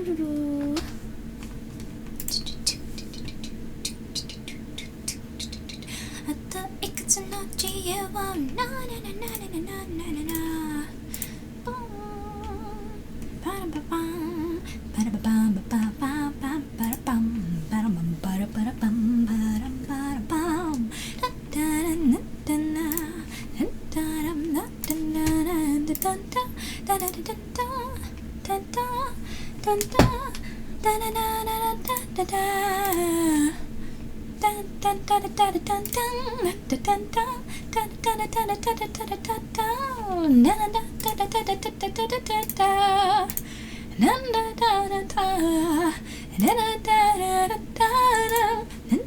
いくつの自由をなななななななななパラパパンパラパパンパラパンパンパラパンパラパンパラパラパンパラパラパンタタラナタナタラナタナタタタタタタタタタタタララララタタタタンタンタラタラタンタンタタンタンタラタラタラタラタラタタンナララタラタラタタタタタタなんだだだだララタララタラなん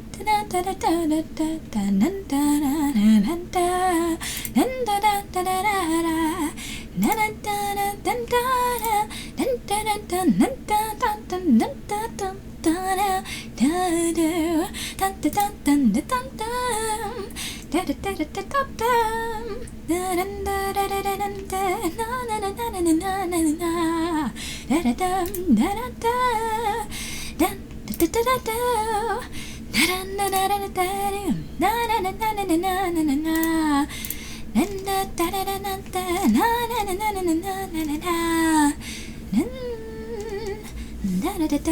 だだだだだだなんだらなんだなんだだだだららならだらだんだらなんだらだなんだだだなんだだだらだるタンタタンタンタタンタンタラタラタタタンダランダラララランダナナナナナナナナナララダンダラダダンタタタタタナランダラララダルナナナナナナナナナナなんだダララなんだナナナナナナナナナナなんダラダダ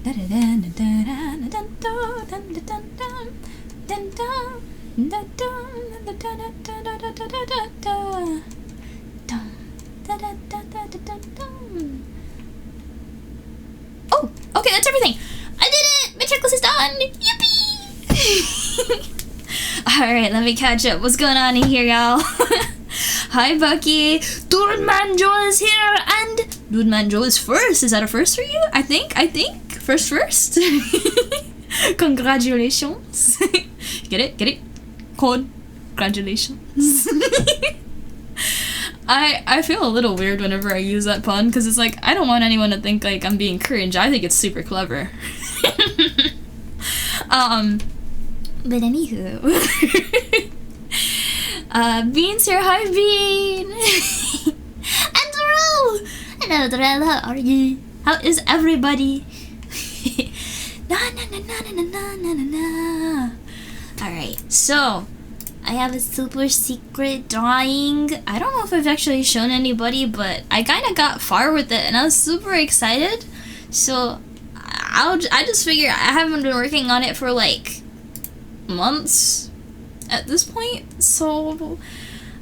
ダラダダラダダントダンダダンダンダンダンダダンダダダダダダダダダダダダダダダダダン Oh, okay, that's everything. I did it! My checklist is done! Yippee! Alright, let me catch up. What's going on in here, y'all? Hi, Bucky. Dude Manjo is here, and Dude Manjo is first. Is that a first for you? I think. First. Congratulations. Get it? Congratulations. I feel a little weird whenever I use that pun, because it's like, I don't want anyone to think like I'm being cringe. I think it's super clever. But anywho. Bean's here. Hi, Bean. And Darrell. Hello, Darrell. How are you? How is everybody? Alright, so I have a super secret drawing. I don't know if I've actually shown anybody, but I kind of got far with it and I was super excited. So I just figure I haven't been working on it for like months at this point, so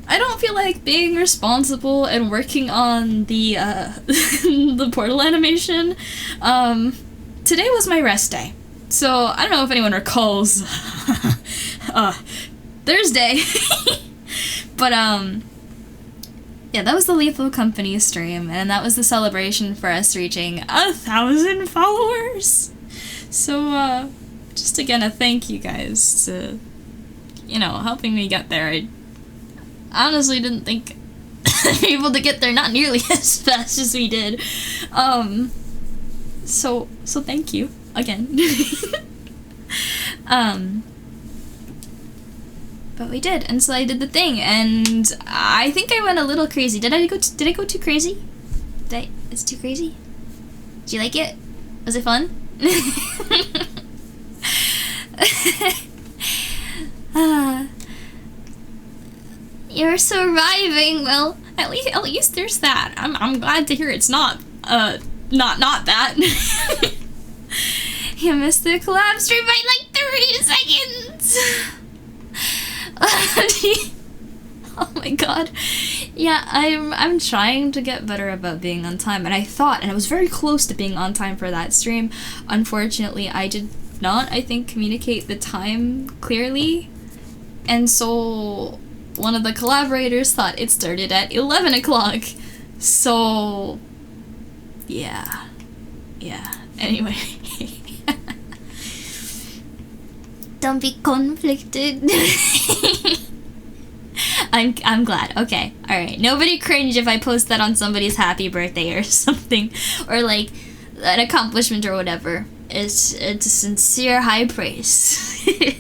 I don't feel like being responsible and working on the the portal animation. Today was my rest day, so I don't know if anyone recalls Thursday. But yeah, that was the Lethal Company stream, and that was the celebration for us reaching 1,000 followers. So just again a thank you guys to, you know, helping me get there. I honestly didn't think I'd be able to get there not nearly as fast as we did. So thank you again. But we did, and so I did the thing, and I think I went a little crazy. Did I go too crazy? It's too crazy? Did you like it? Was it fun? You're surviving. Well, at least there's that. I'm glad to hear it's not that. You missed the collab stream by like 3 seconds. Oh my god. Yeah, I'm trying to get better about being on time, and I was very close to being on time for that stream. Unfortunately, I did not, I think, communicate the time clearly, and so one of the collaborators thought it started at 11 o'clock. So yeah, anyway. Don't be conflicted. I'm glad. Okay, alright. Nobody cringe if I post that on somebody's happy birthday or something, or like an accomplishment or whatever. It's a sincere high praise. You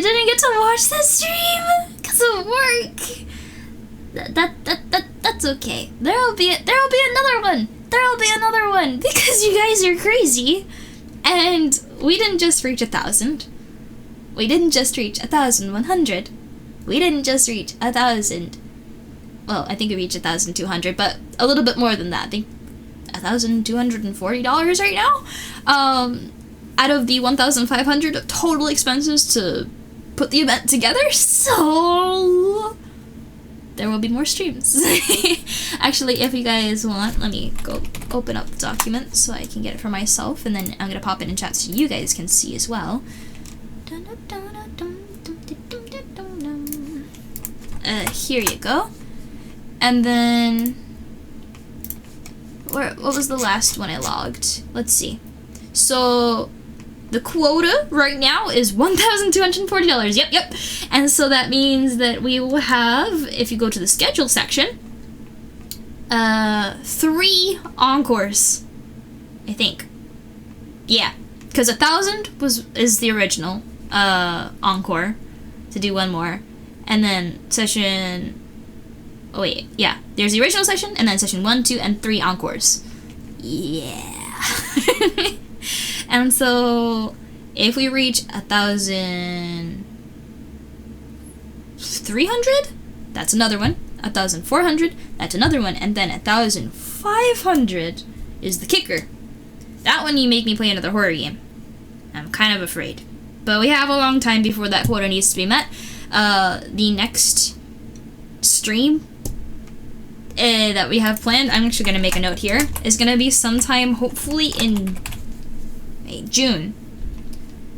didn't get to watch the stream because of work. That's okay. There'll be another one. there'll be another one because you guys are crazy. And we didn't just reach 1,000. We didn't just reach 1,100. We didn't just reach 1,000. Well, I think we reached 1,200, but a little bit more than that. I think $1,240 right now. Out of the 1,500 of total expenses to put the event together. So there will be more streams. Actually, if you guys want, let me go open up the document so I can get it for myself, and then I'm gonna pop it in chat so you guys can see as well. Here you go. And then what was the last one I logged? Let's see. So the quota right now is $1,240. Yep. And so that means that we will have, if you go to the schedule section, 3 encores, I think. Yeah, because 1,000 is the original encore to do one more, and then session. Oh wait, yeah. There's the original session, and then session 1, 2, and 3 encores. Yeah. And so, if we reach 1,300, that's another one. 1,400, that's another one, and then 1,500 is the kicker. That one you make me play another horror game. I'm kind of afraid. But we have a long time before that quota needs to be met. The next stream that we have planned, I'm actually going to make a note here, is going to be sometime hopefully in June.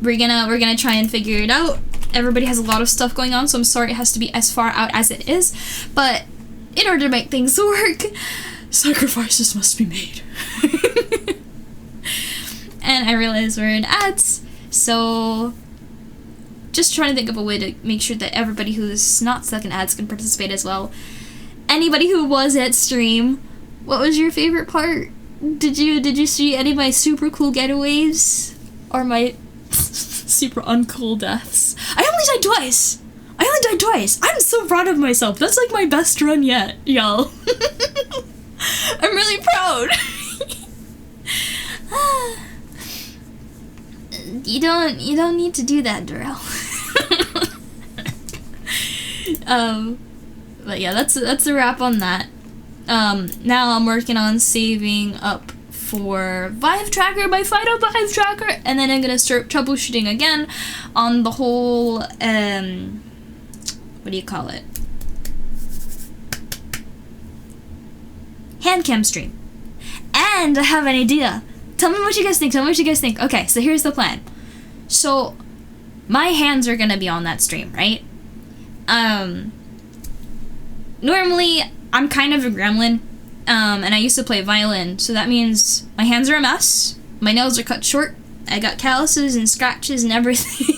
We're gonna try and figure it out. Everybody has a lot of stuff going on, so I'm sorry it has to be as far out as it is, but in order to make things work, sacrifices must be made. And I realize we're in ads, so just trying to think of a way to make sure that everybody who's not stuck in ads can participate as well. Anybody who was at stream, what was your favorite part? Did you see any of my super cool getaways? Or my super uncool deaths? I only died twice! I'm so proud of myself. That's like my best run yet, y'all. I'm really proud. You don't need to do that, Darrell. But yeah, that's a wrap on that. Now I'm working on saving up for Vive Tracker by Fido Vive Tracker, and then I'm gonna start troubleshooting again on the whole what do you call it? Handcam stream. And I have an idea. Tell me what you guys think. Okay, so here's the plan. So my hands are gonna be on that stream, right? Normally I'm kind of a gremlin, and I used to play violin, so that means my hands are a mess, my nails are cut short, I got calluses and scratches and everything.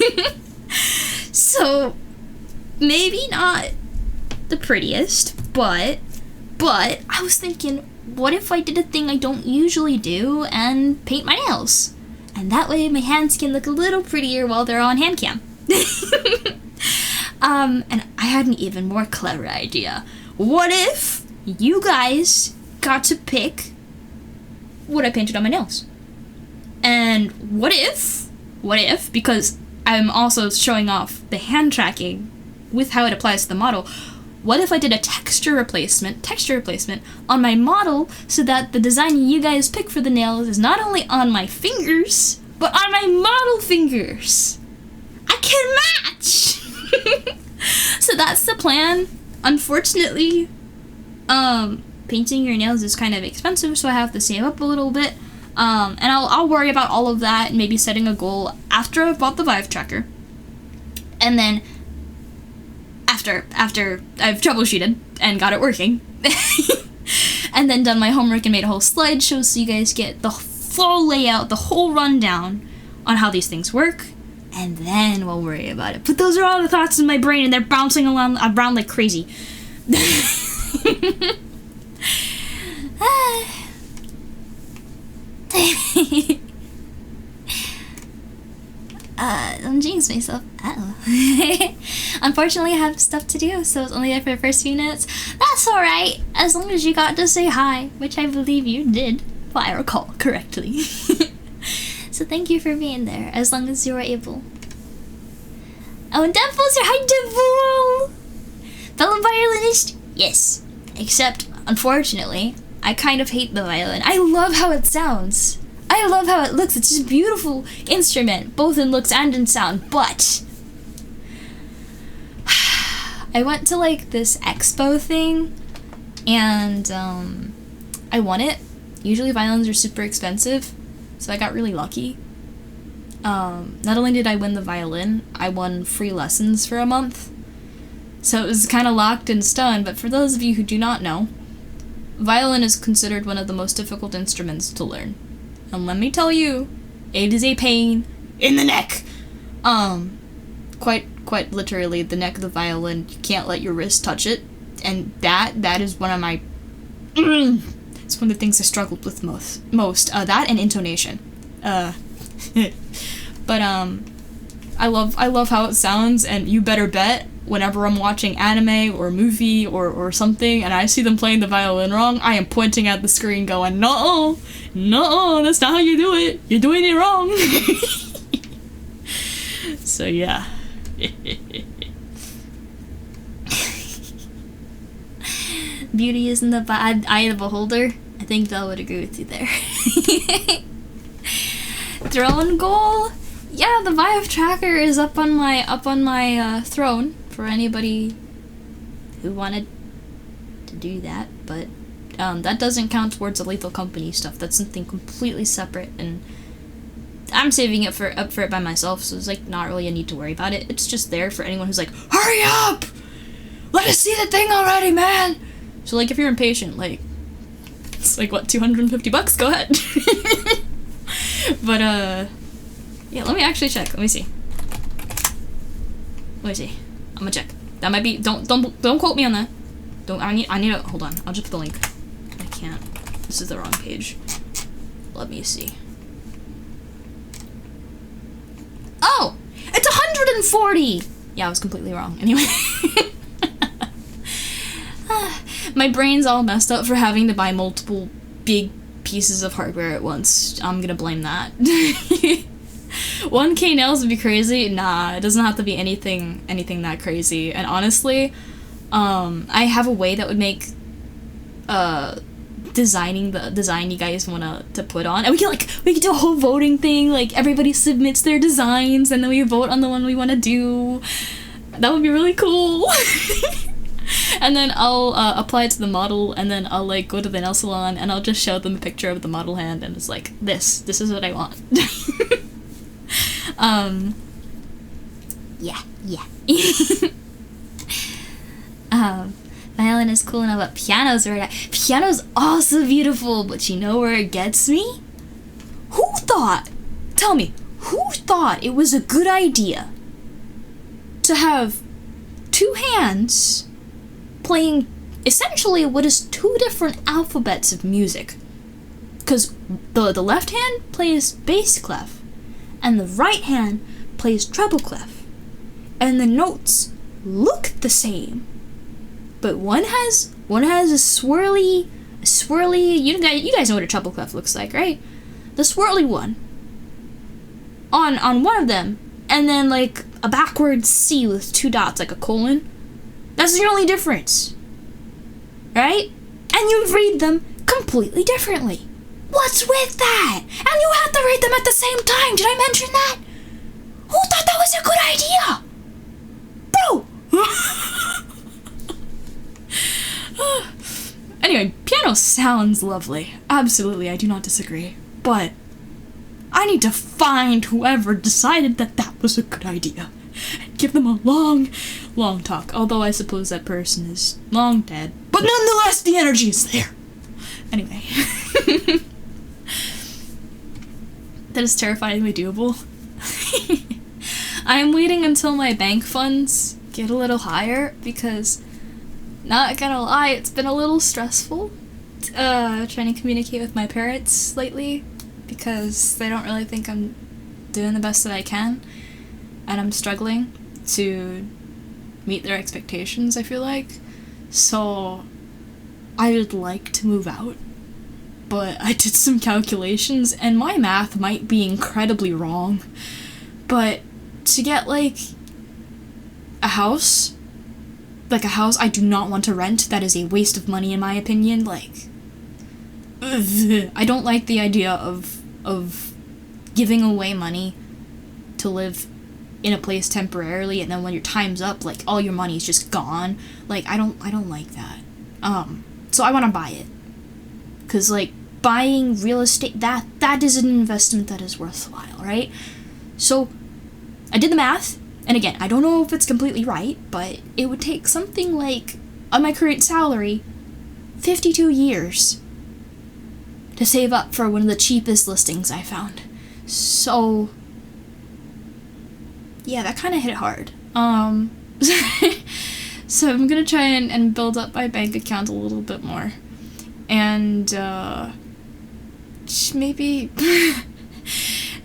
So maybe not the prettiest, but I was thinking, what if I did a thing I don't usually do and paint my nails? And that way my hands can look a little prettier while they're on hand cam. And I had an even more clever idea. What if you guys got to pick what I painted on my nails? And what if, because I'm also showing off the hand tracking with how it applies to the model, what if I did a texture replacement on my model so that the design you guys pick for the nails is not only on my fingers, but on my model fingers? I can match! So that's the plan. Unfortunately, painting your nails is kind of expensive, so I have to save up a little bit. And I'll worry about all of that and maybe setting a goal after I've bought the Vive Tracker. And then after I've troubleshooted and got it working. And then done my homework and made a whole slideshow so you guys get the full layout, the whole rundown on how these things work. And then we'll worry about it. But those are all the thoughts in my brain, and they're bouncing around like crazy. Don't jinx myself. Unfortunately, I have stuff to do, so it's only there for the first few minutes. That's alright. As long as you got to say hi, which I believe you did, if I recall correctly. So thank you for being there, as long as you were able. Oh, and Devil's here! Hi, Devil! Fellow violinist? Yes. Except, unfortunately, I kind of hate the violin. I love how it sounds. I love how it looks. It's just a beautiful instrument, both in looks and in sound, but I went to like this expo thing, and I won it. Usually violins are super expensive, so I got really lucky. Not only did I win the violin, I won free lessons for a month. So it was kind of locked in stone, but for those of you who do not know, violin is considered one of the most difficult instruments to learn. And let me tell you, it is a pain in the neck. Quite literally, the neck of the violin, you can't let your wrist touch it. And that is one of my... it's one of the things I struggled with most. That and intonation. But I love how it sounds, and you better bet whenever I'm watching anime or movie or something and I see them playing the violin wrong, I am pointing at the screen going, no, that's not how you do it. You're doing it wrong. So yeah. Beauty is in the eye of the beholder. I think Belle would agree with you there. Throne goal? Yeah, the Vive tracker is up on my throne for anybody who wanted to do that, but that doesn't count towards the Lethal Company stuff. That's something completely separate, and I'm saving it up for it by myself, so it's like not really a need to worry about it. It's just there for anyone who's like, hurry up! Let us see the thing already, man! So like if you're impatient, like it's like what, $250? Go ahead. But yeah, let me actually check. Let me see. I'm gonna check. That might be. Don't quote me on that. Don't. I need to. Hold on. I'll just put the link. I can't. This is the wrong page. Let me see. Oh, it's 140. Yeah, I was completely wrong. Anyway. My brain's all messed up for having to buy multiple big pieces of hardware at once. I'm gonna blame that. 1K nails would be crazy. Nah, it doesn't have to be anything that crazy. And honestly, I have a way that would make designing the design you guys want to put on, and we could do a whole voting thing. Like everybody submits their designs, and then we vote on the one we want to do. That would be really cool. And then I'll apply it to the model, and then I'll like go to the nail salon, and I'll just show them a picture of the model hand, and it's like, this is what I want. Yeah. Violin is cool enough, but piano's where piano's also beautiful, but you know where it gets me? Tell me, who thought it was a good idea to have two hands playing essentially what is two different alphabets of music? Because the left hand plays bass clef, and the right hand plays treble clef, and the notes look the same, but one has a swirly. You guys know what a treble clef looks like, right? The swirly one on one of them, and then like a backwards C with two dots, like a colon. That's the only difference, right? And you read them completely differently. What's with that? And you have to read them at the same time. Did I mention that? Who thought that was a good idea? Bro! Anyway, piano sounds lovely. Absolutely, I do not disagree. But I need to find whoever decided that was a good idea. And give them a long talk. Although I suppose that person is long dead. But nonetheless, the energy is there. Anyway. That is terrifyingly doable. I'm waiting until my bank funds get a little higher, because, not gonna lie, it's been a little stressful trying to communicate with my parents lately, because they don't really think I'm doing the best that I can, and I'm struggling to meet their expectations, I feel like. So I would like to move out, but I did some calculations, and my math might be incredibly wrong, but to get, like, a house I do not want to rent. That is a waste of money, in my opinion. Like, ugh. I don't like the idea of giving away money to live in a place temporarily, and then when your time's up, like, all your money is just gone. Like, I don't like that. So I want to buy it. 'Cause, like, buying real estate, that is an investment that is worthwhile, right? So I did the math, and again, I don't know if it's completely right, but it would take something like, on my current salary, 52 years to save up for one of the cheapest listings I found. So yeah, that kind of hit hard. So I'm gonna try and build up my bank account a little bit more. And, maybe,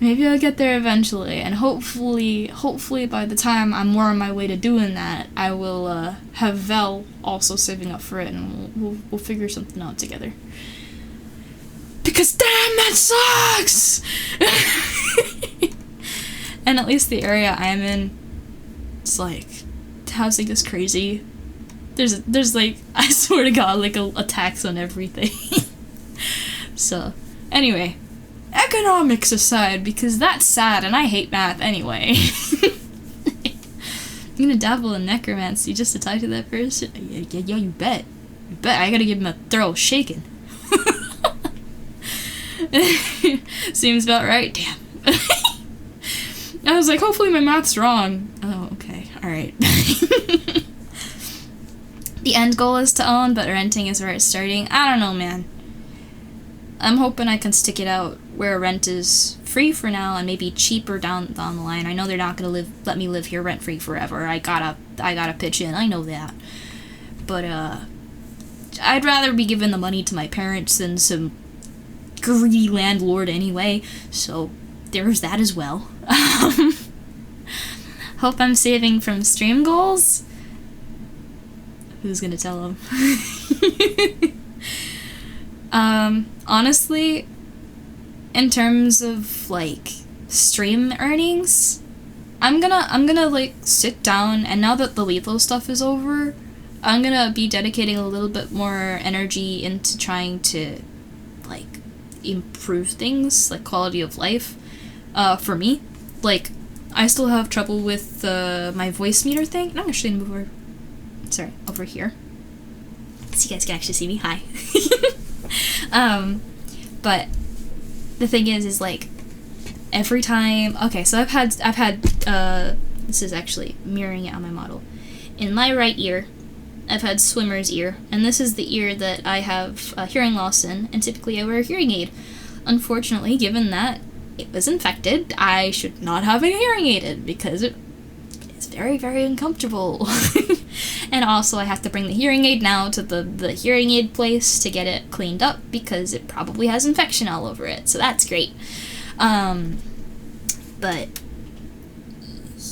maybe I'll get there eventually. And hopefully by the time I'm more on my way to doing that, I will, have Vel also saving up for it, and we'll figure something out together. Because damn, that sucks! And at least the area I'm in, it's like, housing is crazy. There's like, I swear to God, like a tax on everything. So, anyway, economics aside, because that's sad and I hate math anyway. I'm gonna dabble in necromancy just to talk to that person. Yeah, you bet. I gotta give him a thorough shaking. Seems about right. Damn. I was like, hopefully my math's wrong. Oh, okay. Alright. The end goal is to own, but renting is where it's starting. I don't know, man. I'm hoping I can stick it out where rent is free for now and maybe cheaper down the line. I know they're not gonna let me live here rent-free forever. I gotta pitch in. I know that. But, I'd rather be giving the money to my parents than some greedy landlord anyway, so there's that as well. Hope I'm saving from stream goals. Who's gonna tell him? Honestly, in terms of, like, stream earnings, I'm gonna like sit down, and now that the lethal stuff is over, I'm gonna be dedicating a little bit more energy into trying to, like, improve things, like quality of life, for me. Like, I still have trouble with my voice meter thing. And I'm actually gonna move over here, so you guys can actually see me. Hi. But the thing is like, every time, okay, so I've had, this is actually mirroring it on my model. In my right ear, I've had swimmer's ear, and this is the ear that I have hearing loss in, and typically I wear a hearing aid. Unfortunately, given that it was infected, I should not have a hearing aid in, because it's very, very uncomfortable. And also I have to bring the hearing aid now to the hearing aid place to get it cleaned up, because it probably has infection all over it, so that's great. But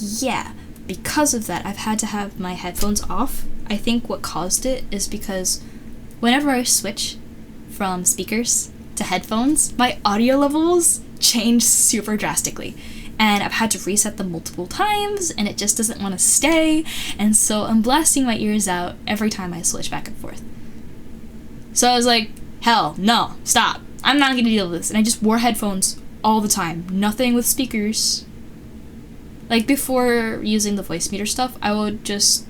yeah, because of that, I've had to have my headphones off. I think what caused it is because whenever I switch from speakers to headphones, my audio levels change super drastically. And I've had to reset them multiple times, and it just doesn't want to stay, and so I'm blasting my ears out every time I switch back and forth. So I was like, hell, no, stop. I'm not gonna deal with this. And I just wore headphones all the time. Nothing with speakers. Like, before using the voice meter stuff, I would just,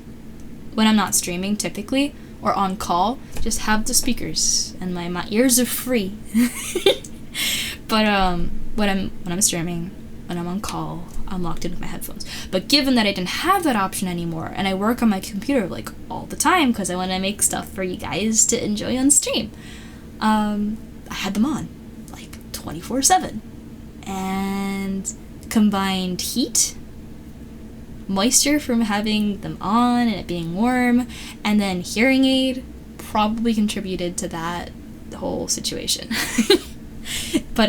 when I'm not streaming typically, or on call, just have the speakers, and my ears are free. But when I'm streaming, when I'm on call, I'm locked in with my headphones. But given that I didn't have that option anymore, and I work on my computer like all the time because I want to make stuff for you guys to enjoy on stream, I had them on like 24/7, and combined heat, moisture from having them on and it being warm, and then hearing aid probably contributed to that whole situation. But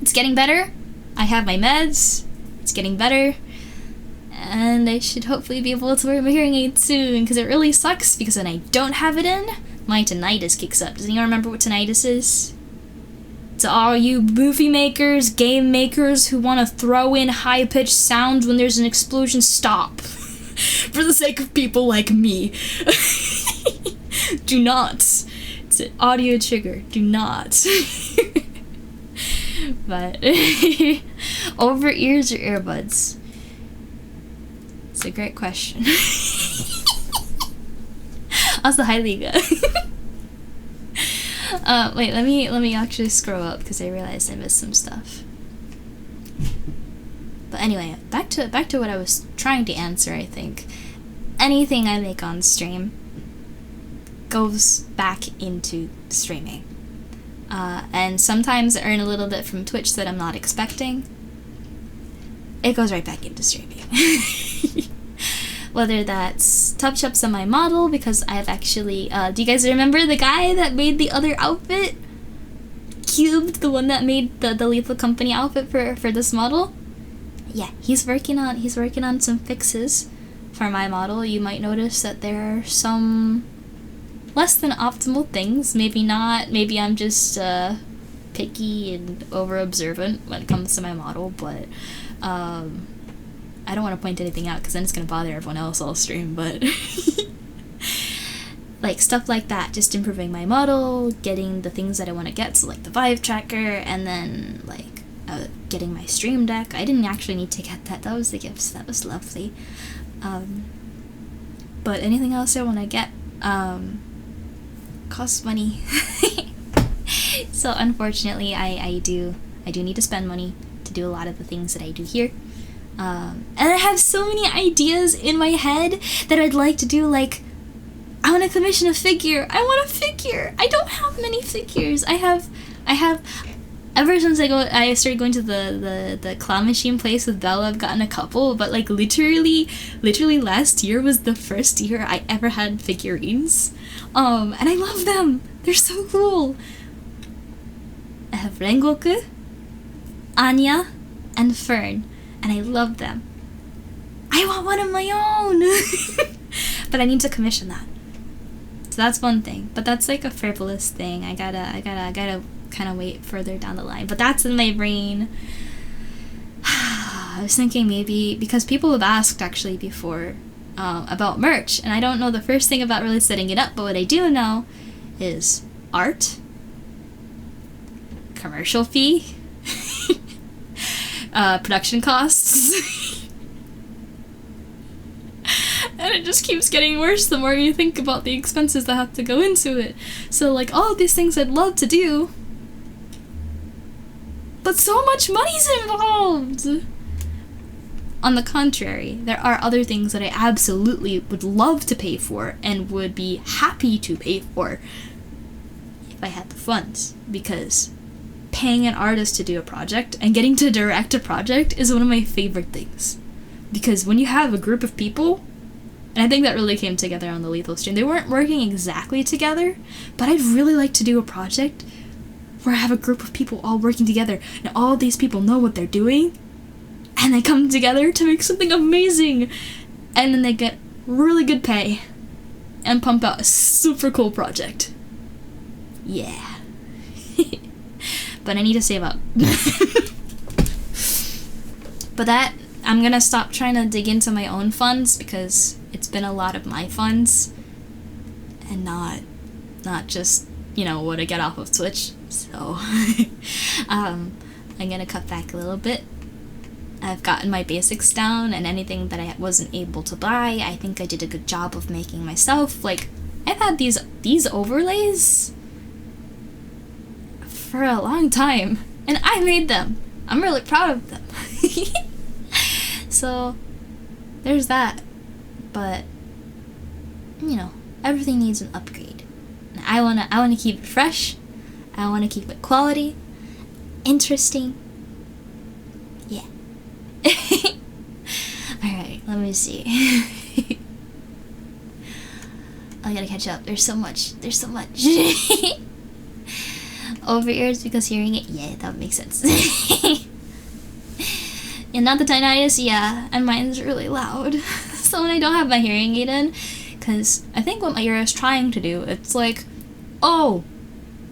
it's getting better. I have my meds. It's getting better, and I should hopefully be able to wear my hearing aid soon, because it really sucks because when I don't have it in, my tinnitus kicks up. Does anyone remember what tinnitus is? To all you movie makers, game makers who want to throw in high-pitched sounds when there's an explosion, stop. For the sake of people like me. Do not. It's an audio trigger. Do not. But over ears or earbuds? It's a great question. Also, hi Liga. Wait, let me actually scroll up because I realized I missed some stuff. But anyway, back to what I was trying to answer. I think anything I make on stream goes back into streaming, and sometimes I earn a little bit from Twitch that I'm not expecting. It goes right back into streaming. Whether that's touch-ups on my model, because I've actually, do you guys remember the guy that made the other outfit? Cubed, the one that made the Lethal Company outfit for this model? Yeah, he's working on some fixes for my model. You might notice that there are some less than optimal things. Maybe not, maybe I'm just picky and over-observant when it comes to my model, but I don't want to point anything out because then it's going to bother everyone else all stream, but like stuff like that, just improving my model, getting the things that I want to get, so like the Vive tracker, and then like getting my stream deck. I didn't actually need to get that. That was the gifts. That was lovely. But anything else I want to get costs money. So unfortunately, I do need to spend money to do a lot of the things that I do here. And I have so many ideas in my head that I'd like to do. Like, I want to commission a figure. I want a figure. I don't have many figures. I have. Ever since I started going to the claw machine place with Bella, I've gotten a couple, but like literally last year was the first year I ever had figurines. And I love them. They're so cool. I have Rengoku, Anya, and Fern, and I love them. I want one of my own. But I need to commission that. So that's one thing. But that's like a frivolous thing. I gotta kind of wait further down the line, but that's in my brain. I was thinking maybe, because people have asked actually before about merch, and I don't know the first thing about really setting it up, but what I do know is art, commercial fee, production costs, and it just keeps getting worse the more you think about the expenses that have to go into it. So like all of these things I'd love to do, but so much money's involved. On the contrary, there are other things that I absolutely would love to pay for and would be happy to pay for if I had the funds, because paying an artist to do a project and getting to direct a project is one of my favorite things. Because when you have a group of people, and I think that really came together on the Lethal stream, they weren't working exactly together, but I'd really like to do a project where I have a group of people all working together, and all these people know what they're doing, and they come together to make something amazing, and then they get really good pay, and pump out a super cool project. Yeah. But I need to save up. But that, I'm gonna stop trying to dig into my own funds, because it's been a lot of my funds, and not just, you know, what I get off of Twitch. So I'm gonna cut back a little bit. I've gotten my basics down, and anything that I wasn't able to buy, I think I did a good job of making myself. Like, I've had these overlays for a long time, and I made them. I'm really proud of them. So there's that. But you know, everything needs an upgrade. And I wanna keep it fresh. I wanna keep it quality, interesting. Yeah. Alright, let me see. I gotta catch up. There's so much. Over ears because hearing it, yeah, that would make sense. And not the tinnitus, yeah, and mine's really loud. So when I don't have my hearing aid in, because I think what my ear is trying to do, it's like Oh,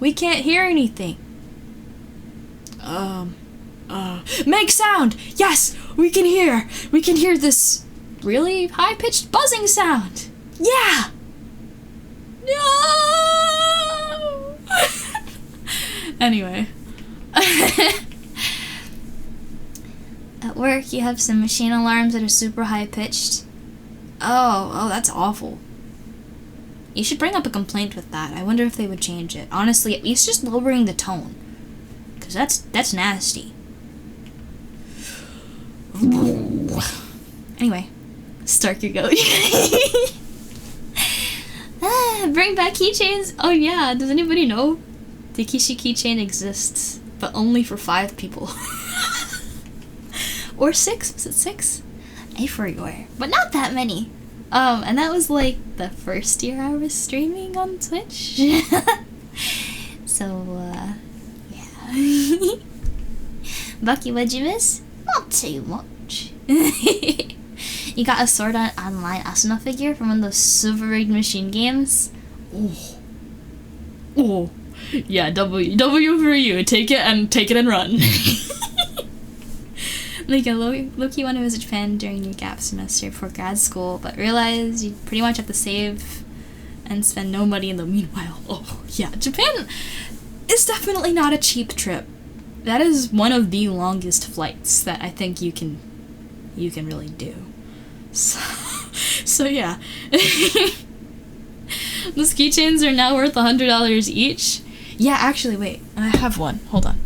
we can't hear anything. Make sound! Yes, we can hear! We can hear this really high-pitched buzzing sound! Yeah! No! Anyway. At work, you have some machine alarms that are super high-pitched. Oh, that's awful. You should bring up a complaint with that. I wonder if they would change it. Honestly, at least just lowering the tone. Because that's nasty. Anyway, start your goat. Bring back keychains. Oh yeah, does anybody know? The Kishi keychain exists, but only for 5 people. Or 6? Was it 6? I forgot. But not that many. And that was like the first year I was streaming on Twitch. So, yeah. Bucky, what'd you miss? Not too much. You got a Sword Art Online Asuna figure from one of those Super Rigged Machine games? Oh. Yeah, W for you. Take it and run. Like, low-key want to visit Japan during your gap semester before grad school, but realize you pretty much have to save and spend no money in the meanwhile. Oh, yeah. Japan is definitely not a cheap trip. That is one of the longest flights that I think you can really do. So yeah. Those keychains are now worth $100 each. Yeah, actually, wait. I have one. Hold on.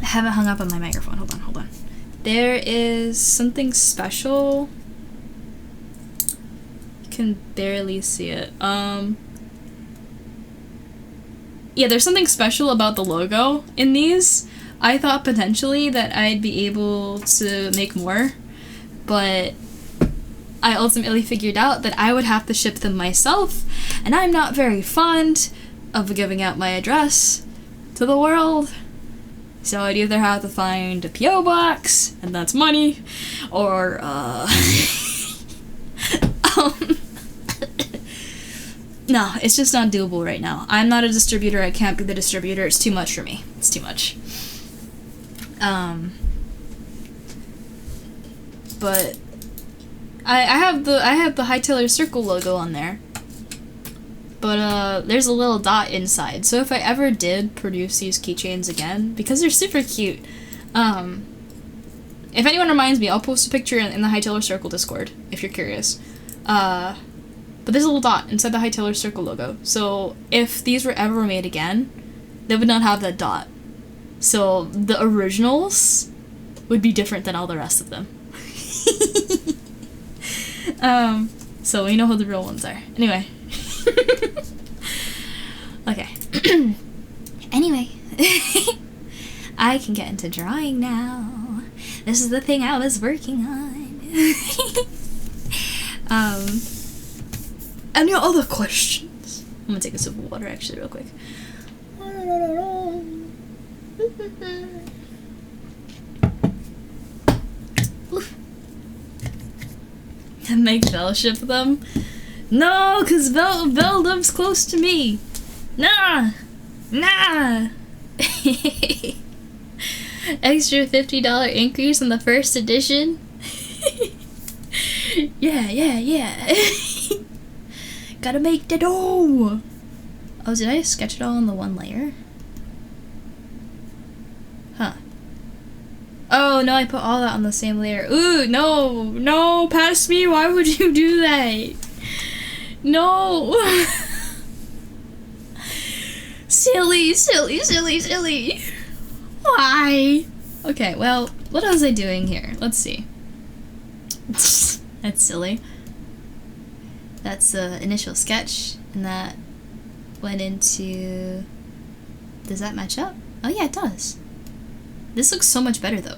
I haven't hung up on my microphone. Hold on. There is something special. You can barely see it. Yeah, there's something special about the logo in these. I thought potentially that I'd be able to make more, but I ultimately figured out that I would have to ship them myself, and I'm not very fond of giving out my address to the world. So I'd either have to find a P.O. box, and that's money, or, no, it's just not doable right now. I'm not a distributor, I can't be the distributor, it's too much for me. It's too much. But I have the Hightailor Circle logo on there. But there's a little dot inside. So if I ever did produce these keychains again, because they're super cute, if anyone reminds me, I'll post a picture in the Hightailor Circle Discord if you're curious. But there's a little dot inside the Hightailor Circle logo. So if these were ever made again, they would not have that dot. So the originals would be different than all the rest of them. So we know who the real ones are. Anyway. Okay. Anyway. I can get into drawing now. This is the thing I was working on. Any other questions? I'm gonna take a sip of water actually real quick. Make Belle ship them? No, cause Belle lives close to me. Nah. Extra $50 increase in the first edition? Yeah. Gotta make the dough. Oh, did I sketch it all on the one layer? Huh. Oh, no, I put all that on the same layer. Ooh, no, pass me, why would you do that? No. Silly. Why? Okay, well, what was I doing here? Let's see. That's silly. That's the initial sketch, and that went into... Does that match up? Oh yeah, it does. This looks so much better, though.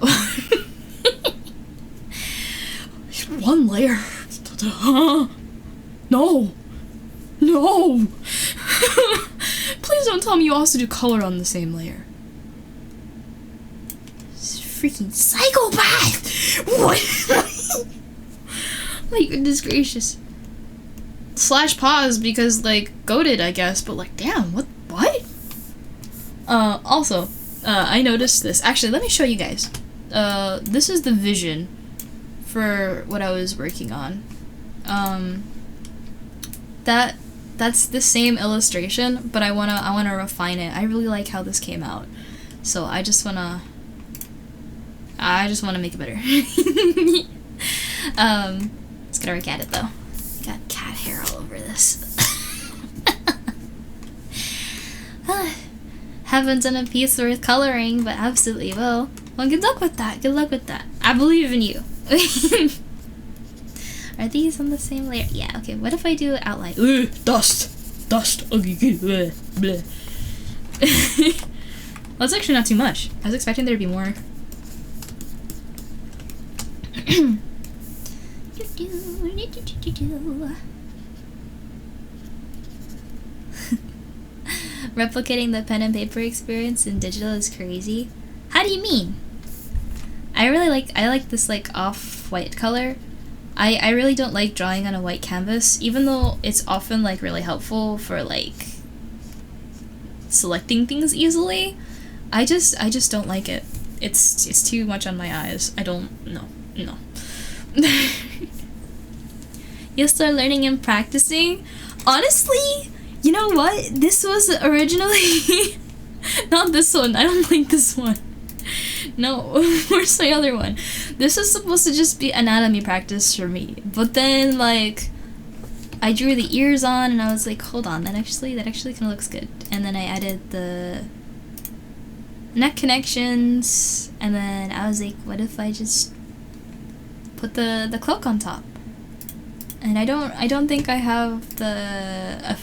One layer. No. Please don't tell me you also do color on the same layer. This freaking psychopath! What? My goodness gracious. slash pause because, like, goated, I guess, but, like, damn, what? Also, I noticed this. Actually, let me show you guys. This is the vision for what I was working on. That's the same illustration, but I wanna refine it. I really like how this came out, so I just wanna make it better. Let's get a look at it though. Got cat hair all over this. Haven't done a piece worth coloring, but absolutely will. Well, good luck with that. Good luck with that. I believe in you. Are these on the same layer? Yeah, okay. What if I do outline? Dust! Okay, bleh, bleh. Well, that's actually not too much. I was expecting there to be more. Replicating the pen and paper experience in digital is crazy. How do you mean? I like this like off-white color. I really don't like drawing on a white canvas, even though it's often like really helpful for like selecting things easily. I just don't like it. It's too much on my eyes. I don't no. You'll start learning and practicing. Honestly, you know what? This was originally not this one. I don't like this one. No, where's my other one? This was supposed to just be anatomy practice for me, but then like I drew the ears on and I was like, hold on, that actually kind of looks good. And then I added the neck connections, and then I was like, what if I just put the cloak on top? And I don't think I have the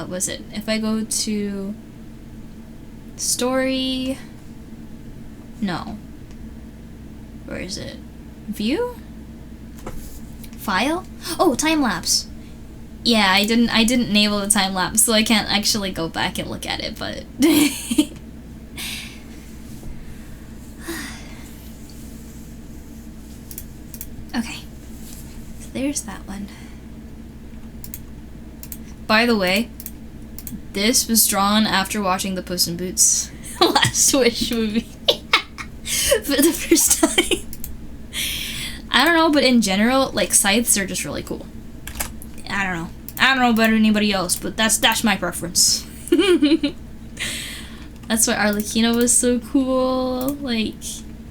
was it? If I go to story, no. Where is it? View? File? Oh, time lapse. Yeah, I didn't enable the time lapse, so I can't actually go back and look at it, but okay. So there's that one. By the way, this was drawn after watching the Puss in Boots Last Wish movie for the first time. I don't know, but in general, like, scythes are just really cool. I don't know about anybody else, but that's my preference. That's why Arlecchino was so cool. Like,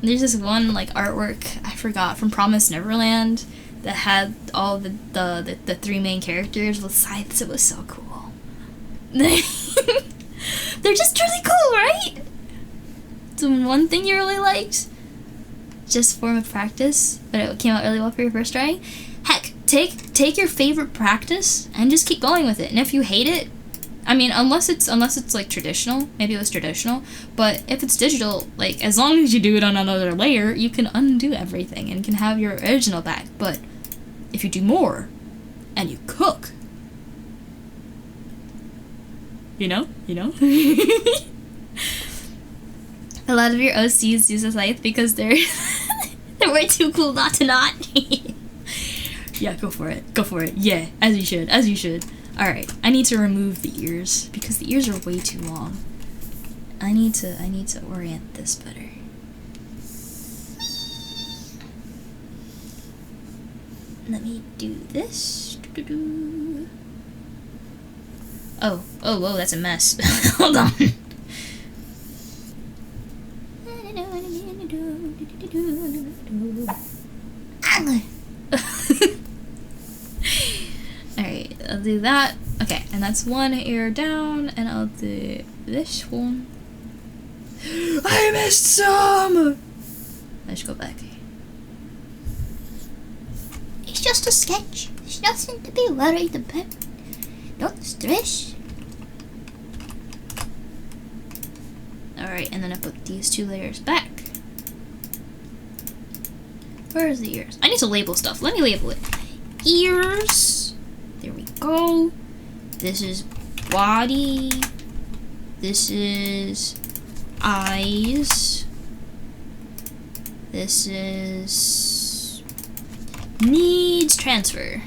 there's this one like artwork I forgot from Promised Neverland that had all the three main characters with scythes. It was so cool. They're just really cool, right? So one thing you really liked, just form of practice, but it came out really well for your first drawing. Heck, take your favorite practice and just keep going with it. And if you hate it, I mean, unless it's like traditional, maybe it was traditional, but if it's digital, like, as long as you do it on another layer, you can undo everything and can have your original back. But if you do more and you cook, you know a lot of your OCs use a scythe because they're they're way too cool not to not. Yeah, go for it. Yeah, as you should. Alright, I need to remove the ears because the ears are way too long. I need to orient this better. Let me do this. Oh, whoa, that's a mess. Hold on. Alright, I'll do that. Okay, and that's one ear down, and I'll do this one. I missed some! Let's go back. It's just a sketch. There's nothing to be worried about. Don't stress. Alright, and then I put these two layers back. Where's the ears? I need to label stuff. Let me label it. Ears. There we go. This is body. This is eyes. This is needs transfer.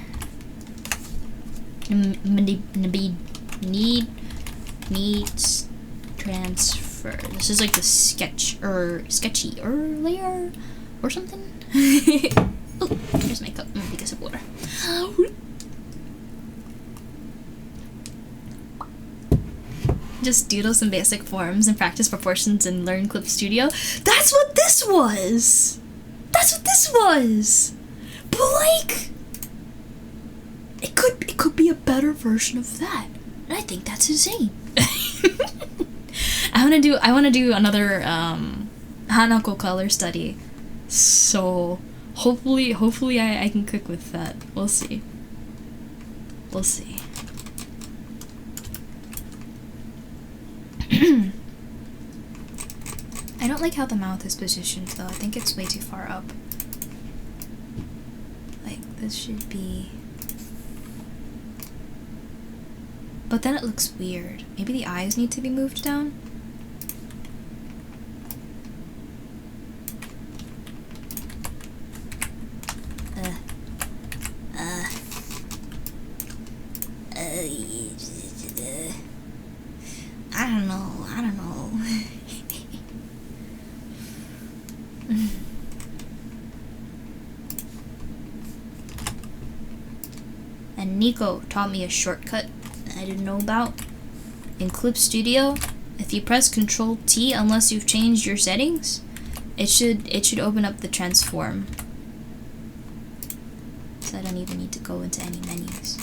needs transfer. This is like the sketchy layer or something. Oh, there's my cup because of water. Just doodle some basic forms and practice proportions and learn Clip Studio. That's what this was! That's what this was! But like, it could be a better version of that. And I think that's insane. I wanna do another Hanako color study. So hopefully I can cook with that. We'll see. We'll see. I don't like how the mouth is positioned though. I think it's way too far up. Like, this should be... But then it looks weird. Maybe the eyes need to be moved down? I don't know. And Nico taught me a shortcut I didn't know about. In Clip Studio, if you press Ctrl T unless you've changed your settings, it should open up the transform. So I don't even need to go into any menus.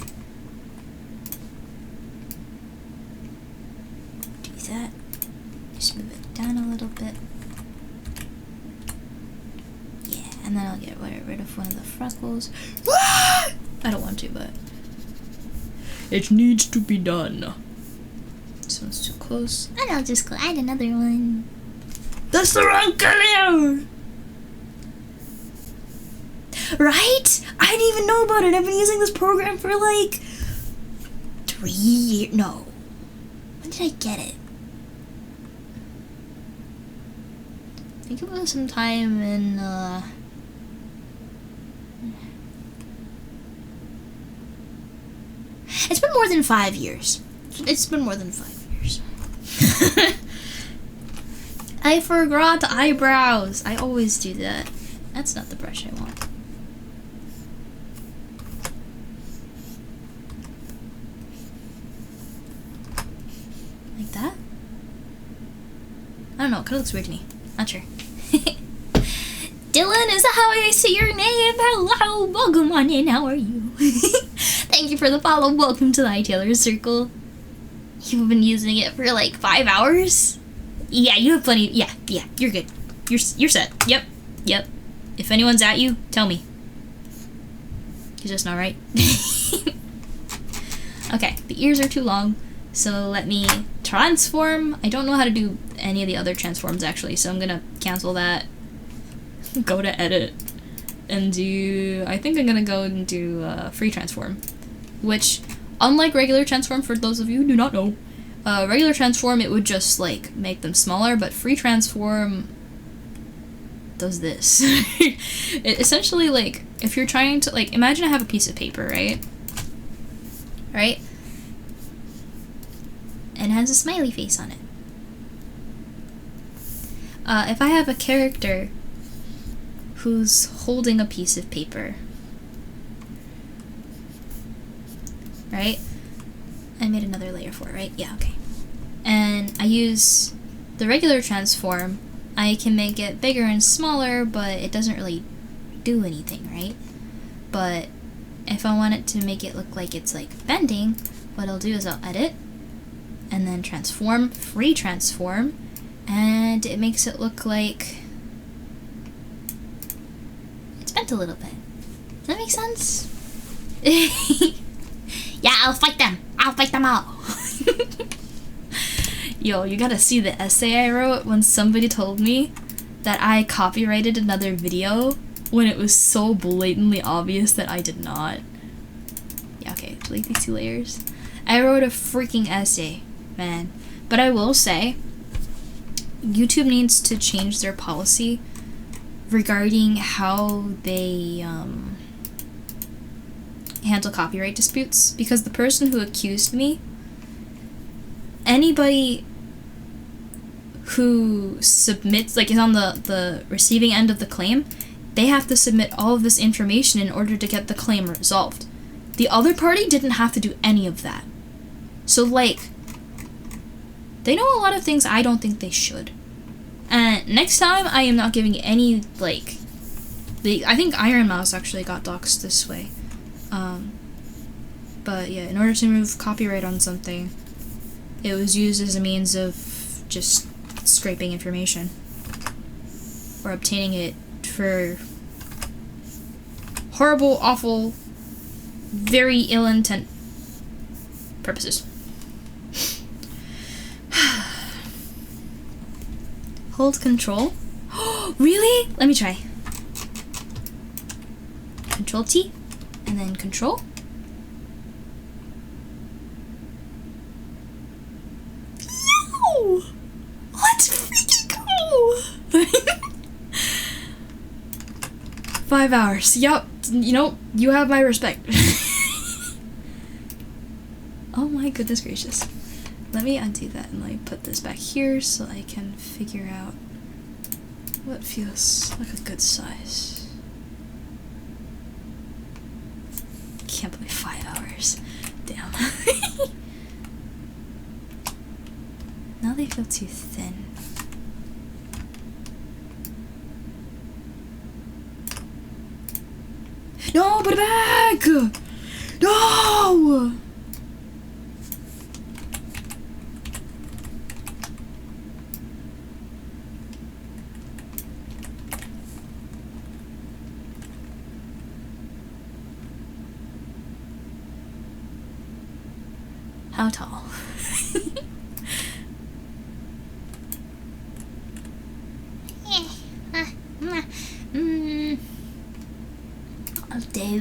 Do that. Just move it down a little bit. Yeah, and then I'll get rid of one of the freckles. I don't want to, but it needs to be done. This one's too close. And I'll just add another one. That's the wrong color! Right? I didn't even know about it. I've been using this program for like 3 years. No. When did I get it? I think it was sometime in it's been more than 5 years. It's been more than 5 years. I forgot the eyebrows. I always do that. That's not the brush I want. Like that? I don't know. It kind of looks weird to me. Not sure. Dylan, is that how I say your name? Hello, welcome on in. How are you? Thank you for the follow. Welcome to the iTailor Circle. You've been using it for like 5 hours? Yeah, you have plenty. Yeah, you're good. You're set. Yep. If anyone's at you, tell me. You're just not right. Okay, the ears are too long, so let me transform. I don't know how to do any of the other transforms actually, so I'm gonna cancel that. Go to edit and do, I think I'm gonna go and do free transform, which, unlike regular transform, for those of you who do not know, regular transform, it would just like make them smaller, but free transform does this. It essentially, like, if you're trying to, like, imagine I have a piece of paper, right? And it has a smiley face on it. If I have a character who's holding a piece of paper, right? I made another layer for it, right? Yeah, okay. And I use the regular transform, I can make it bigger and smaller, but it doesn't really do anything, right? But if I want it to make it look like it's like bending, what I'll do is I'll edit and then transform, free transform, and it makes it look like it's bent a little bit. Does that make sense? Yeah, I'll fight them all. Yo, you gotta see the essay I wrote when somebody told me that I copyrighted another video when it was so blatantly obvious that I did not. Yeah, okay, delete these 2 layers. I wrote a freaking essay, man. But I will say, YouTube needs to change their policy regarding how they handle copyright disputes, because the person who accused me, anybody who submits, like, is on the receiving end of the claim, they have to submit all of this information in order to get the claim resolved. The other party didn't have to do any of that. So, like, they know a lot of things I don't think they should. And next time, I am not giving any, like, I think Iron Mouse actually got doxxed this way. But yeah, in order to remove copyright on something, it was used as a means of just scraping information. Or obtaining it for horrible, awful, very ill intent purposes. Hold control. Really? Let me try. Control T, and then control. Yo! Let's freaking go! 5 hours. Yup. You know, you have my respect. Oh my goodness gracious. Let me undo that and let me put this back here so I can figure out what feels like a good size. Can't believe 5 hours. Damn. Now they feel too thin. No, put it back! No! How tall?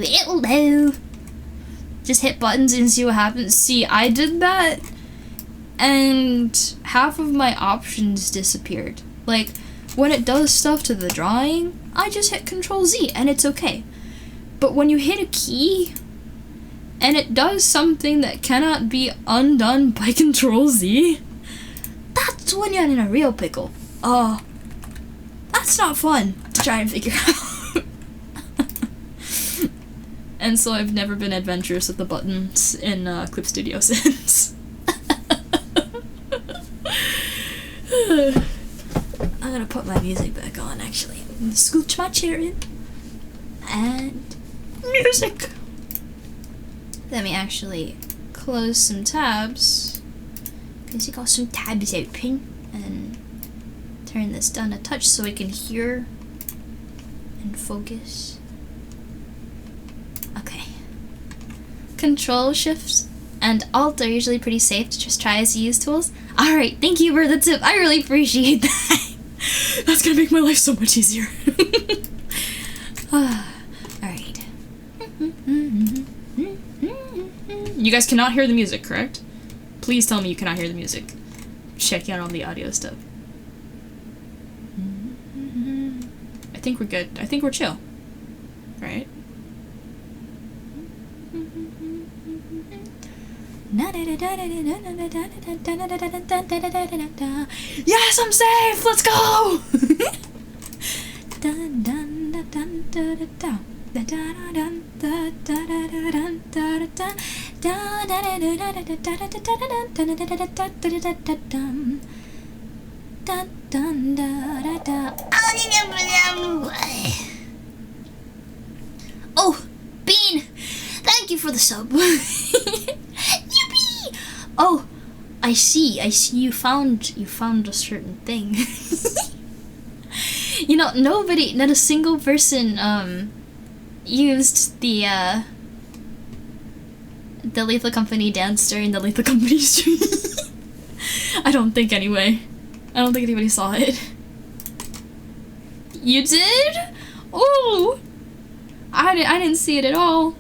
It'll do. Just hit buttons and see what happens. See, I did that, and half of my options disappeared. Like, when it does stuff to the drawing, I just hit Control Z, and it's okay. But when you hit a key, and it does something that cannot be undone by Control Z, that's when you're in a real pickle. That's not fun to try and figure out. And so I've never been adventurous with the buttons in Clip Studio since. I'm gonna put my music back on, actually. I'm gonna scooch my chair in. And music! Let me actually close some tabs, because you got some tabs open, and turn this down a touch so I can hear and focus. Okay. Control, Shift, and Alt are usually pretty safe to just try as you use tools. Alright, thank you for the tip. I really appreciate that. That's gonna make my life so much easier. Alright. You guys cannot hear the music, correct? Please tell me you cannot hear the music. Checking out all the audio stuff. I think we're good. I think we're chill. Right? Yes, I'm safe! Let's go! Oh, Bean! Thank you for the sub. Yippee! Oh, I see you found a certain thing. You know, not a single person used the Lethal Company dance during the Lethal Company stream. I don't think anyway. I don't think anybody saw it. You did? Oh! I didn't see it at all.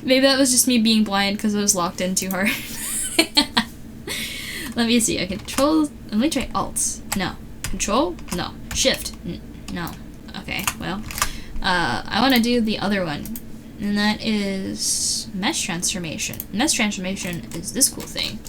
Maybe that was just me being blind because I was locked in too hard. Let me see. I control. Let me try Alt. No. Control? No. Shift? No. Okay, well. I want to do the other one. And that is mesh transformation. Mesh transformation is this cool thing.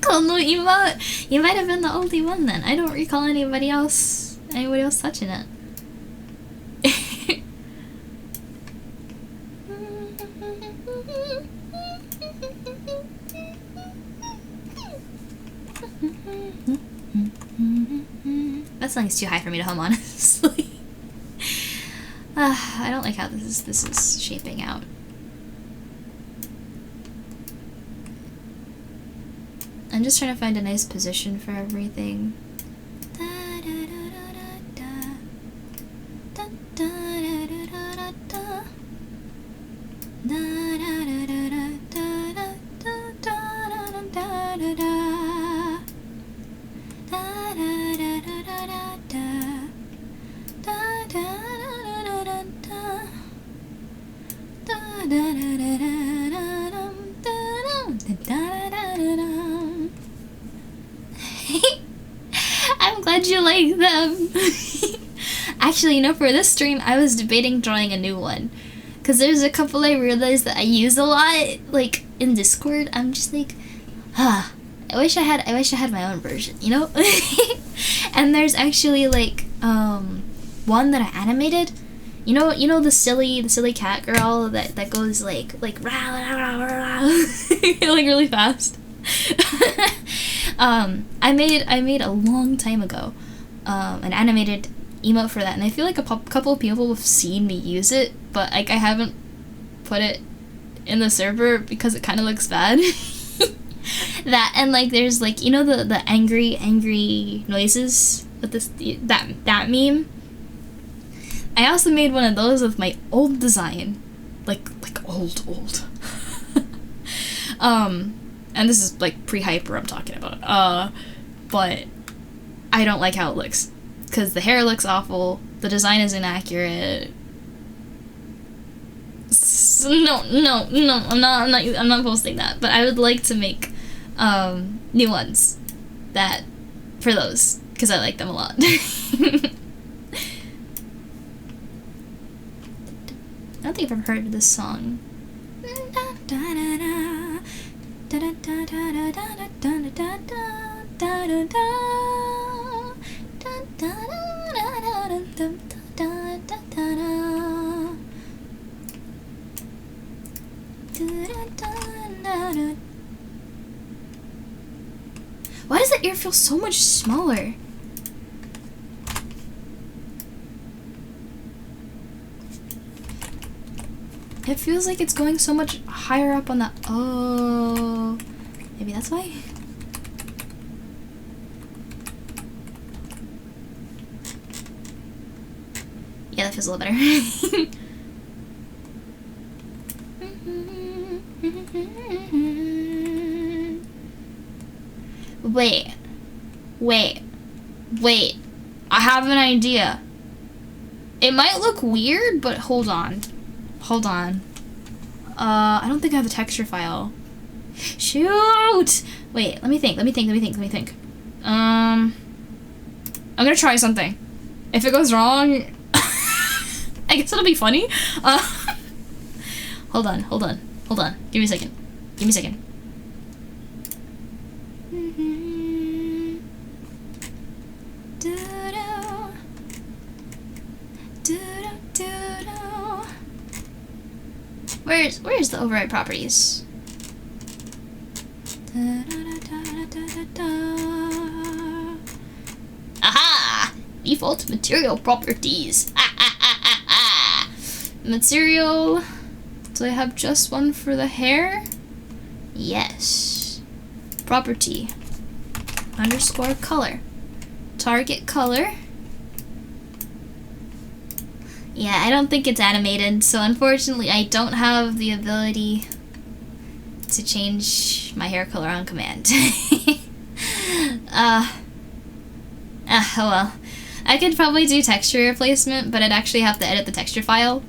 Cool, no, you might have been the only one then. I don't recall anybody else touching it. That song is too high for me to hum, honestly. I don't like how this is shaping out. I'm just trying to find a nice position for everything. I'm glad you like them. Actually, you know, for this stream, I was debating drawing a new one. Because there's a couple I realized that I use a lot, like, in Discord. I'm just like, I wish I had my own version, you know? And there's actually, like, one that I animated. You know the silly cat girl that goes like rah, rah, rah, rah, like really fast. I made a long time ago an animated emote for that, and I feel like a couple of people have seen me use it, but like I haven't put it in the server because it kind of looks bad. That, and like there's like, you know, the angry noises with that meme. I also made one of those with my old design, like old. And this is like pre-hyper I'm talking about. But I don't like how it looks because the hair looks awful, the design is inaccurate. So no, I'm not posting that. But I would like to make new ones that for those because I like them a lot. I don't think I've ever heard of this song. Why does that ear feel so much smaller? It feels like it's going so much higher up on the... Oh... Maybe that's why? Yeah, that feels a little better. Wait. I have an idea. It might look weird, but hold on. I don't think I have a texture file. Shoot! Wait, let me think. I'm gonna try something. If it goes wrong, I guess it'll be funny. Hold on. Give me a second. Where's the override properties? Aha! Default material properties. Material. Do I have just one for the hair? Yes. Property. _ color. Target color. Yeah, I don't think it's animated, so unfortunately I don't have the ability to change my hair color on command. Oh well. I could probably do texture replacement, but I'd actually have to edit the texture file.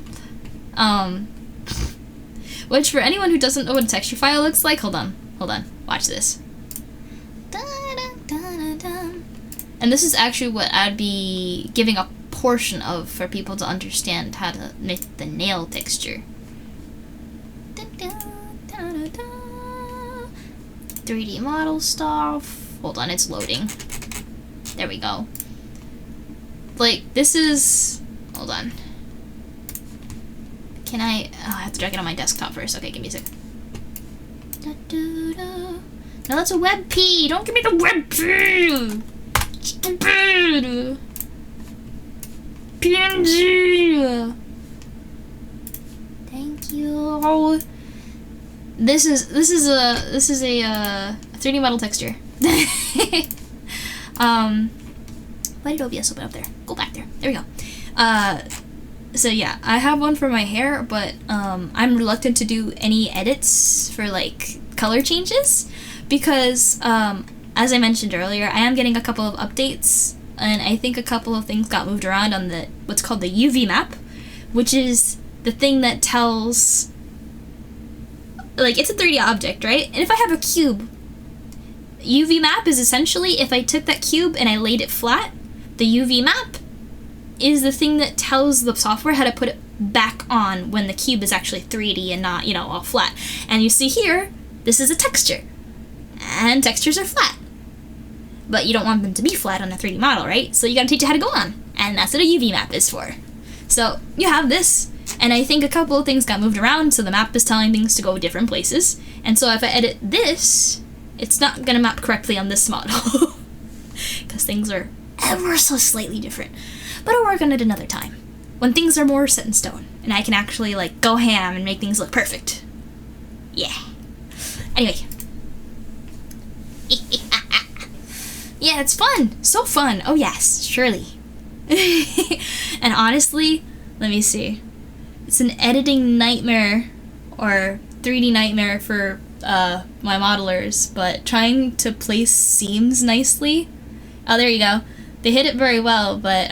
Which for anyone who doesn't know what a texture file looks like, hold on, watch this. And this is actually what I'd be giving a portion of for people to understand how to make the nail texture. 3D model stuff. Hold on, it's loading. There we go. Like, this is... Hold on. Can I... Oh, I have to drag it on my desktop first. Okay, give me a sec. No, that's a WebP! Don't give me the WebP! Stupid! PNG! Thank you. This is a 3D model texture. Why did OBS open up there? Go back there. There we go. So yeah, I have one for my hair, but I'm reluctant to do any edits for like color changes because as I mentioned earlier, I am getting a couple of updates, and I think a couple of things got moved around on the what's called the UV map, which is the thing that tells, like, it's a 3D object, right? And if I have a cube, UV map is essentially if I took that cube and I laid it flat, the UV map is the thing that tells the software how to put it back on when the cube is actually 3D and not, you know, all flat. And you see here, this is a texture. And textures are flat. But you don't want them to be flat on a 3D model, right? So you gotta teach it how to go on. And that's what a UV map is for. So you have this, and I think a couple of things got moved around, so the map is telling things to go different places. And so if I edit this, it's not gonna map correctly on this model. Because things are ever so slightly different. But I'll work on it another time, when things are more set in stone, and I can actually, like, go ham and make things look perfect. Yeah. Anyway. Yeah, it's fun. So fun. Oh yes, surely. And honestly, let me see. It's an editing nightmare, or 3D nightmare for my modelers, but trying to place seams nicely. Oh, there you go. They hit it very well, but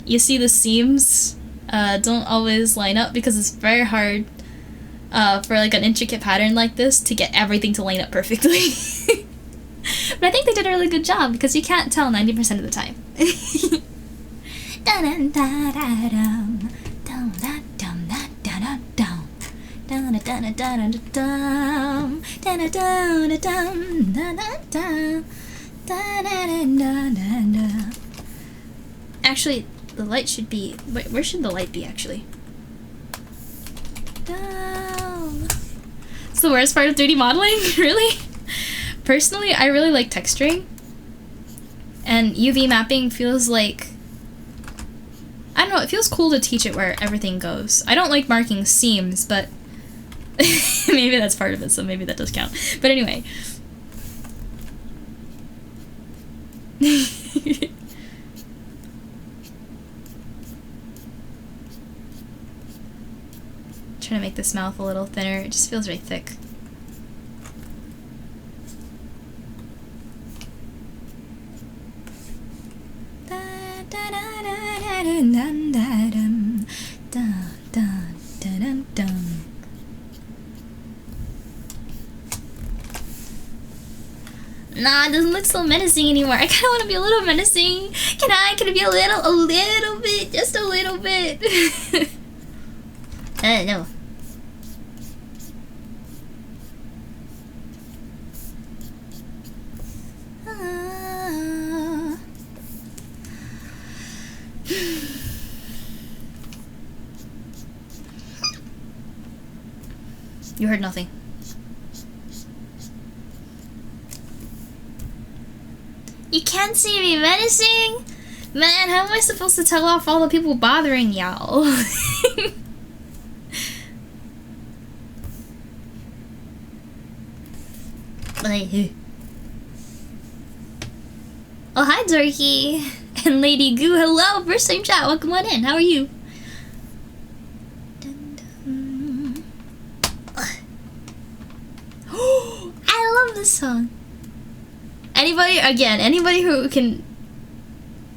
you see the seams don't always line up because it's very hard for like an intricate pattern like this to get everything to line up perfectly. But I think they did a really good job because you can't tell 90% of the time. Actually, the light should be... Where should the light be, actually? It's the worst part of 3D modeling, really? Personally, I really like texturing. And UV mapping feels like... I don't know, it feels cool to teach it where everything goes. I don't like marking seams, but... maybe that's part of it, so maybe that does count. But anyway... Trying to make this mouth a little thinner. It just feels very thick. Nah, it doesn't look so menacing anymore. I kind of want to be a little menacing. Can it be a little bit, just a little bit? No. You heard nothing. You can't see me menacing? Man, how am I supposed to tell off all the people bothering y'all? Oh, hi, Dorky. And Lady Goo, hello. First time chat. Welcome on in. How are you? this song? Anybody who can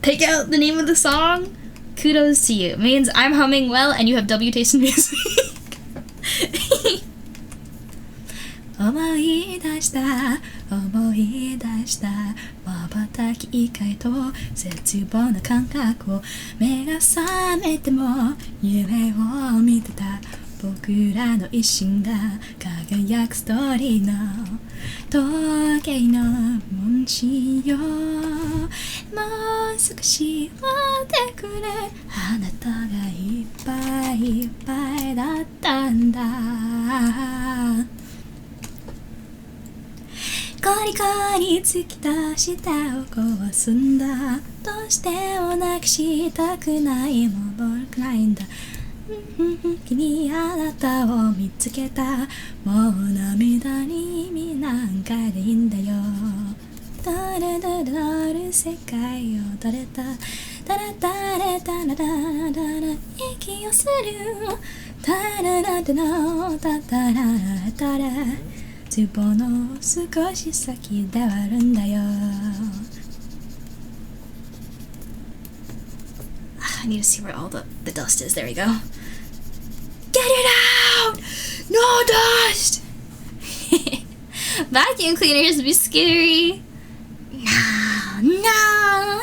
pick out the name of the song, kudos to you. It means I'm humming well and you have W taste in music. 思い出した瞬き以外と絶望な感覚を目が覚めても夢を見てた僕らの一心が輝くストーリーの時計の紋子よもう少し待ってくれあなたがいっぱいいっぱいだったんだコリコリつきた舌を壊すんだどうしてもなくしたくないもう僕ないんだ君あなたを見つけたもう涙に意味なんかでいいんだよダラダラる世界を踊れたダラダラダラダラダラ息をするダラダラダラダラダラズボンの少し先ではあるんだよ I need to see where all the dust is. There we go. Get it out! No dust! Vacuum cleaners would be scary. No.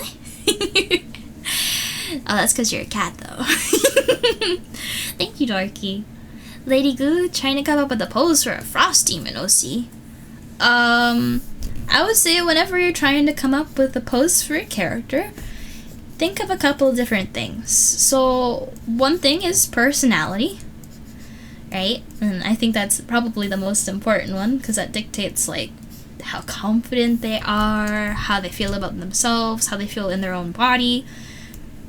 Oh, that's because you're a cat, though. Thank you, Dorky. Lady Goo, trying to come up with a pose for a frost demon, OC. I would say whenever you're trying to come up with a pose for a character, think of a couple different things. So, one thing is personality, right? And I think that's probably the most important one, because that dictates, like, how confident they are, how they feel about themselves, how they feel in their own body.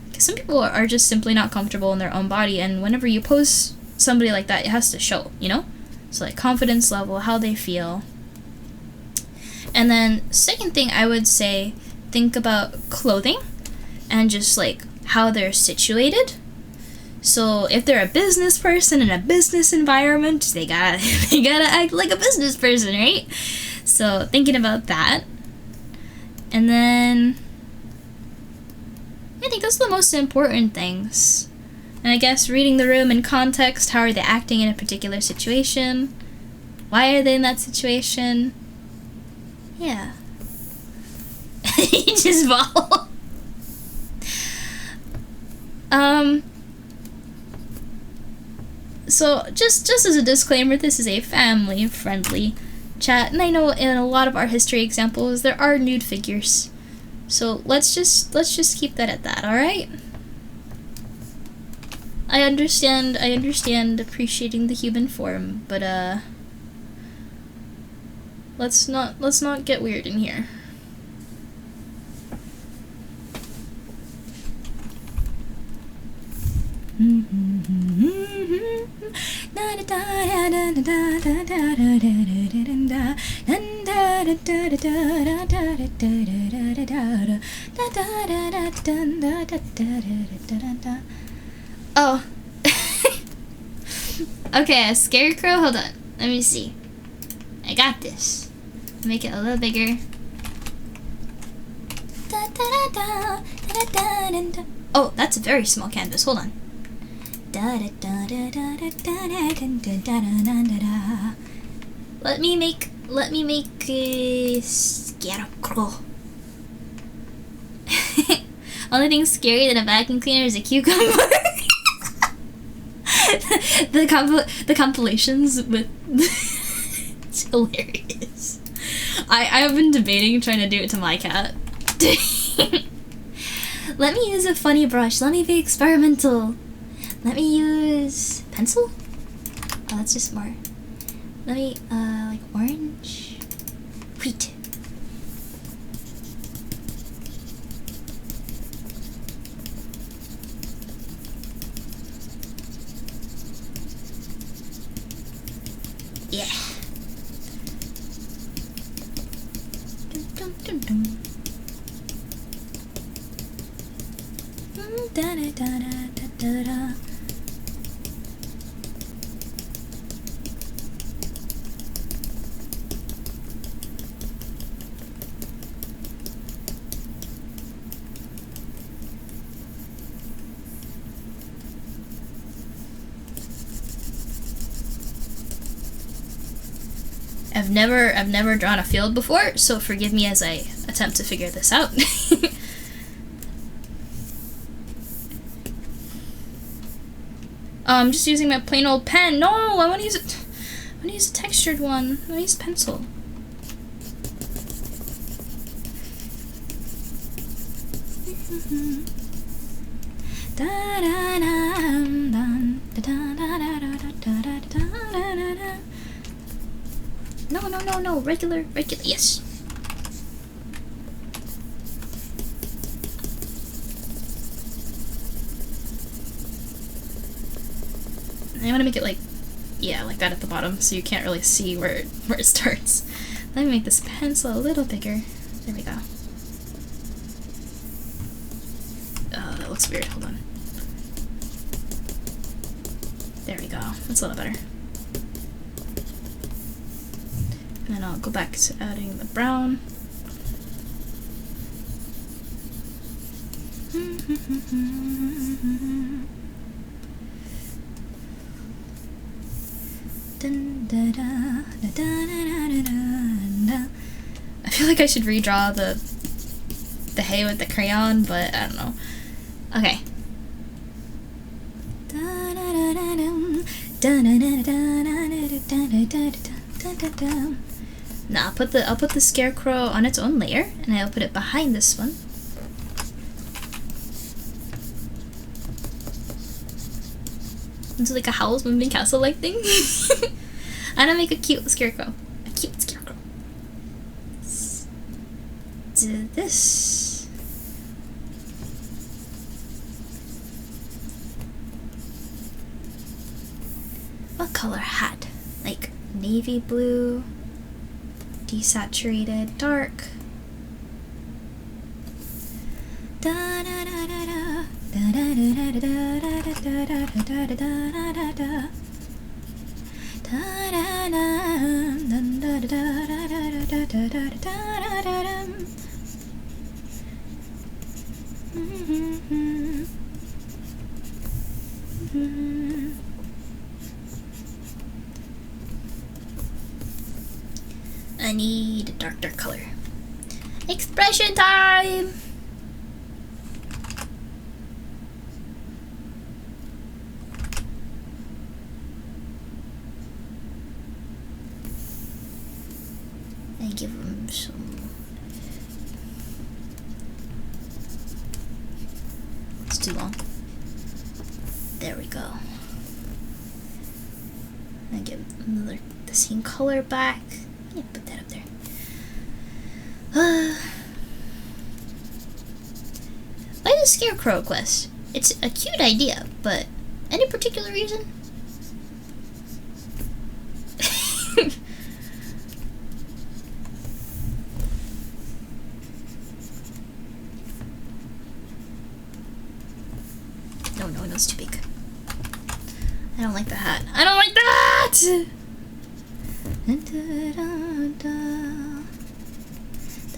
Because some people are just simply not comfortable in their own body, and whenever you pose somebody like that, it has to show, you know? So, like, confidence level, how they feel. And then, second thing, I would say, think about clothing and just, like, how they're situated. So, if they're a business person in a business environment, they gotta act like a business person, right? So, thinking about that. And then, I think those are the most important things. And I guess reading the room in context, how are they acting in a particular situation? Why are they in that situation? Yeah. You just fall. So, just as a disclaimer, this is a family-friendly chat, and I know in a lot of art history examples, there are nude figures. So, let's just keep that at that, alright? I understand appreciating the human form, but let's not get weird in here. Oh. Okay, a Scarecrow. Hold on. Let me see. I got this. Make it a little bigger. Oh, that's a very small canvas. Hold on. Let me make a Scarecrow. Only thing scarier than a vacuum cleaner is a cucumber. the compilations with it's hilarious. I've been debating trying to do it to my cat. Let me use a funny brush. Let me be experimental. Let me use pencil. Oh, that's just more. Let me like orange, wheat. Yeah. Dun, dun, dun, dun. Da, da, da, da, da, da. I've never drawn a field before, so forgive me as I attempt to figure this out. I'm just using my plain old pen. No, I want to use it. I want to use a textured one. I want to use a pencil. No, regular, yes. I want to make it like, yeah, like that at the bottom, so you can't really see where it starts. Let me make this pencil a little bigger. There we go. Oh, that looks weird. Hold on. There we go. That's a little better. And then I'll go back to adding the brown. I feel like I should redraw the hay with the crayon, but I don't know. Okay. Now I'll put the Scarecrow on its own layer, and I'll put it behind this one. Into like a Howl's Moving Castle like thing. I'm gonna make a cute Scarecrow. A cute Scarecrow. Let's do this. What color hat? Like navy blue, desaturated, dark. I need a darker color. Expression time! I give him some. It's too long. There we go. I give another the same color back. Yeah, put that up there. Why the Scarecrow quest? It's a cute idea, but any particular reason? No, it's too big. I don't like the hat. I don't like that!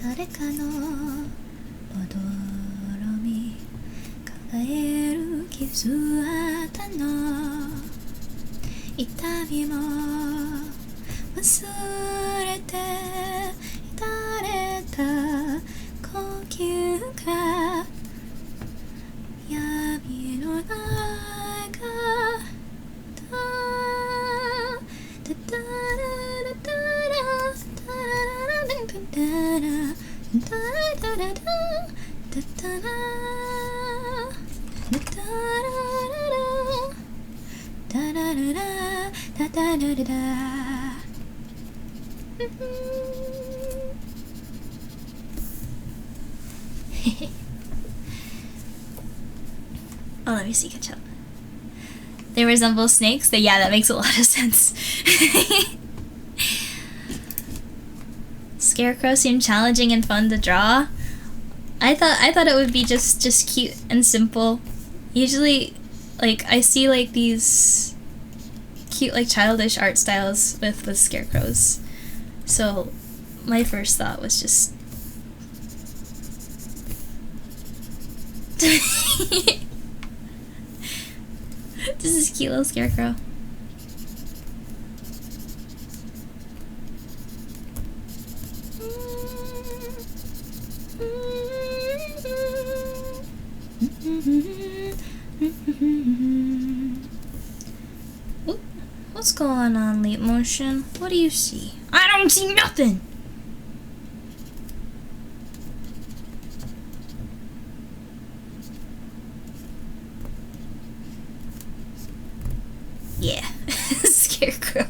誰かの驚み輝える傷跡の痛みも忘れて乱れた呼吸が闇の中Oh, let me see, catch up. They resemble snakes? Yeah, that makes a lot of sense. Scarecrow seemed challenging and fun to draw. I thought it would be just cute and simple. Usually, like, I see like these cute like childish art styles with scarecrows. So my first thought was just this is a cute little Scarecrow. Ooh, what's going on, Leap Motion? What do you see? I don't see nothing! Yeah, Scarecrow.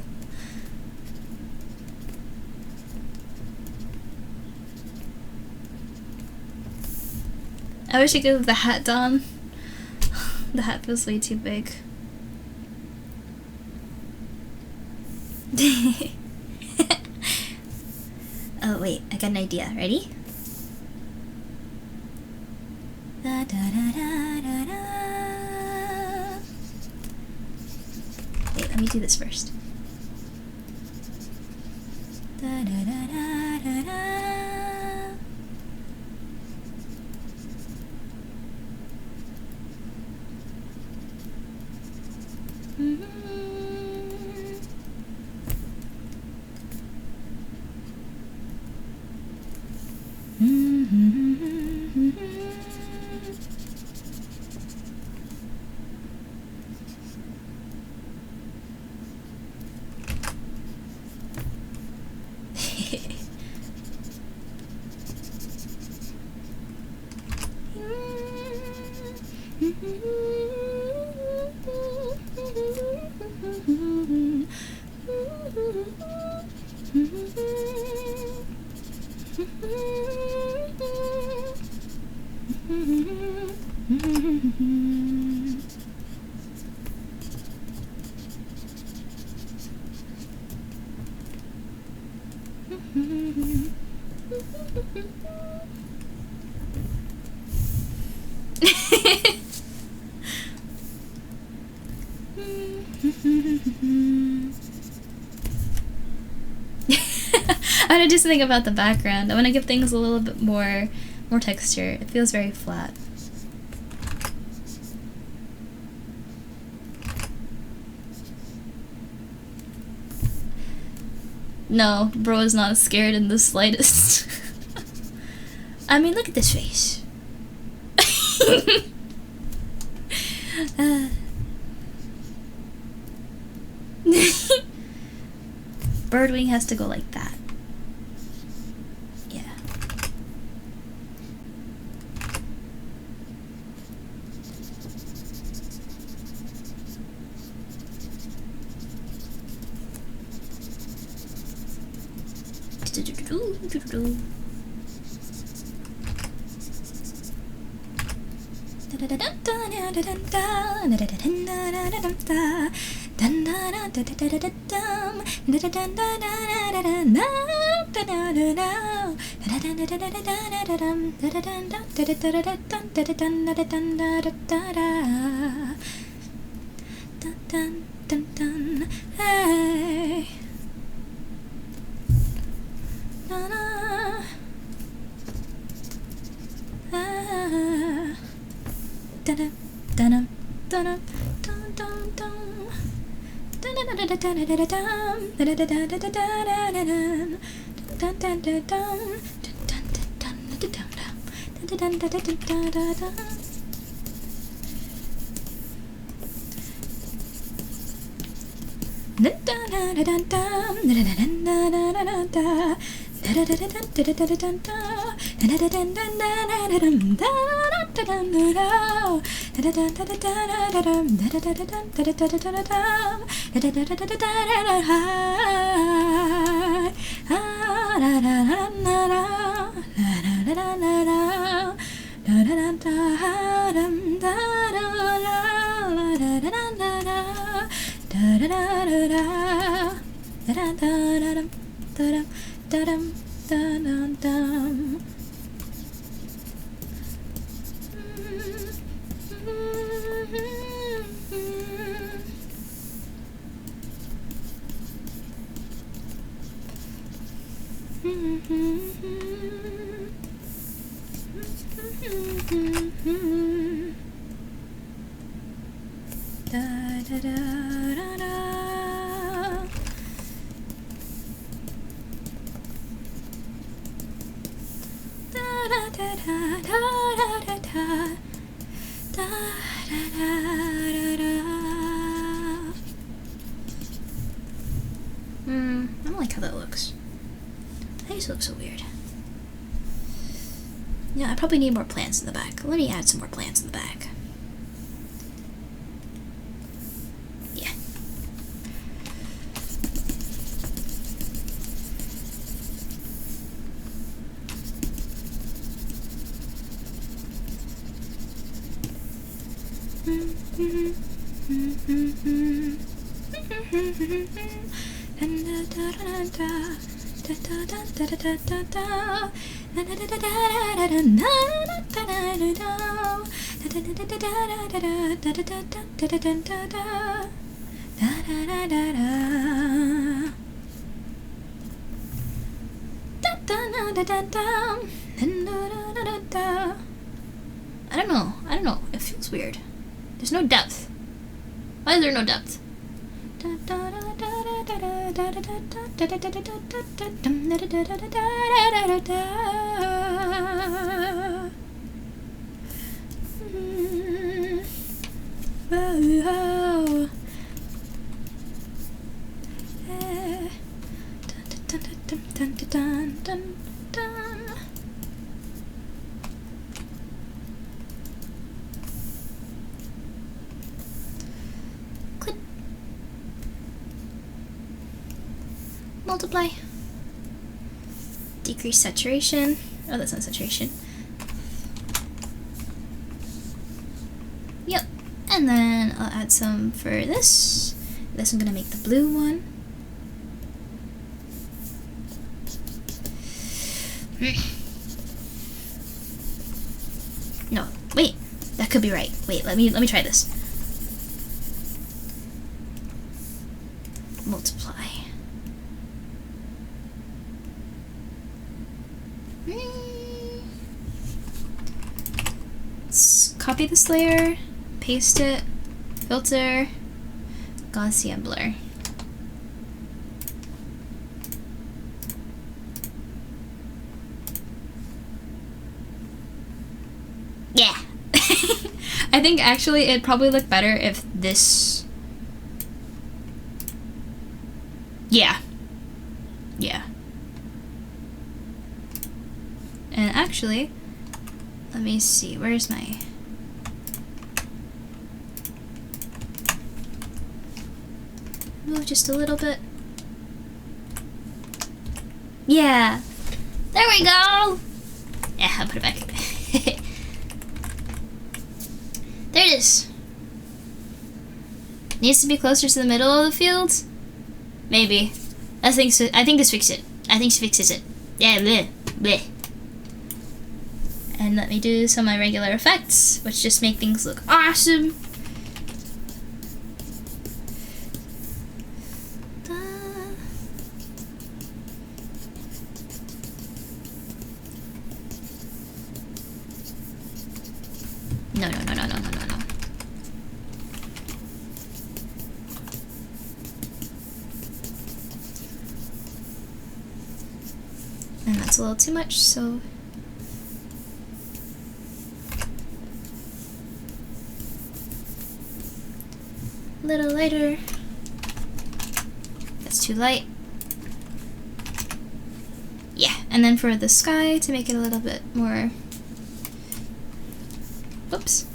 I wish I could have the hat on. The hat feels way too big. Oh wait, I got an idea. Ready? Da, da, da, da, da, da. Wait, let me do this first. Da, da, da, da, da, da. I want to do something about the background. I want to give things a little bit more texture. It feels very flat. No, bro is not scared in the slightest. I mean, look at this face. Birdwing has to go like that. Yeah. I don't like how that looks. That just looks so weird. Yeah, I probably need more plants in the back. Let me add some more plants in the back. Yeah. I don't know. It feels weird. There's no depth. Why is there no depth? Click. Multiply. Decrease saturation. Oh, that's not saturation. Yep. And then I'll add some for this. This I'm gonna make the blue one. No, wait. That could be right. Wait, let me try this. Multiply. Let's copy this layer, paste it, filter, Gaussian blur. Yeah. I think actually it'd probably look better if this... Yeah. Yeah. And actually, let me see, where's my... Move just a little bit. Yeah. There we go. Yeah, I'll put it back. There it is. Needs to be closer to the middle of the field? Maybe. I think so. I think this fixes it. I think she fixes it. Yeah, bleh, bleh. And let me do some of my regular effects, which just make things look awesome. No. And that's a little too much, so a little lighter. That's too light. Yeah, and then for the sky to make it a little bit more. Oops.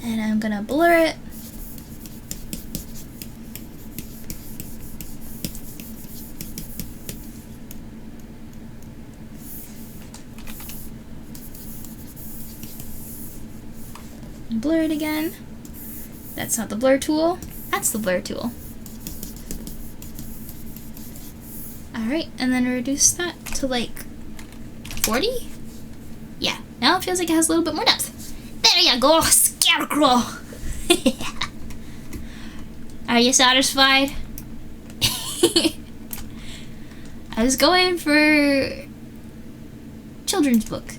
And I'm gonna blur it. And blur it again. That's not the blur tool. That's the blur tool. Alright, and then reduce that to like 40? Yeah, now it feels like it has a little bit more depth. There you go, Scarecrow! Are you satisfied? I was going for children's book.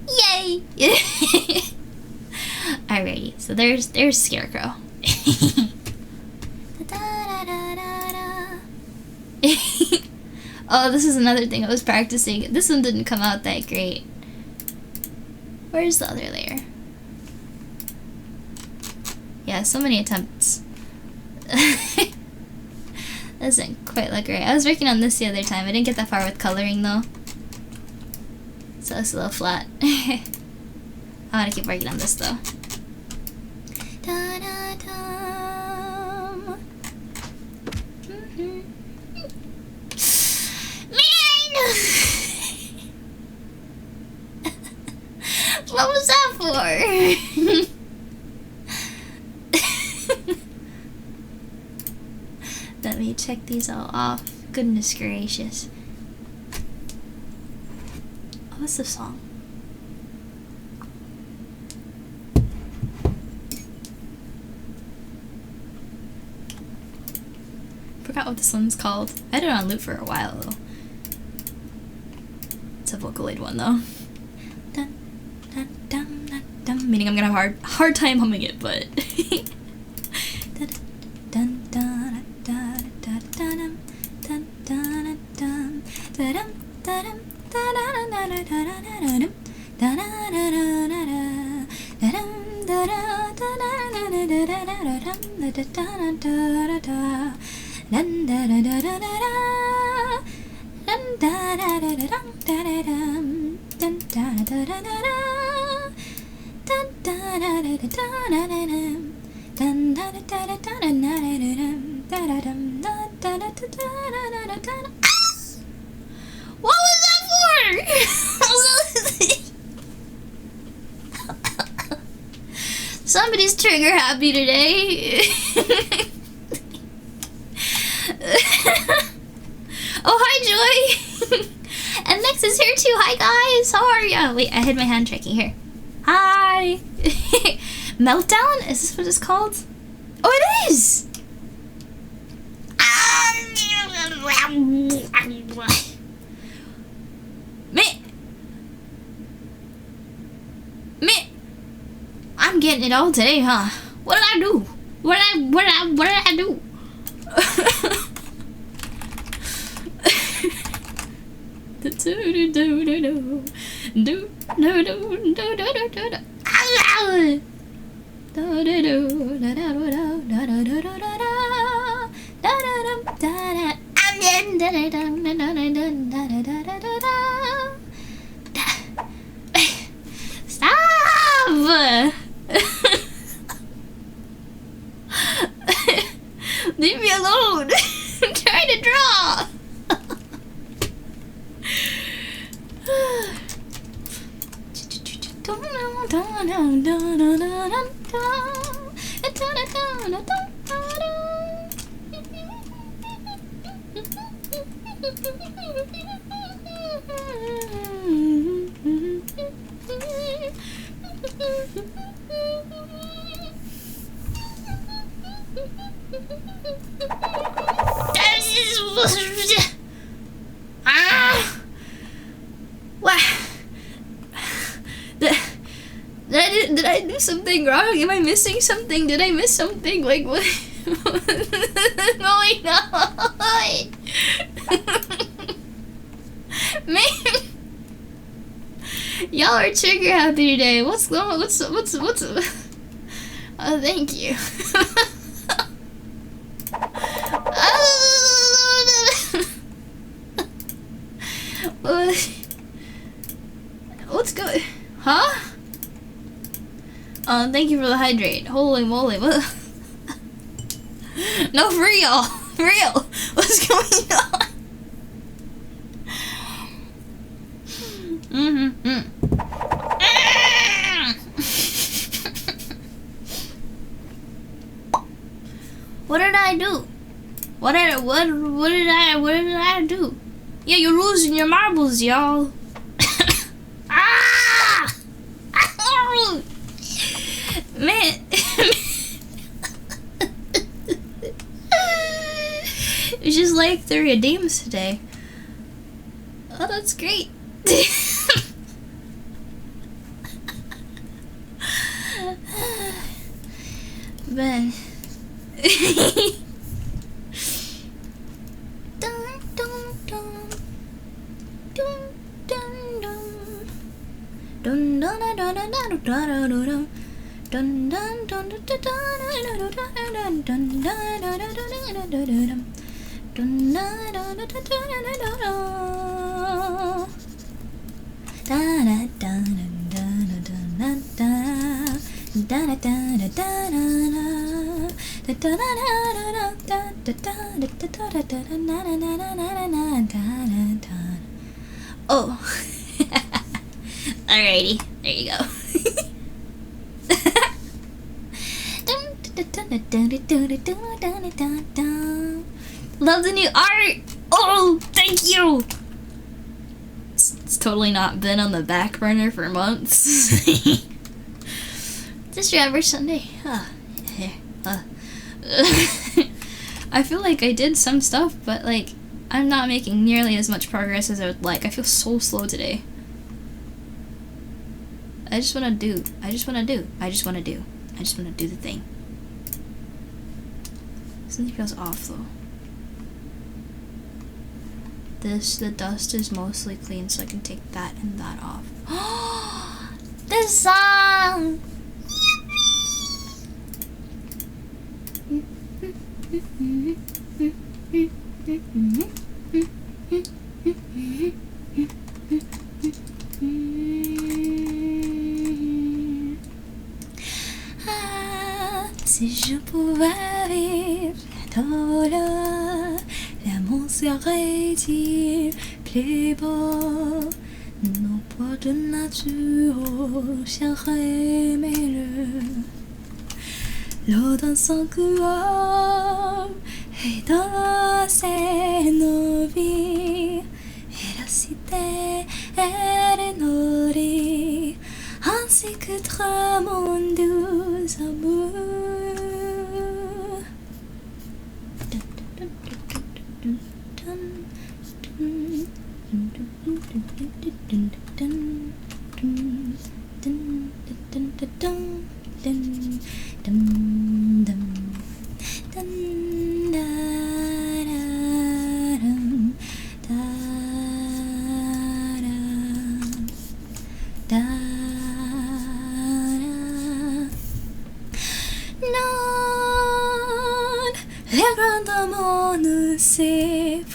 Yay! there's Scarecrow. Oh, this is another thing I was practicing. This one didn't come out that great. Where's the other layer? Yeah, so many attempts. Doesn't quite look right. I was working on this the other time. I didn't get that far with coloring though. So it's a little flat. I want to keep working on this though. What was that for? Let me check these all off. Goodness gracious. Oh, what's the song? Forgot what this one's called. I had it on loop for a while though. It's a Vocaloid one though. Meaning I'm gonna have hard time humming it, but what was that for? Somebody's trigger happy today. Oh, hi, Joy. And Nex is here too. Hi, guys. How are ya? Wait, I hid my hand checking here. Hi. Meltdown? Is this what it's called? Oh, it is. Me. I'm getting it all today, huh? What did I do? What did I do? Stop! Leave me alone. I'm trying to draw. Did I do something wrong? Am I missing something? Did I miss something? Like, what is going on? Man, y'all are trigger happy today. What's going on? What's oh, thank you. What's going? Huh? Thank you for the hydrate. Holy moly, what? No, for real. For real. What's going on? What did I do? What did I do? Yeah, you're losing your marbles, y'all. Ah! Man. It's just like the redeems today. Oh, that's great. bed. Oh. Alrighty, there you go. Love the new art! Oh, thank you! It's totally not been on the back burner for months. Just every Sunday. I feel like I did some stuff, but like, I'm not making nearly as much progress as I would like. I feel so slow today. I just wanna do the thing. Something feels off though. The dust is mostly clean, so I can take that and that off. This song! Si je pouvais vivre dans l'amour serait-il plus beau? Nos poids de nature seraient meilleurs. L'eau dans son corps et dans nos vies, et la cité est nourrie, ainsi que trois mondes doux amours.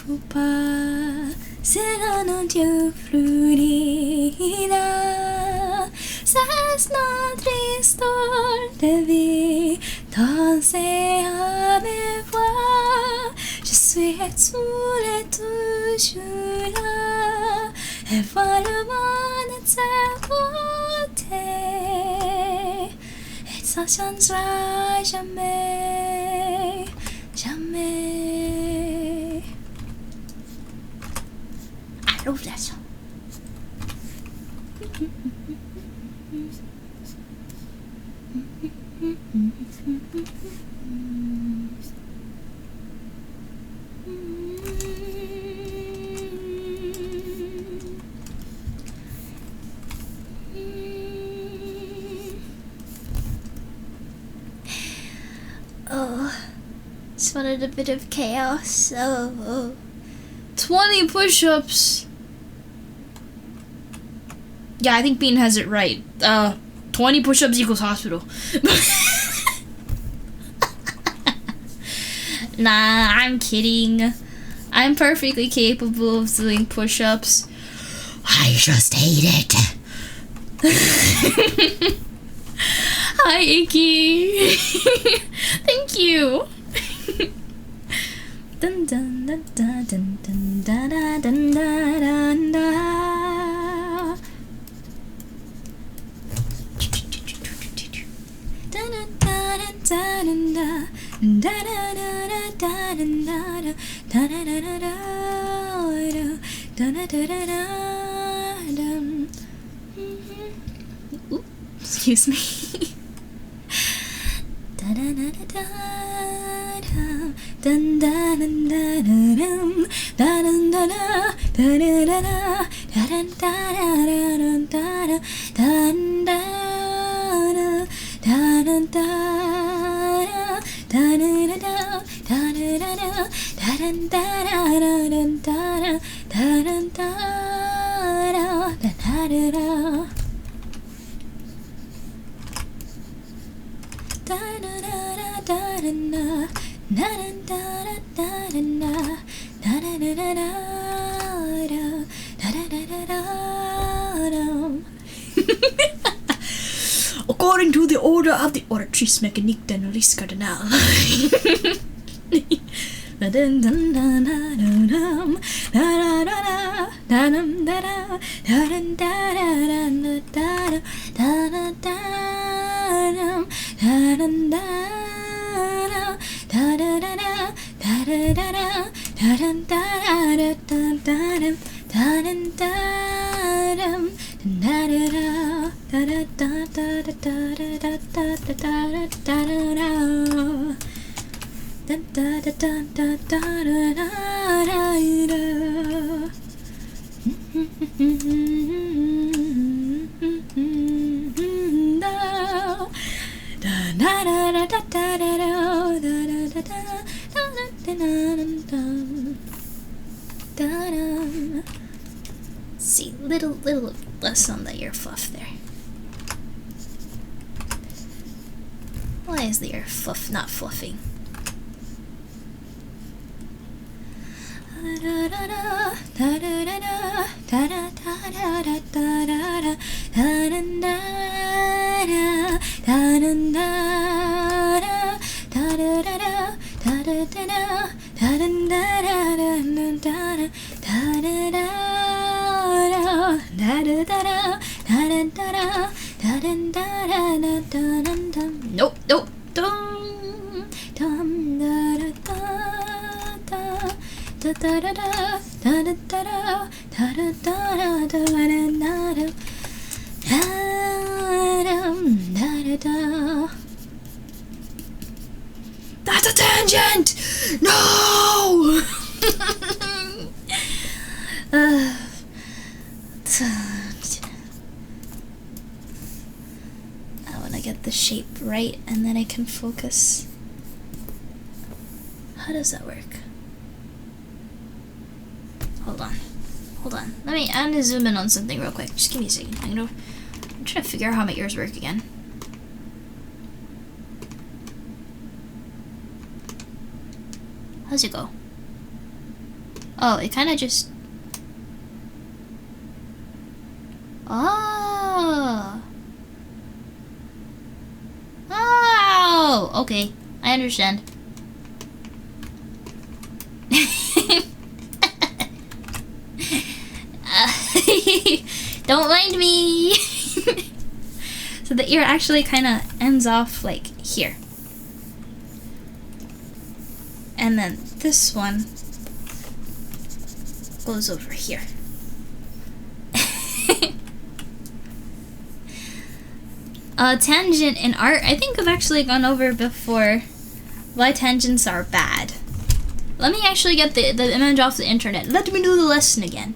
Faut pas, c'est un Dieu florida. C'est notre histoire de vie, danser à mes voix. Je suis étoilée toujours là, et vois le monde de sa beauté. Et ça changera jamais, jamais. I love that song. Oh, just wanted a bit of chaos. Oh. 20 push-ups. Yeah, I think Bean has it right. 20 push-ups equals hospital. Nah, I'm kidding. I'm perfectly capable of doing push-ups. I just hate it. Hi, Icky. Thank you. Dun dun dun dun dun dun dun dun dun dun. Ooh, excuse me. According to the order of the oratrice mécanique de Maurice Cardinal. See, little less on the ear fluff there. Why is the ear fluff not fluffing? Nope, nope. That's a tangent! No! I want to get the shape right and then I can focus. How does that work? Hold on. Let me zoom in on something real quick. Just give me a second. I'm trying to figure out how my ears work again. How's it go? Oh, it kind of just... Oh, okay. I understand. Don't mind me. So the ear actually kind of ends off like here. And then this one goes over here. Tangent in art, I think I've actually gone over before why tangents are bad. Let me actually get the image off the internet. Let me do the lesson again.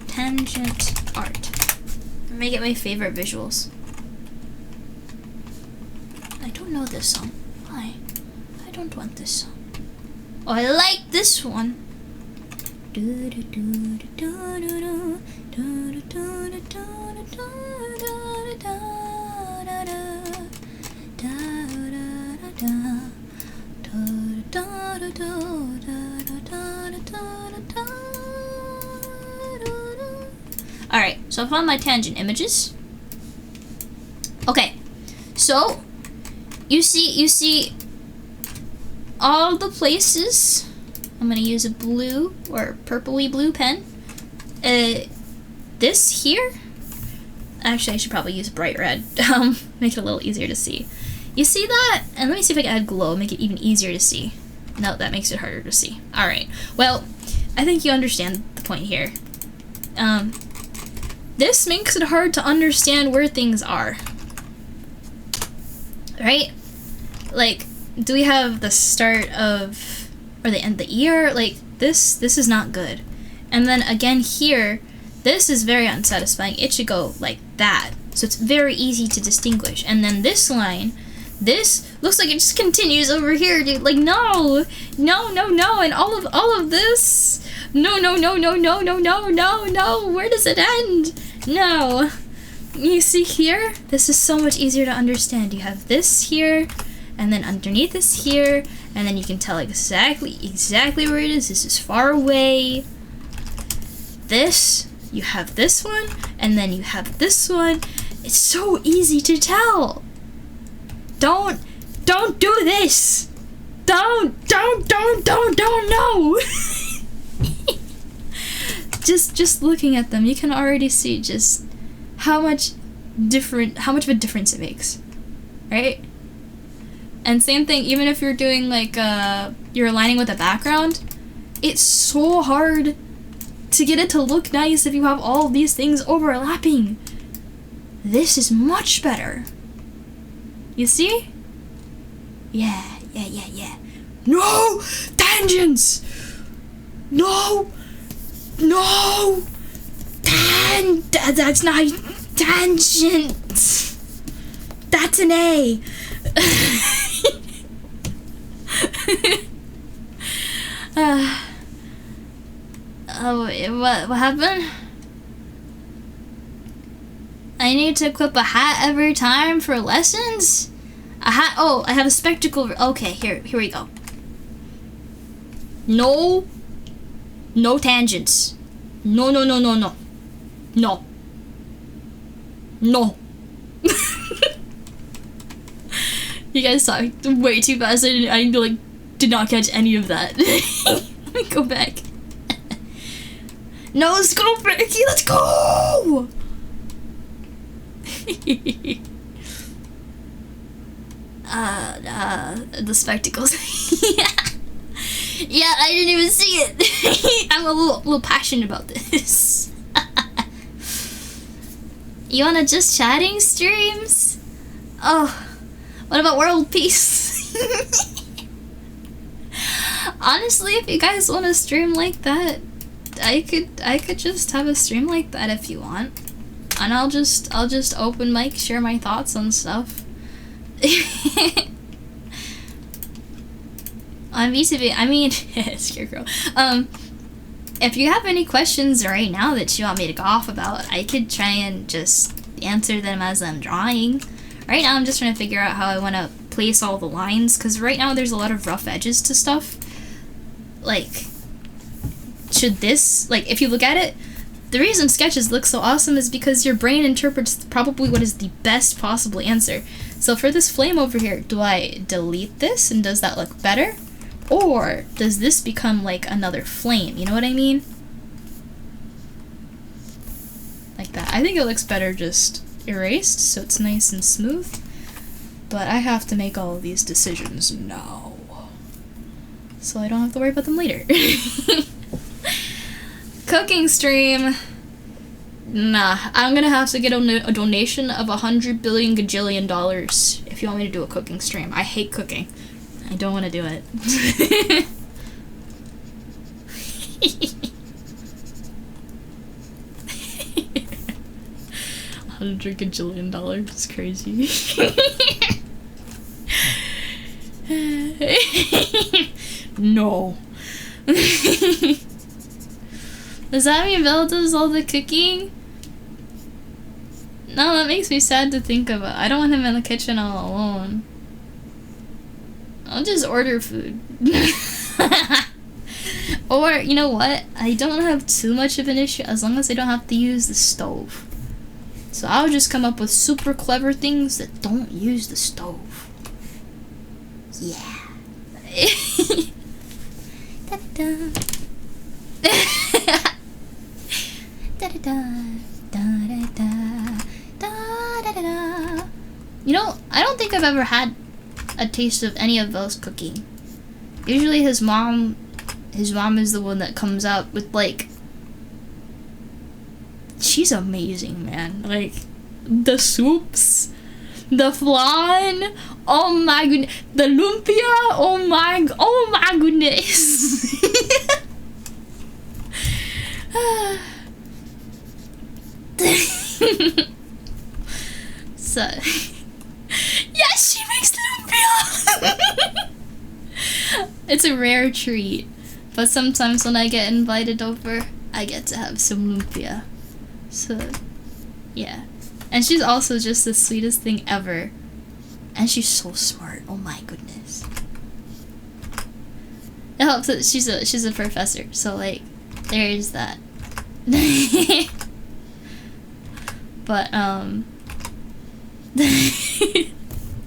Tangent art. Let me get my favorite visuals. I don't know this song. Why? I don't want this song. Oh, I like this one. Alright, so I found my tangent images. Okay, so you see all the places. I'm gonna use a blue or purpley blue pen. This here, actually I should probably use bright red. Make it a little easier to see. You see that? And let me see if I can add glow, make it even easier to see. No, that makes it harder to see. Alright, well, I think you understand the point here. This makes it hard to understand where things are. Right? Like, do we have the start of, or the end of the ear? Like, this is not good. And then again here, this is very unsatisfying. It should go like that. So it's very easy to distinguish. And then this line, this looks like it just continues over here, dude. Like, no, and all of this, no, where does it end? No. You see here, this is so much easier to understand. You have this here, and then underneath is here, and then you can tell exactly where it is. This is far away. This, you have this one, and then you have this one. It's so easy to tell. Don't do this. Don't, no. Just looking at them, you can already see just how much of a difference it makes, right? And same thing, even if you're doing like you're aligning with a background, it's so hard to get it to look nice if you have all these things overlapping. This is much better. You see? Yeah. No tangents. No. That's not tangent. That's an A. What happened? I need to equip a hat every time for lessons? A hat? Oh, I have a spectacle. Okay, here we go. No tangents. No. You guys talked way too fast. I did not catch any of that. Let me go back. No, let's go, Becky. Let's go. The spectacles. Yeah, I didn't even see it. I'm a little passionate about this. You wanna just chatting streams? Oh, what about world peace? Honestly, if you guys want to stream like that, I could just have a stream like that if you want, and I'll just open mic, share my thoughts on stuff. On VTV, I mean, Scarecrow. If you have any questions right now that you want me to go off about, I could try and just answer them as I'm drawing. Right now, I'm just trying to figure out how I want to place all the lines, because right now there's a lot of rough edges to stuff. Like, should this, like, if you look at it, the reason sketches look so awesome is because your brain interprets probably what is the best possible answer. So for this flame over here, do I delete this and does that look better? Or does this become like another flame? You know what I mean? Like that. I think it looks better just erased, so it's nice and smooth. But I have to make all of these decisions now, so I don't have to worry about them later. Cooking stream. Nah, I'm gonna have to get a donation of $100 billion gajillion if you want me to do a cooking stream. I hate cooking. I don't want to do it. $100 gajillion is crazy. No. Does that mean Belle does all the cooking? No, that makes me sad to think about. I don't want him in the kitchen all alone. I'll just order food. Or, you know what? I don't have too much of an issue as long as I don't have to use the stove. So I'll just come up with super clever things that don't use the stove. Yeah. Da-da. You know, I don't think I've ever had a taste of any of those cooking. Usually his mom is the one that comes out with, like, she's amazing, man. Like, the soups, the flan, oh my goodness, the lumpia, oh my goodness. that? Yeah, she makes lumpia! It's a rare treat, but sometimes when I get invited over, I get to have some lumpia. So, yeah. And she's also just the sweetest thing ever. And she's so smart. Oh my goodness. It helps that she's a professor, so like there is that. But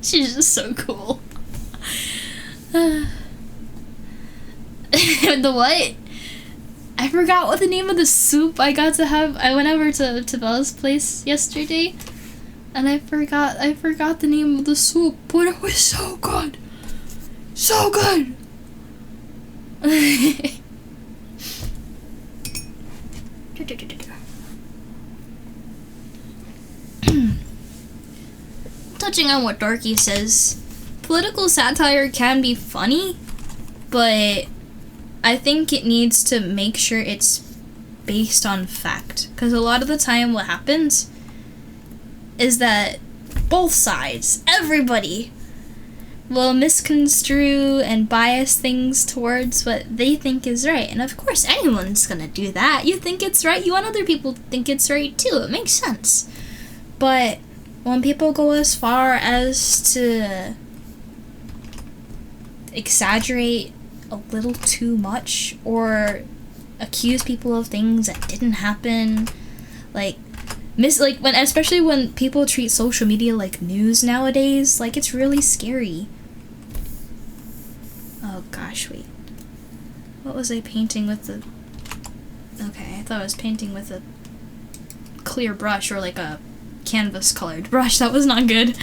she's just so cool. The what? I forgot what the name of the soup I got to have. I went over to Bella's place yesterday, and I forgot the name of the soup, but it was so good. So good. Touching on what Dorky says, political satire can be funny, but I think it needs to make sure it's based on fact. Because a lot of the time what happens is that both sides, everybody, will misconstrue and bias things towards what they think is right. And of course, anyone's gonna do that. You think it's right, you want other people to think it's right too. It makes sense. But when people go as far as to exaggerate a little too much or accuse people of things that didn't happen, especially when people treat social media like news nowadays, like it's really scary. Oh gosh, wait. What was I painting with the... Okay, I thought I was painting with a clear brush or like a canvas colored brush. That was not good.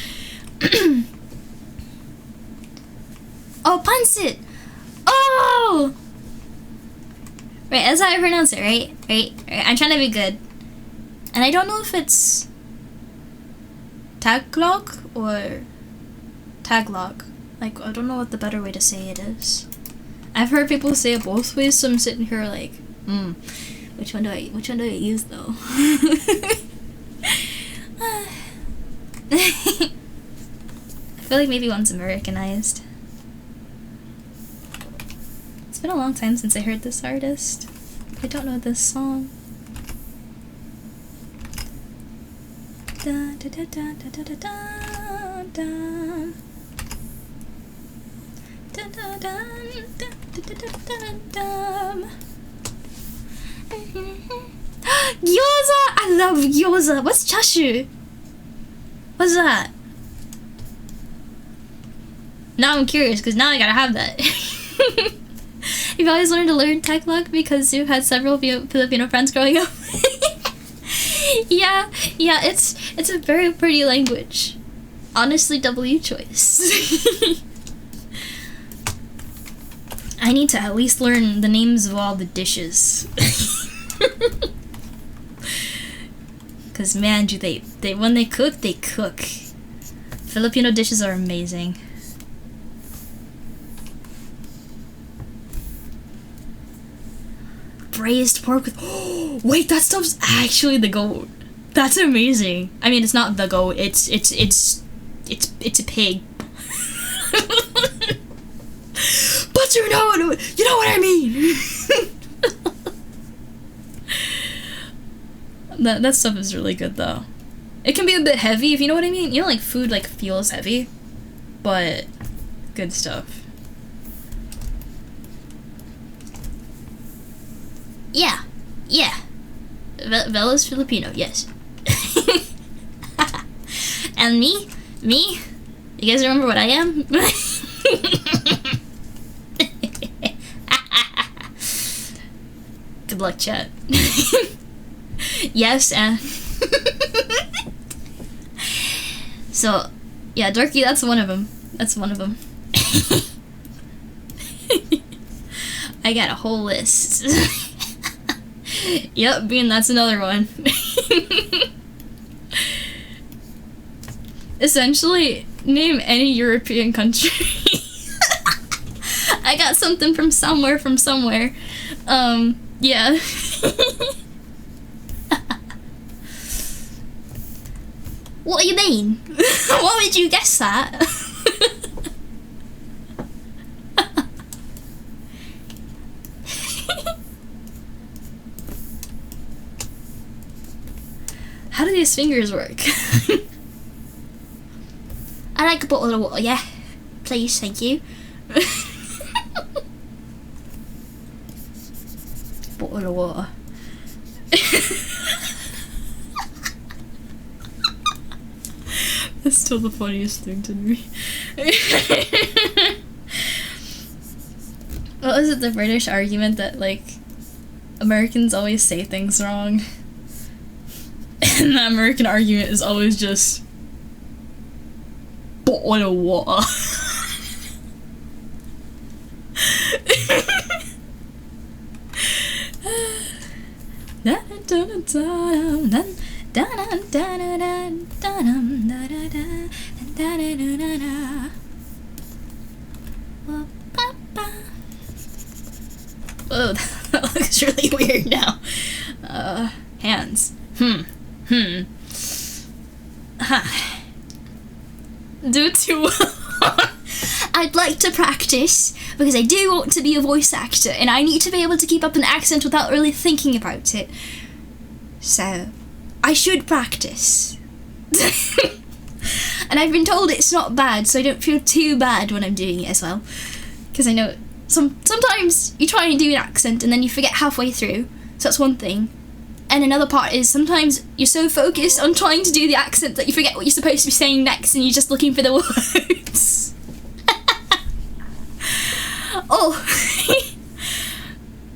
Oh, Pansit! Oh! Right, that's how I pronounce it, right? Right? I'm trying to be good. And I don't know if it's Tagalog or Tagalog. Like, I don't know what the better way to say it is. I've heard people say it both ways, so I'm sitting here like, which one do I use though? I feel like maybe one's Americanized. It's been a long time since I heard this artist. I don't know this song. Da, da, da, da, da, da, da, da. Da, da, da, da, da, da, da, da. Gyoza! I love gyoza! What's chashu? What's that? Now I'm curious, because now I gotta have that. You've always wanted to learn Tagalog because you've had several Filipino friends growing up. Yeah, it's a very pretty language. Honestly, W choice. I need to at least learn the names of all the dishes. Cause man, do they when they cook, they cook. Filipino dishes are amazing. Braised pork with... Oh, wait, that stuff's actually the goat. That's amazing. I mean, it's not the goat. It's a pig. But you know what I mean. That stuff is really good though. It can be a bit heavy, if you know what I mean. You know, like food like feels heavy, but good stuff. Yeah. Bella's Filipino, yes. And me? You guys remember what I am? Good luck, chat. Yes, and... So, yeah, Dorky, that's one of them. I got a whole list. Yep, Bean, that's another one. Essentially, name any European country. I got something from somewhere. Yeah. What do you mean? Why would you guess that? How do these fingers work? I like a bottle of water, yeah. Please, thank you. Bottle of water. That's still the funniest thing to me. What was it, the British argument that, like, Americans always say things wrong? And the American argument is always just bottle of water. Oh, that looks really weird now. Hands. Do it too well. I'd like to practice because I do want to be a voice actor and I need to be able to keep up an accent without really thinking about it. So, I should practice. And I've been told it's not bad, so I don't feel too bad when I'm doing it as well. Because I know sometimes you try and do an accent and then you forget halfway through, so that's one thing. And another part is sometimes you're so focused on trying to do the accent that you forget what you're supposed to be saying next and you're just looking for the words. Oh,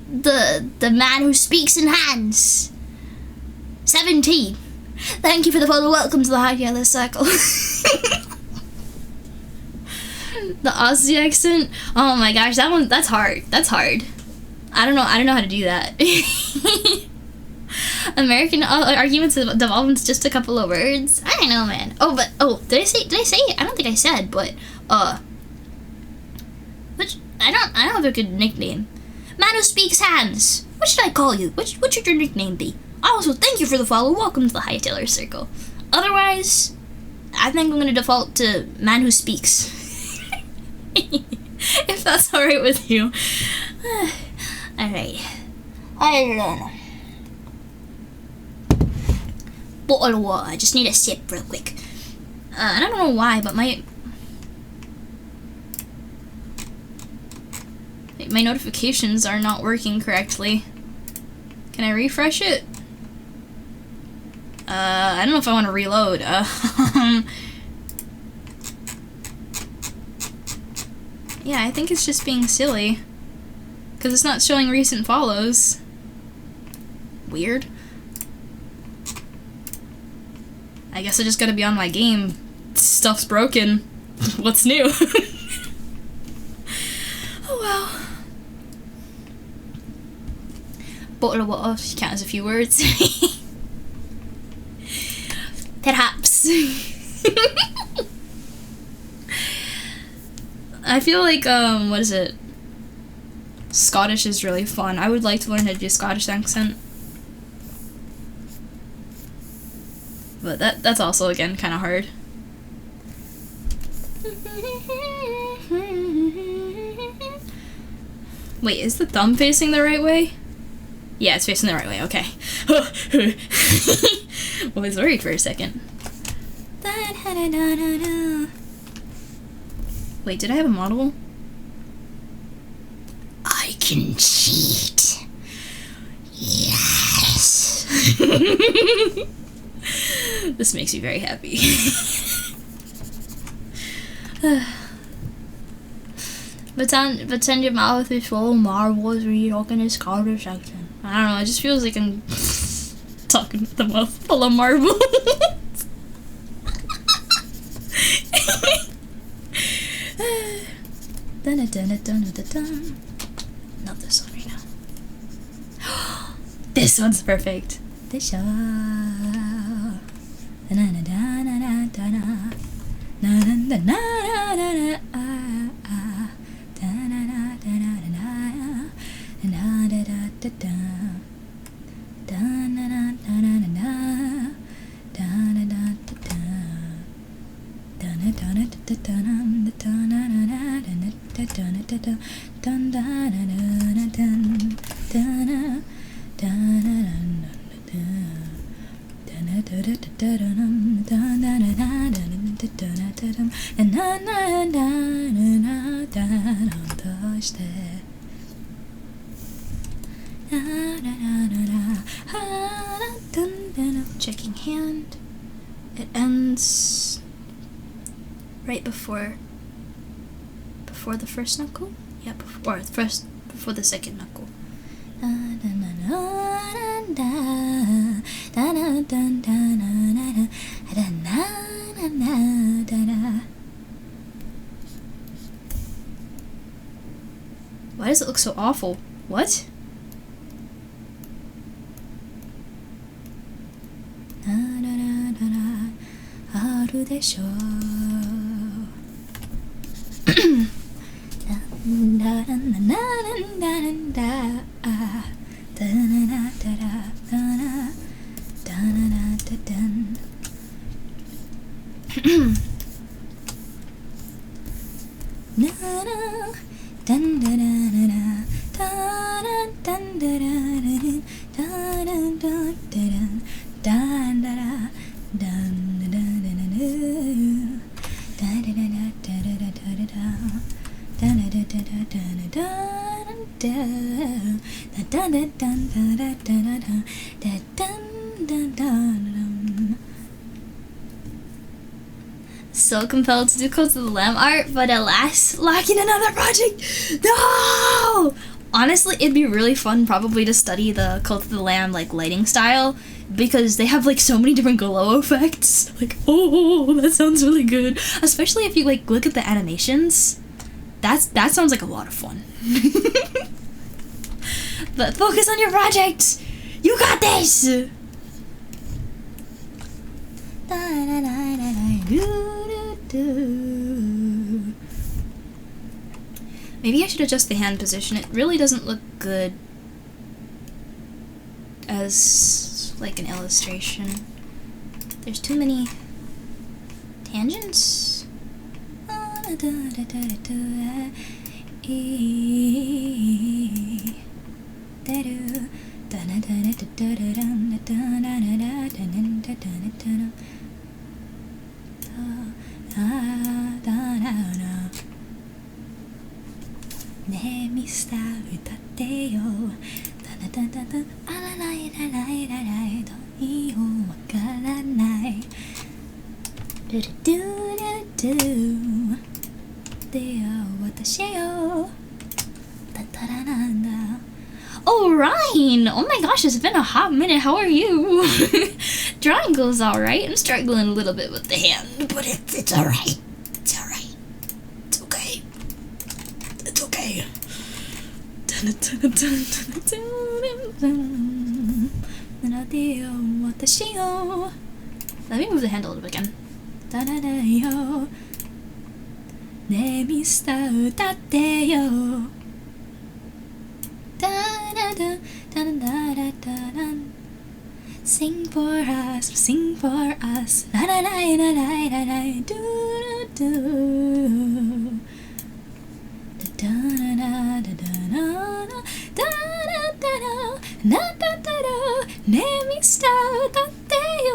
the man who speaks in hands. 17. Thank you for the follow. Welcome to the High Yellow Circle. The Aussie accent. Oh my gosh, that's hard. That's hard. I don't know how to do that. American arguments devolve into just a couple of words. I don't know, man. Did I say it? I don't think I said, but which I don't have a good nickname. Man who speaks hands. What should I call you? What should your nickname be? Also, thank you for the follow. Welcome to the Hightailor Circle. Otherwise, I think I'm gonna default to man who speaks. If that's alright with you. Alright. I don't know. Bottle of water. I just need a sip real quick. I don't know why, but my notifications are not working correctly. Can I refresh it? I don't know if I want to reload. Yeah, I think it's just being silly. Because it's not showing recent follows. Weird. I guess I just gotta be on my game. Stuff's broken. What's new? Oh well. Bottle of water, count as a few words. Perhaps. I feel like, what is it? Scottish is really fun. I would like to learn how to do a Scottish accent. But that's also, again, kind of hard. Wait, is the thumb facing the right way? Yeah, it's facing the right way, okay. I was worried for a second. Wait, did I have a model? I can cheat. Yes. This makes me very happy. Pretend your mouth is full of marbles when you're talking in Scottish accent. I don't know, it just feels like I'm talking with a mouth full of marbles. Not this one right now. This one's perfect. The show. Checking hand. It ends right before the first knuckle. Yeah, before the second knuckle. Why does it look so awful? What? So compelled to do Cult of the Lamb art, but alas, lacking another project. No! Honestly, it'd be really fun probably to study the Cult of the Lamb like lighting style, because they have like so many different glow effects. Like, oh, that sounds really good. Especially if you like look at the animations. That sounds like a lot of fun. But focus on your project. You got this. Maybe I should adjust the hand position. It really doesn't look good as like an illustration. There's too many tangents.ねえミスター歌ってよタタタタタあららいららいららいどういいよわからないドゥルドゥルドゥでよ私よタタラなんだ Oh, Ryan! Oh my gosh, it's been a hot minute. How are you? Drawing goes alright. I'm struggling a little bit with the hand, but it's alright. It's alright. It's okay. It's okay. Let me move the hand a little bit again. Ne mister 歌ってよ Sing for us, sing for us. La la la la la la la. Do do do. Da da da da da da da da da da da. Ne mister 歌ってよ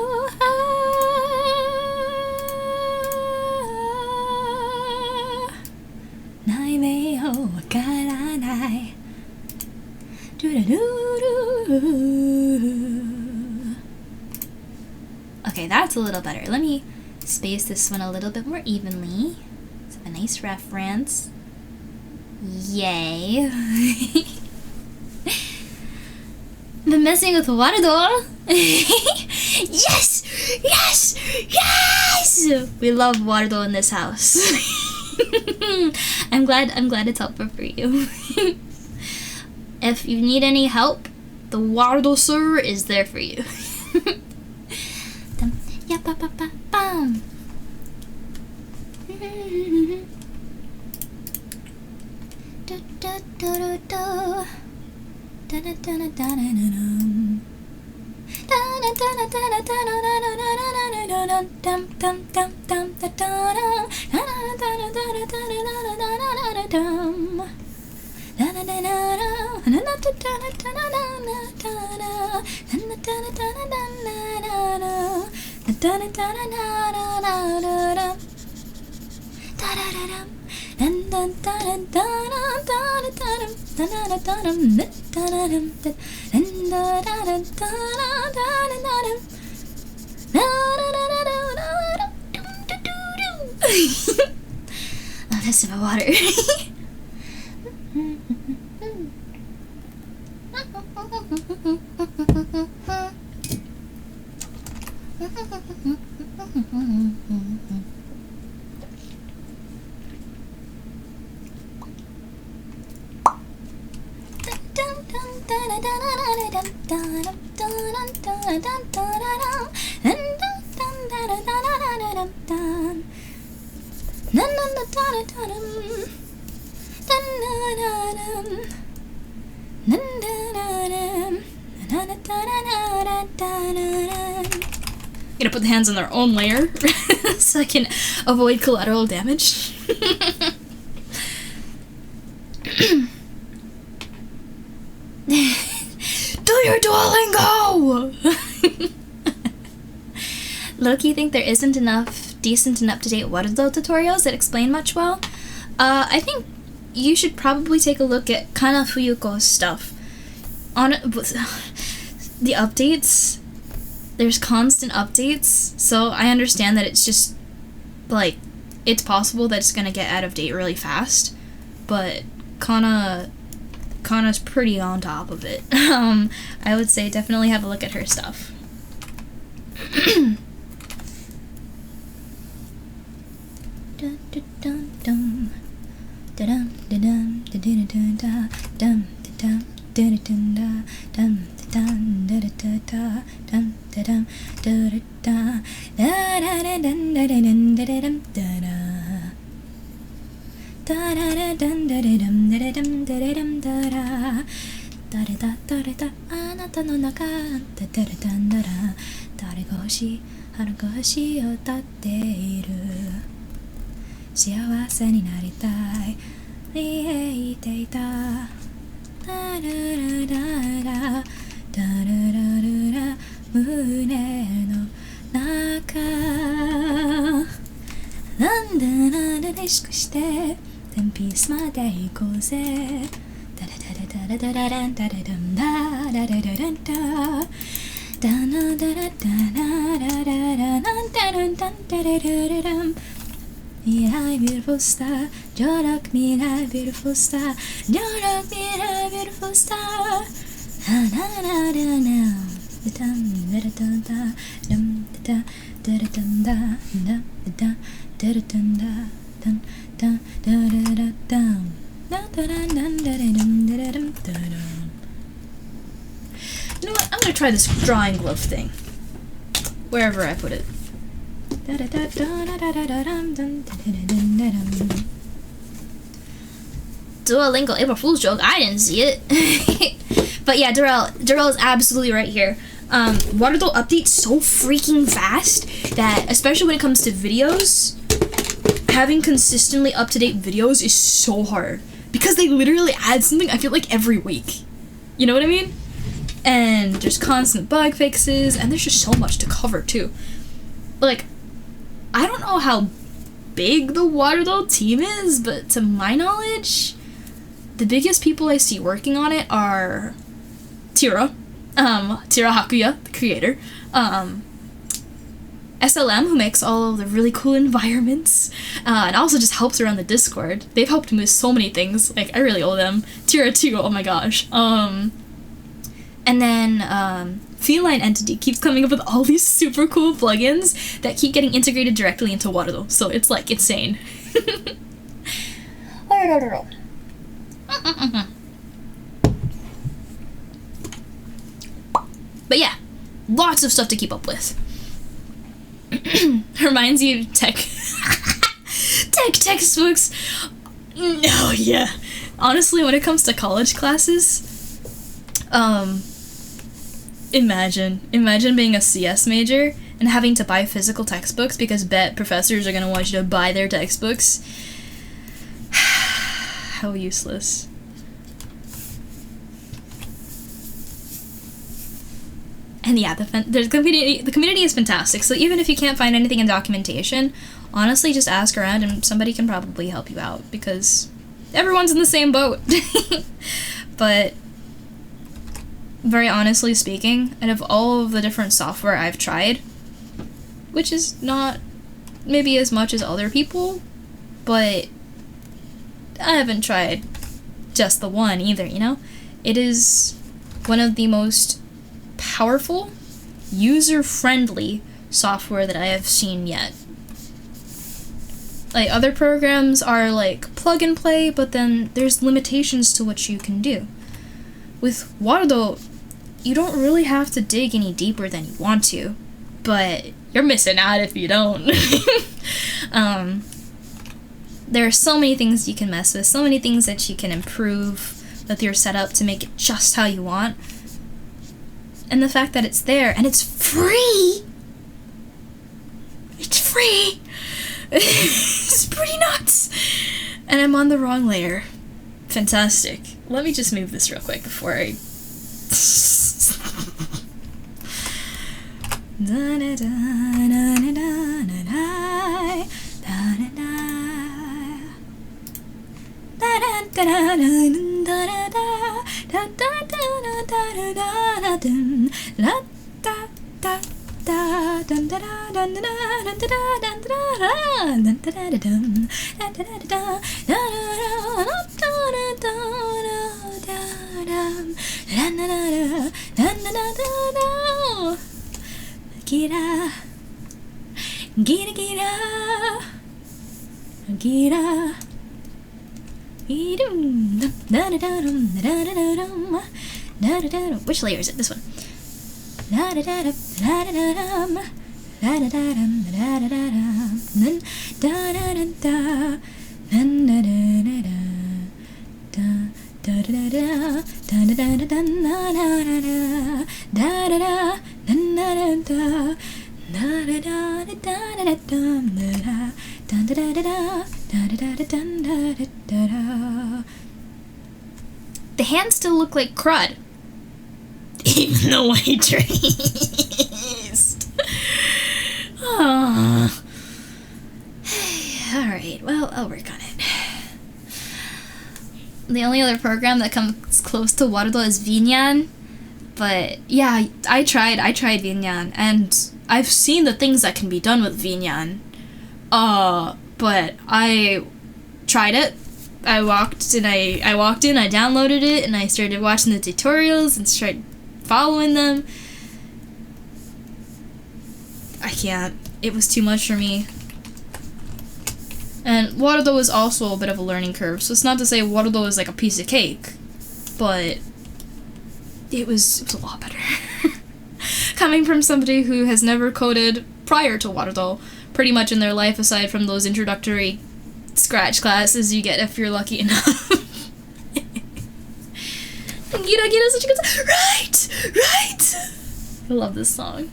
ない目よわからない Okay, that's a little better. Let me space this one a little bit more evenly. Let's have a nice reference. Yay. Been messing with Warudo. Yes! Yes! Yes! We love Warudo in this house. I'm glad it's helpful for you. If you need any help, the Warudo server is there for you. Yeah, ba ba ba bam. Da da da da da da da da da da da da Oh, that's some water. Gonna put the hands on their own layer so I can avoid collateral damage. Do your Duolingo! Loki, think there isn't enough decent and up-to-date Warudo tutorials that explain much well? I think you should probably take a look at Kana Fuyuko's stuff. On the updates, there's constant updates, so I understand that it's just, like, it's possible that it's gonna get out of date really fast, but Kana's pretty on top of it. I would say definitely have a look at her stuff. Mirai, beautiful star, you rock me, Mirai, beautiful star, you rock me, Mirai, beautiful star. Na na na na na. Dum da da da da dum da da da dum da da da da da dum da dum da da da da dum da da da dum da da dum da da dum da dum. You know what? I'm gonna try this drawing glove thing. Wherever I put it. Duolingo April Fool's joke. I didn't see it. But yeah, Darrell is absolutely right here. Warudo updates so freaking fast that, especially when it comes to videos, having consistently up-to-date videos is so hard. Because they literally add something, I feel like, every week. You know what I mean? And there's constant bug fixes, and there's just so much to cover, too. Like, I don't know how big the Warudo team is, but to my knowledge, the biggest people I see working on it are Tira Hakuya, the creator, SLM, who makes all of the really cool environments, and also just helps around the Discord. They've helped me with so many things, like, I really owe them. Tira too, oh my gosh. And then, Feline Entity keeps coming up with all these super cool plugins that keep getting integrated directly into Warudo, so it's, like, insane. But yeah, lots of stuff to keep up with. Reminds you of tech textbooks. No, yeah. Honestly, when it comes to college classes, Imagine being a CS major and having to buy physical textbooks because professors are gonna want you to buy their textbooks. How useless. And yeah, the community is fantastic, so even if you can't find anything in documentation, honestly, just ask around and somebody can probably help you out, because everyone's in the same boat. But very honestly speaking, out of all of the different software I've tried, which is not maybe as much as other people, but I haven't tried just the one either, you know? It is one of the most powerful, user-friendly software that I have seen yet. Like, other programs are like plug and play, but then there's limitations to what you can do. With Warudo, you don't really have to dig any deeper than you want to, but you're missing out if you don't. There are so many things you can mess with, so many things that you can improve with your setup to make it just how you want. And the fact that it's there, and it's free! It's free! It's pretty nuts! And I'm on the wrong layer. Fantastic. Let me just move this real quick before I... Gira, gira, gira, gira. Which layer is it? This one. The hands still look like crud, even though I traced. Oh. Alright, well, I'll work on it. The only other program that comes close to Warudo is Vinyan. But yeah, I tried Vinyan, and I've seen the things that can be done with Vinyan. But I tried it. I walked in, I downloaded it, and I started watching the tutorials and started following them. I can't. It was too much for me. And Warudo was also a bit of a learning curve, so it's not to say Warudo is like a piece of cake, but it was a lot better. Coming from somebody who has never coded prior to Warudo, pretty much in their life, aside from those introductory Scratch classes you get if you're lucky enough. Gira Gira is such a good song. Right! I love this song.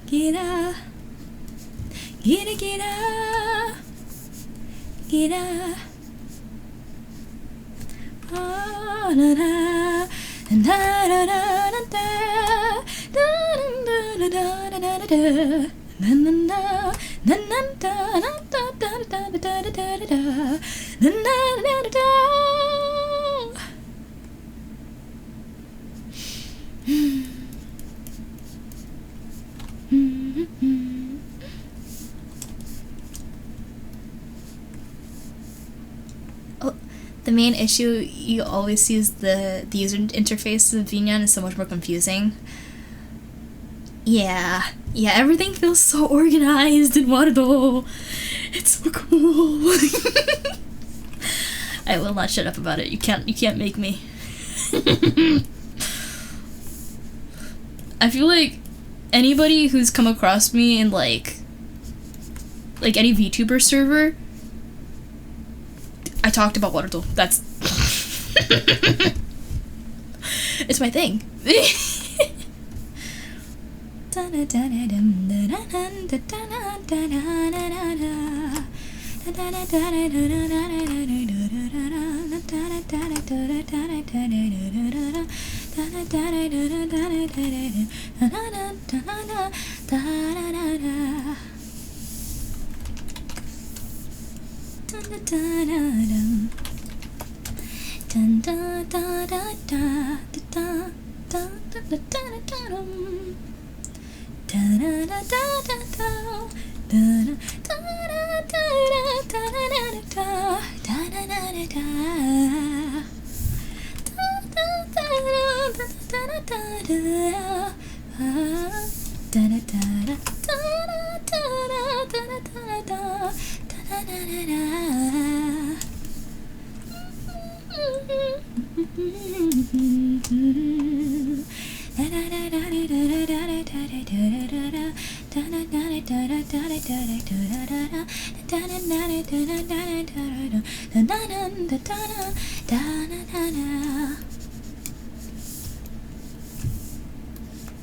Gira, gira, gira, gira. Oh, na na, na na na na da, da da da da da da da. Na na na, na na da, na da da da da da da da da. Na na na na da. Oh, the main issue you always see is the user interface of Vinyan is so much more confusing. Yeah, everything feels so organized in Warudo. It's so cool. I will not shut up about it. You can't make me. I feel like anybody who's come across me in like any VTuber server, I talked about Warudo. That's it's my thing.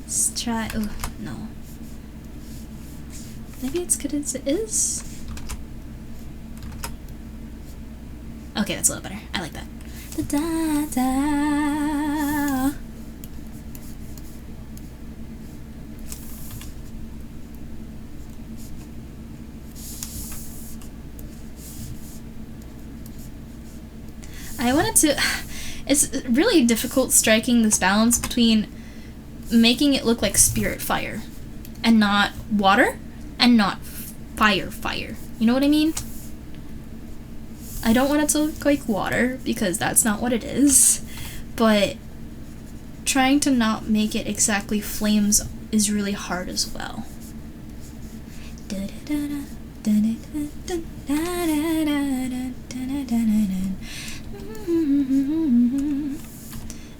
Let's try. Oh no. Maybe it's good as it is. Okay, that's a little better. I like that. I wanted to. It's really difficult striking this balance between making it look like spirit fire and not water and not fire. You know what I mean? I don't want it to look like water because that's not what it is, but trying to not make it exactly flames is really hard as well.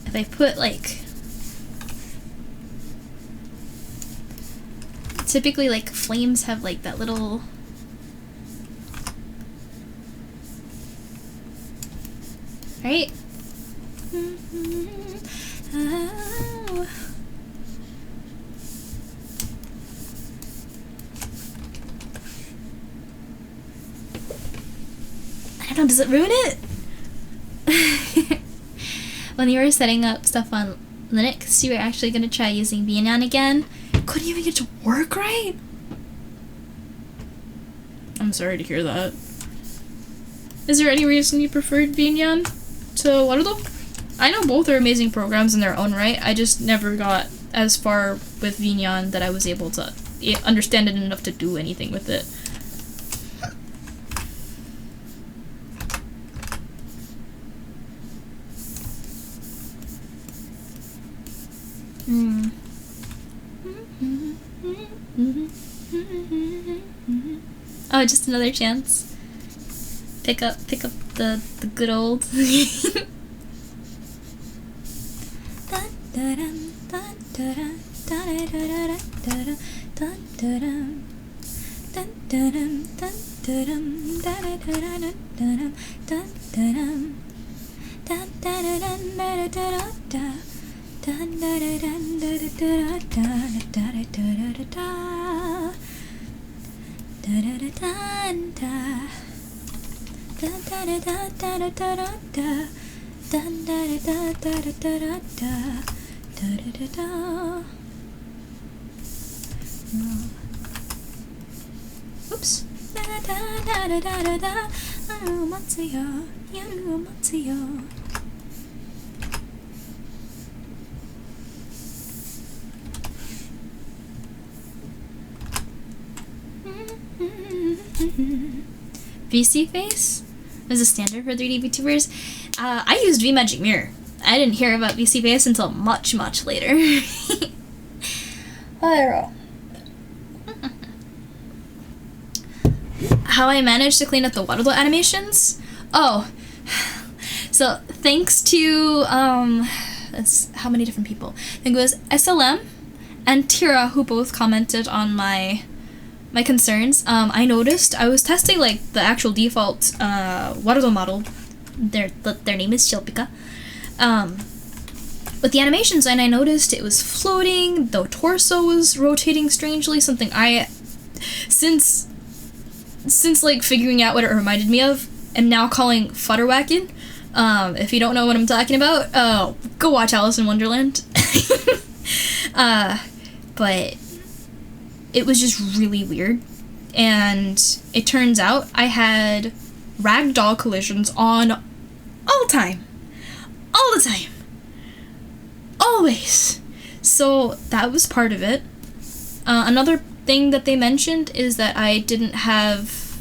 If I put like, typically like flames have like that little, right? Oh. I don't know, does it ruin it? When you were setting up stuff on Linux, you were actually going to try using VNyan again. Couldn't even get to work right? I'm sorry to hear that. Is there any reason you preferred VNyan to Warudo? I know both are amazing programs in their own right. I just never got as far with VNyan that I was able to understand it enough to do anything with it. Oh, just another chance. Pick up the good old. Oops. VC face is a standard for 3D VTubers. I used VMagic Mirror. I didn't hear about VC face until much later. How I managed to clean up the waterfall animations? Oh, so thanks to how many different people? I think it was SLM and Tira who both commented on my concerns. I noticed I was testing like the actual default waterfall model. Their name is Shilpika. With the animations, and I noticed it was floating. The torso was rotating strangely. Something I since like figuring out what it reminded me of, am now calling futterwhacking. If you don't know what I'm talking about, go watch Alice in Wonderland. But it was just really weird, and it turns out I had ragdoll collisions on all the time, always. So that was part of it. Another thing that they mentioned is that I didn't have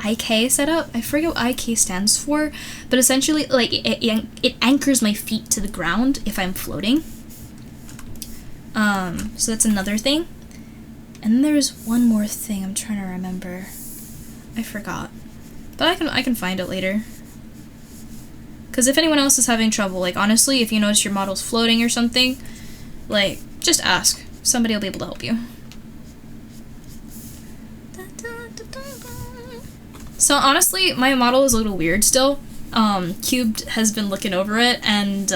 IK set up. I forget what IK stands for, but essentially like it anchors my feet to the ground if I'm floating. So that's another thing. And then there's one more thing I'm trying to remember. I forgot, but I can find it later. Because if anyone else is having trouble, like honestly, if you notice your model's floating or something, like just ask. Somebody will be able to help you. So honestly, my model is a little weird still. Cubed has been looking over it, and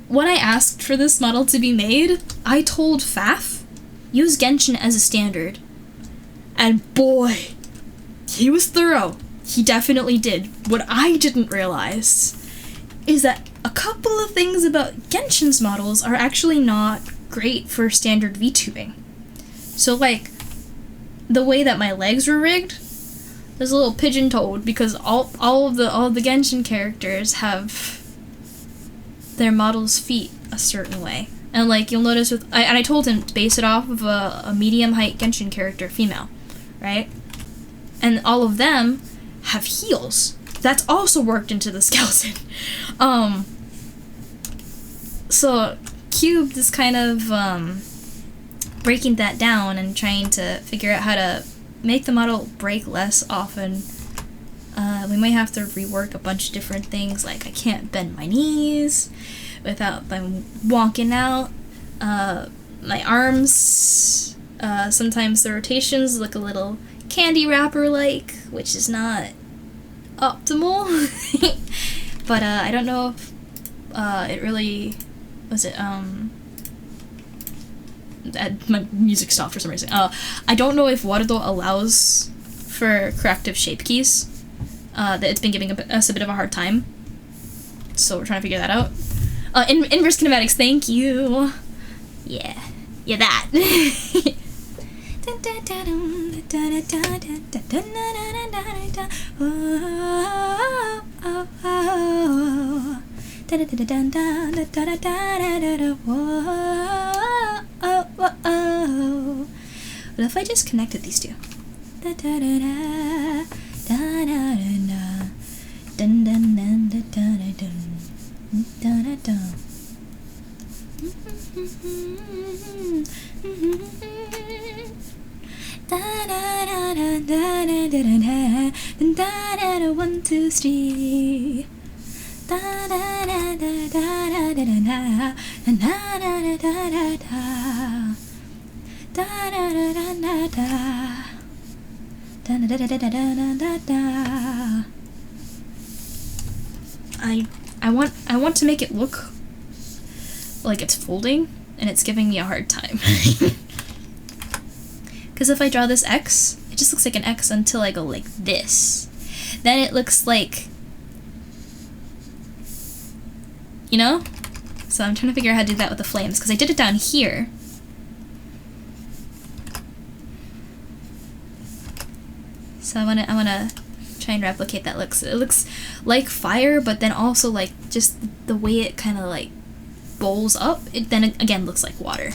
when I asked for this model to be made, I told Faf, use Genshin as a standard. And boy, he was thorough. He definitely did. What I didn't realize is that a couple of things about Genshin's models are actually not great for standard VTubing. So like, the way that my legs were rigged, there's a little pigeon-toed because all of the Genshin characters have their model's feet a certain way. And like you'll notice with I told him to base it off of a medium height Genshin character, female, right? And all of them have heels. That's also worked into the skeleton. So Cubed is kind of breaking that down and trying to figure out how to make the model break less often. We might have to rework a bunch of different things, like I can't bend my knees without them wonking out. My arms, sometimes the rotations look a little candy wrapper like, which is not optimal. But I don't know if it really was it my music stopped for some reason. I don't know if Warudo allows for corrective shape keys. That it's been giving us a bit of a hard time, so we're trying to figure that out. Inverse kinematics, thank you. Yeah, that. What if I just connected these two? One, two, three. I want to make it look like it's folding, and it's giving me a hard time. Because if I draw this X, it just looks like an X until I go like this. Then it looks like, you know? So I'm trying to figure out how to do that with the flames, because I did it down here. So I wanna try and replicate that looks. It looks like fire, but then also like just the way it kind of like bowls up. It then it again looks like water.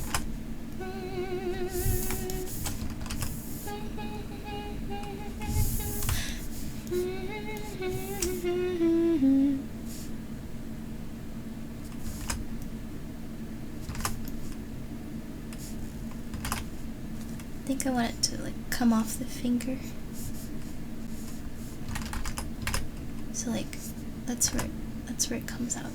think I want it to like come off the finger. So like that's where it comes out.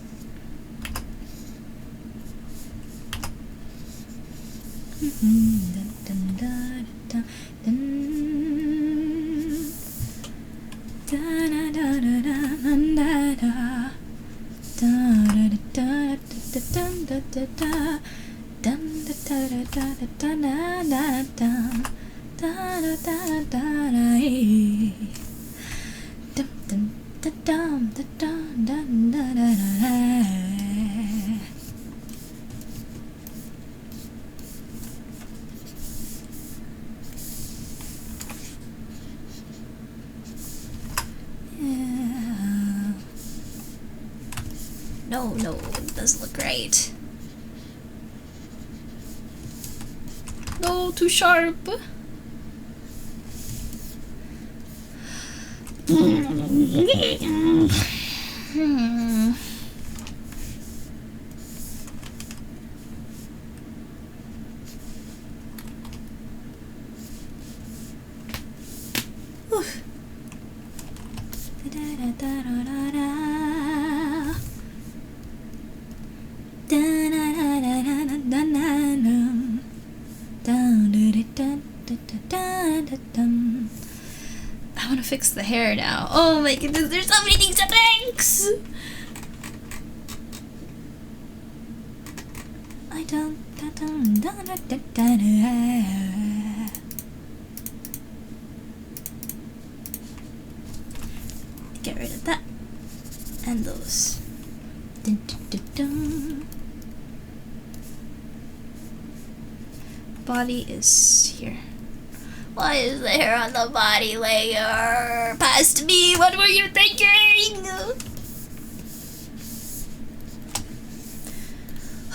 No, it doesn't look right. No, too sharp. I want to fix the hair now. Oh my goodness, there's so many things to fix! Get rid of that. And those. Body is here. Why is the hair on the body layer? Past me, what were you thinking?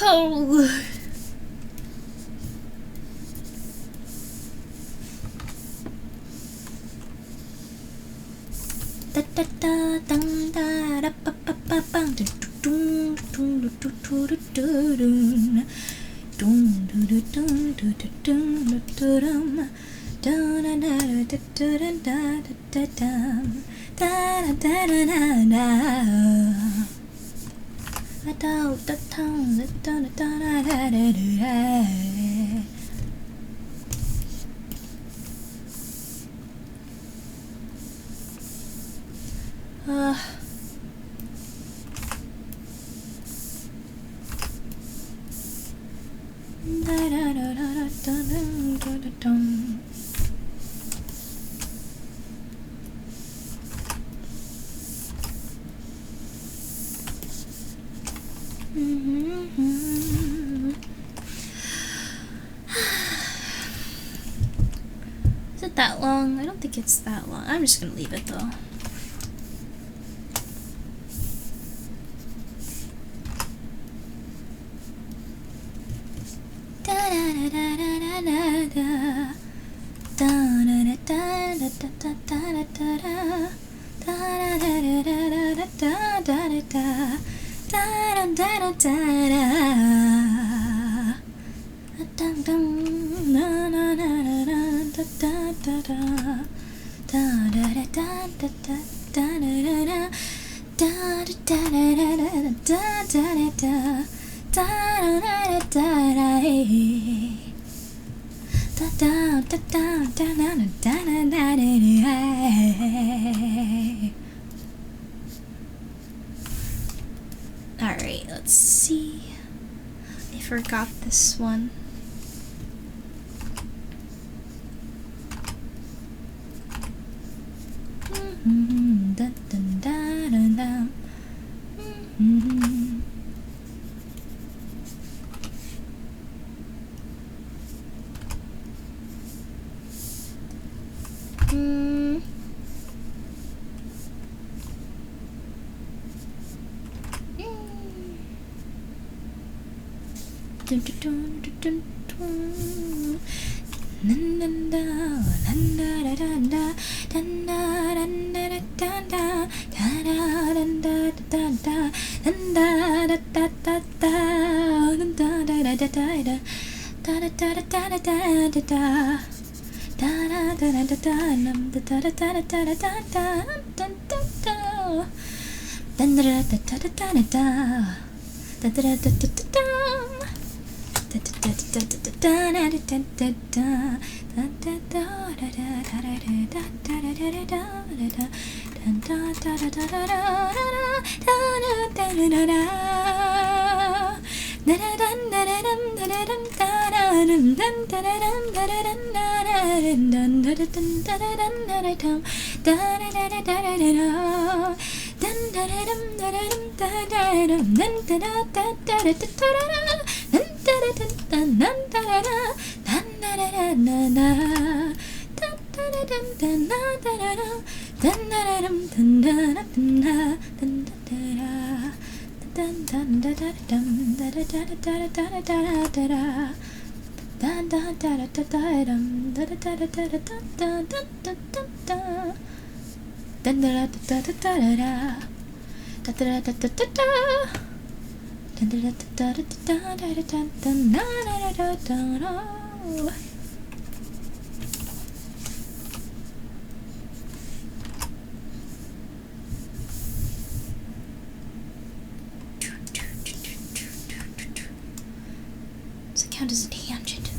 Oh. Da da da dum da da pa pa pa bang dum dum dum dum dum dum dum dum dum dum dum da da da da da da da da da da da da. I don't da da da da da da da. Is it that long? I don't think it's that long. I'm just gonna leave it though. Alright, let's see. I forgot this one. Does it count as a tangent?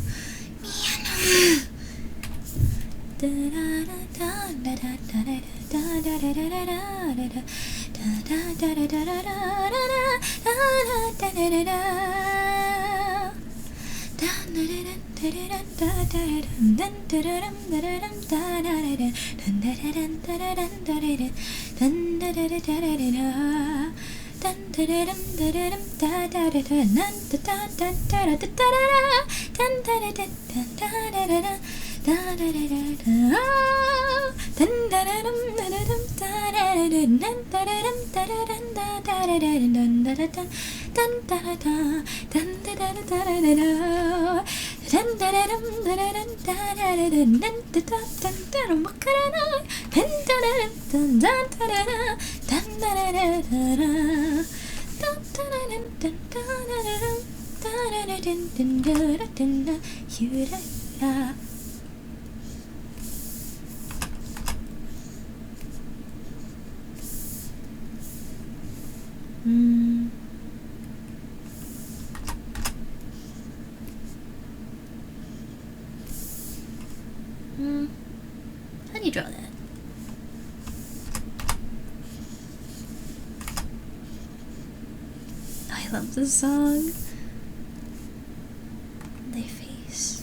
How do you draw that? I love this song. They face.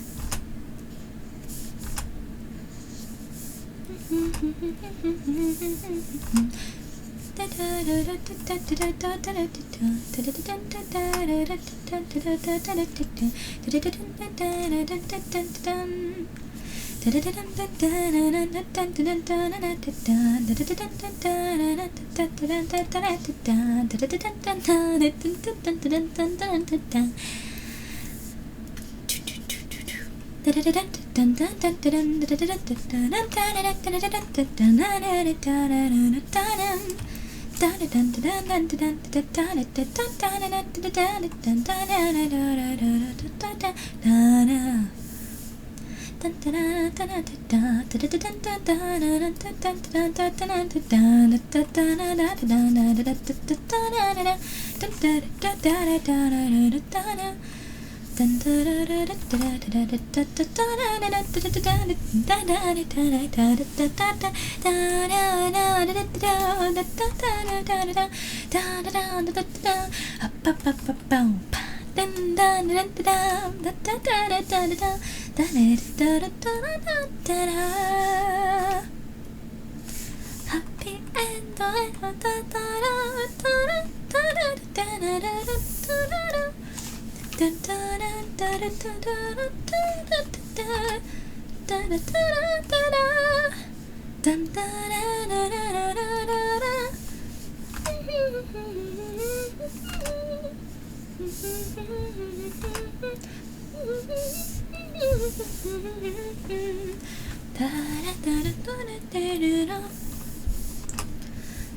Happy end.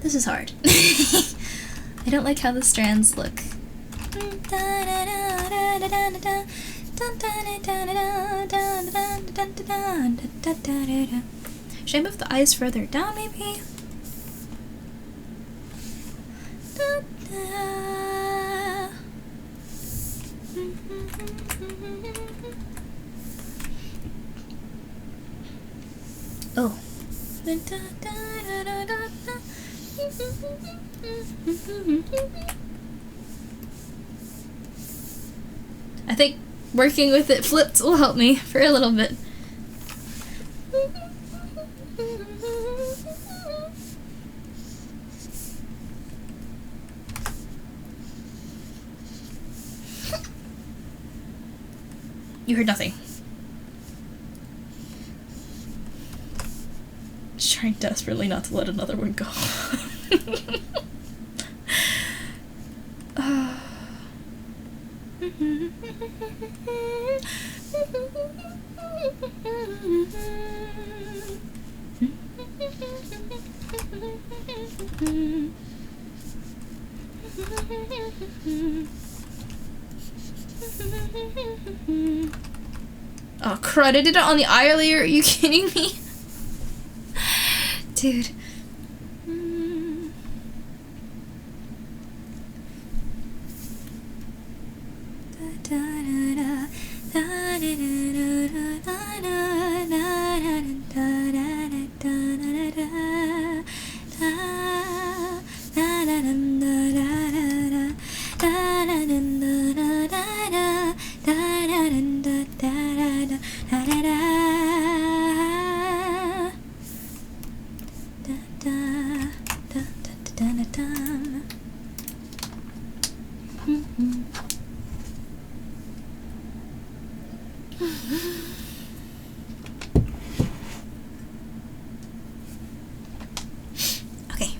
This is hard. I don't like how the strands look. Should I move the eyes further down, maybe? Oh. I think working with it flipped will help me for a little bit. You heard nothing. Trying desperately not to let another one go. Oh crud, I did it on the eye earlier, are you kidding me? Dude. Okay.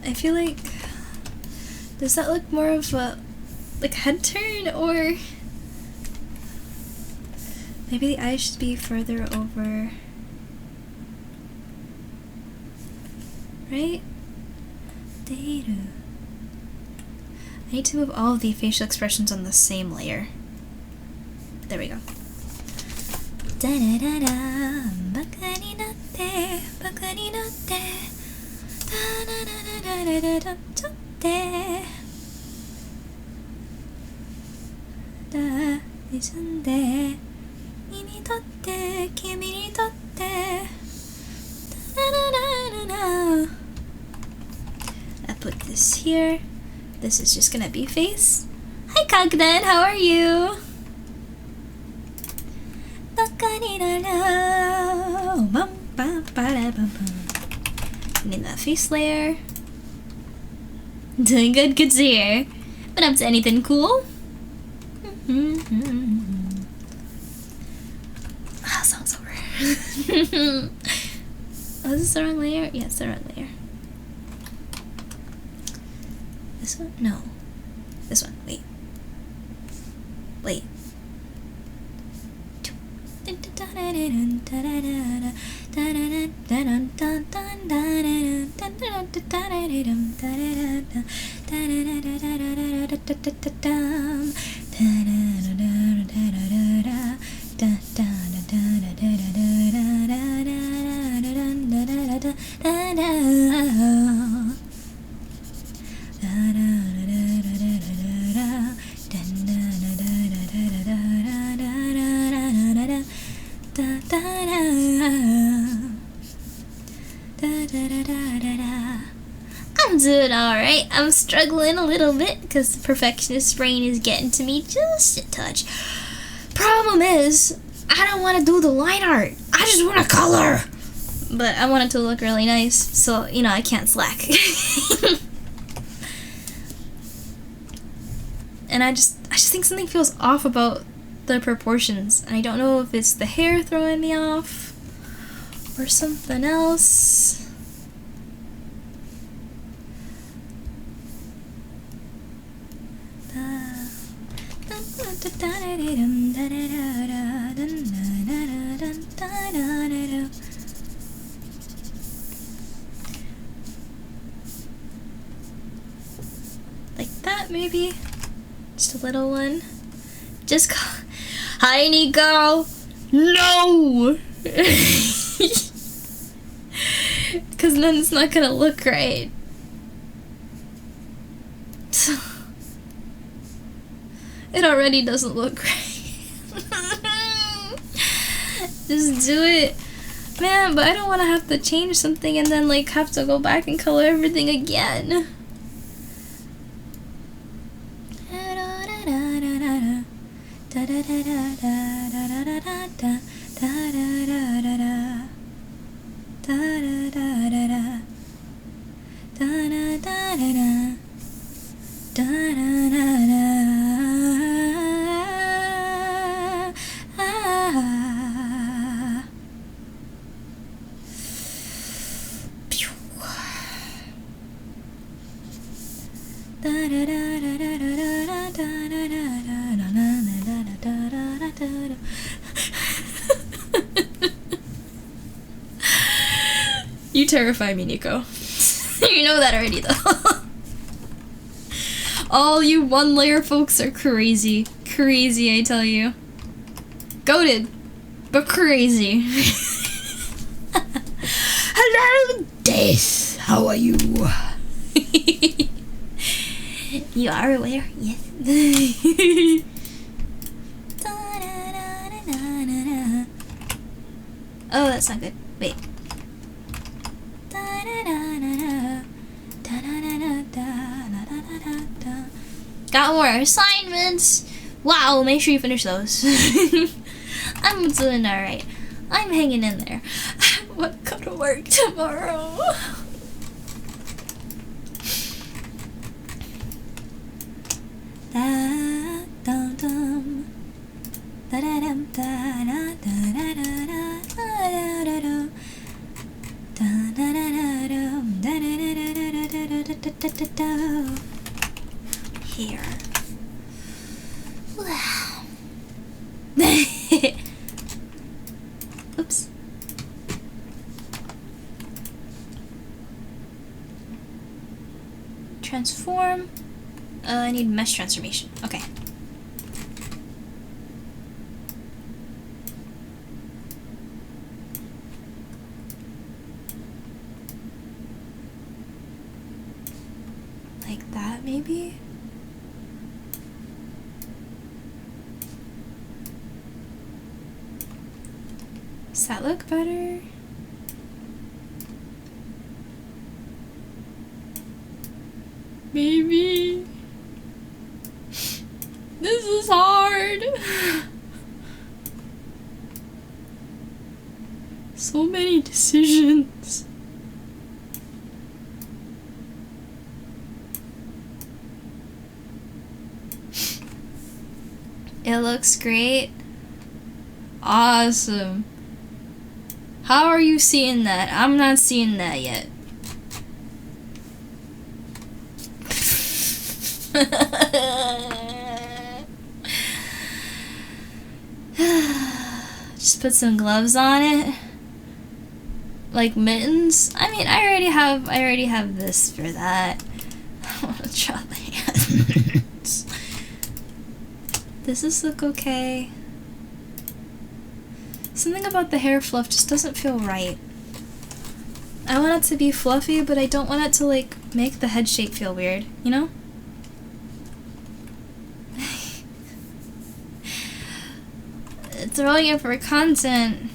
I feel like, does that look more of a like head turn, or maybe the eyes should be further over, right? I need to move all of the facial expressions on the same layer. There we go. た沈んで君にとって君にとってタラララララ I put this here. This is just gonna be face. Hi Cogden, how are you? バカになろうバンバンバラバンバン Need that face layer. Doing good to hear. Been up to anything cool? Ah, song's over. Oh, is this the wrong layer? Yeah, it's the wrong layer. This one? No. This one. Wait. Wait. I'm doing alright. I'm struggling a little bit because the perfectionist brain is getting to me just a touch. Problem is, I don't want to do the line art. I just want to color. But I want it to look really nice, so, you know, I can't slack. And I just think something feels off about the proportions. And I don't know if it's the hair throwing me off or something else. Like that, maybe? Just a little one. Just hi, Nico! No! Because then it's not gonna look right. It already doesn't look right. Just do it. Man, but I don't want to have to change something and then like have to go back and color everything again. You terrify me, Nico. You know that already, though. All you one-layer folks are crazy. Crazy, I tell you. Goated, but crazy. Hello, Death. How are you? You are aware? Yes. Oh, that's not good. Wait. Got more assignments. Wow, make sure you finish those. I'm doing alright. I'm hanging in there. I want to go to work tomorrow. Here. Wow. Oops. Transform. I need mesh transformation. Okay. Like that, maybe? Does that look better? Maybe. This is hard. So many decisions. It looks great. Awesome. How are you seeing that? I'm not seeing that yet. Just put some gloves on it. Like mittens. I mean, I already have this for that. I want to try the hands. Does this look okay? Something about the hair fluff just doesn't feel right. I want it to be fluffy, but I don't want it to like make the head shape feel weird, you know? Throwing it for content.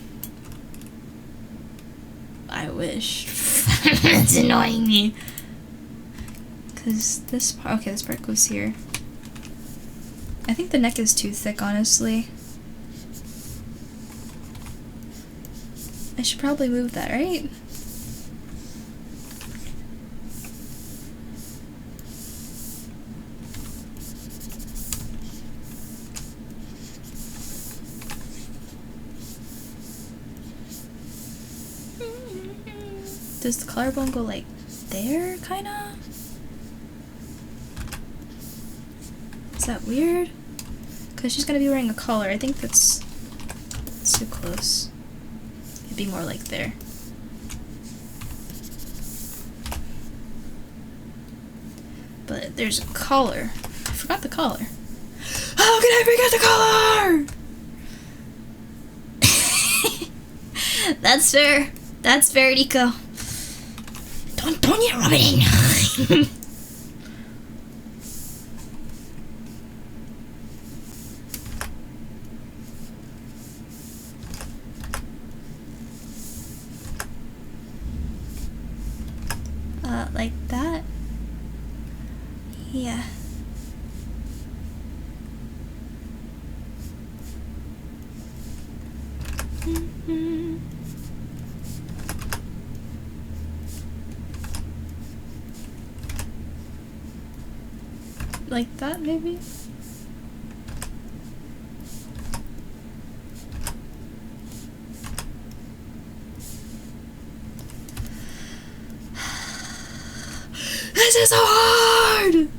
I wish. It's annoying me. Cause this part, okay, this part goes here. I think the neck is too thick, honestly. I should probably move that, right? Does the collarbone go like there, kinda? Is that weird? Because she's gonna be wearing a collar. I think that's too close. It'd be more like there. But there's a collar. I forgot the collar. How can I forget the collar? That's fair. That's fair, Nico. Don't you rub it in. Like that? Yeah. Like that, maybe? This is so hard!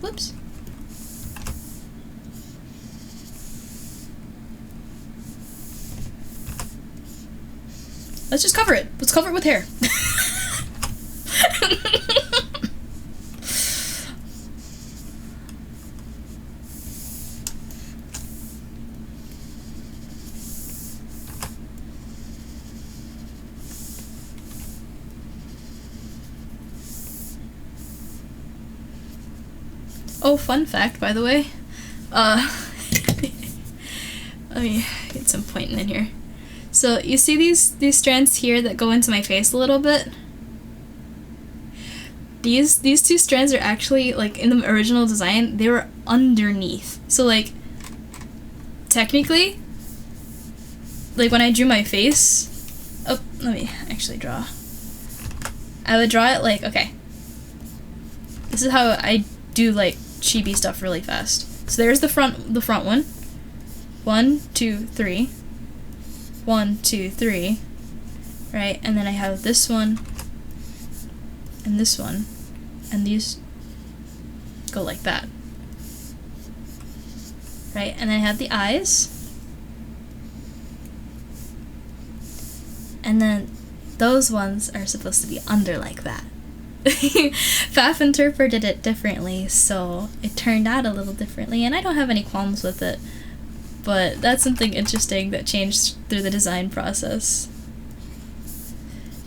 Whoops. Let's just cover it. Let's cover it with hair. Oh, fun fact, by the way. Let me get some pointing in here. So you see these strands here that go into my face a little bit? These two strands are actually, like, in the original design, they were underneath. So, like, technically, like, when I drew my face, oh, let me actually draw. I would draw it like, okay, this is how I do, like, chibi stuff really fast. So there's the front one. 1, 2, 3. 1, 2, 3. Right, and then I have this one, and this one, and these go like that. Right, and then I have the eyes. And then those ones are supposed to be under like that. Faf interpreted it differently, so it turned out a little differently, and I don't have any qualms with it. But that's something interesting that changed through the design process.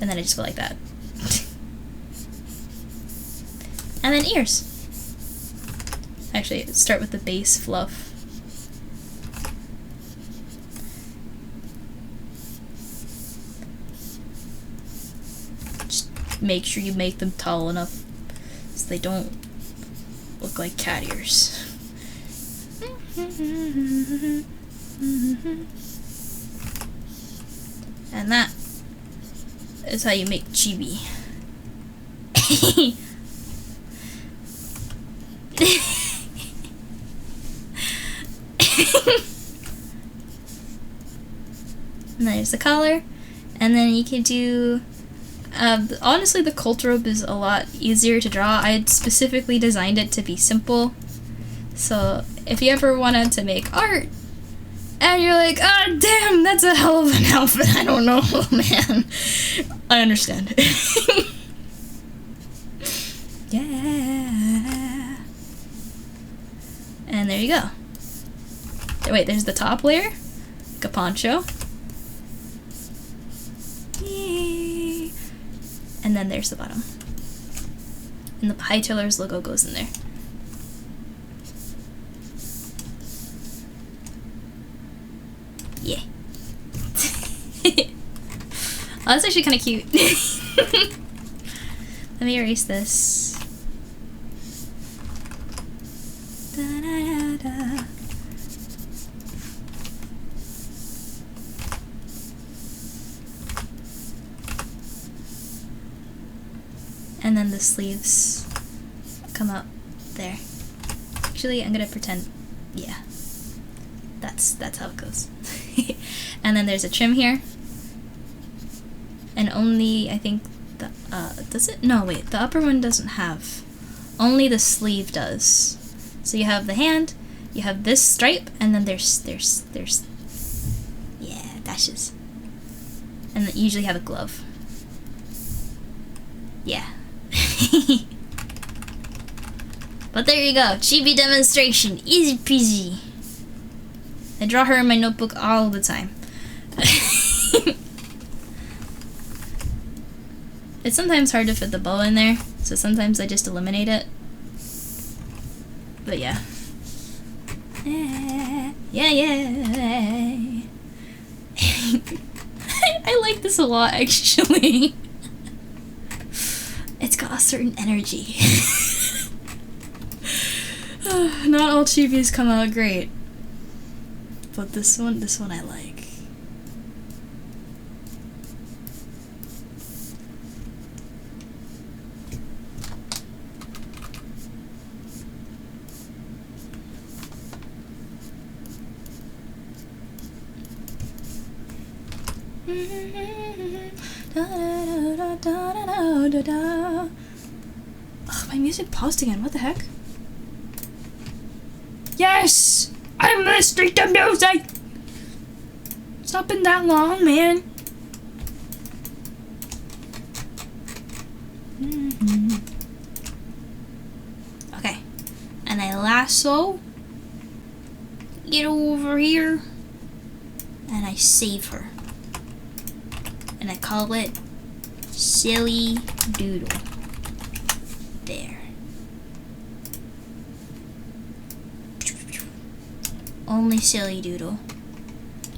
And then I just go like that. And then ears. Actually, start with the base fluff. Just make sure you make them tall enough so they don't look like cat ears. And that is how you make chibi. And there's the collar, and then you can do honestly the cult robe is a lot easier to draw. I specifically designed it to be simple, so if you ever wanted to make art and you're like, oh damn, that's a hell of an outfit, I don't know, man, I understand. Yeah. And there you go. Wait, there's the top layer, like a poncho. Yay. And then there's the bottom. And the Hightailers logo goes in there. Yeah. Oh, that's actually kind of cute. Let me erase this. Da-da-da-da. And then the sleeves come up there. Actually, I'm gonna pretend, yeah. That's how it goes. And then there's a trim here. And only, I think, the, does it? No, wait, the upper one doesn't have. Only the sleeve does. So you have the hand, you have this stripe, and then there's, yeah, dashes. And then you usually have a glove. Yeah. But there you go, chibi demonstration, easy peasy. I draw her in my notebook all the time. It's sometimes hard to fit the bow in there, so sometimes I just eliminate it. But yeah. Yeah. I like this a lot, actually. It's got a certain energy. Not all chibis come out great. But this one I like. Ugh, my music paused again. What the heck? Yes! I'm listening to music! It's not been that long, man. Okay. And I lasso. Get over here. And I save her. And I call it Silly Doodle. There. Only silly doodle.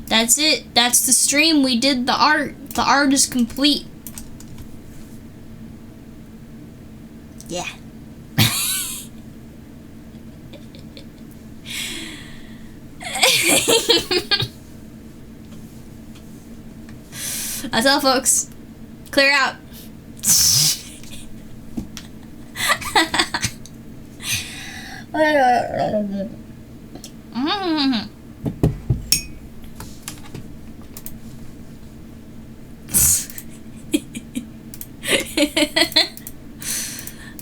That's it. That's the stream. We did the art. The art is complete. Yeah. That's all, folks. Clear out.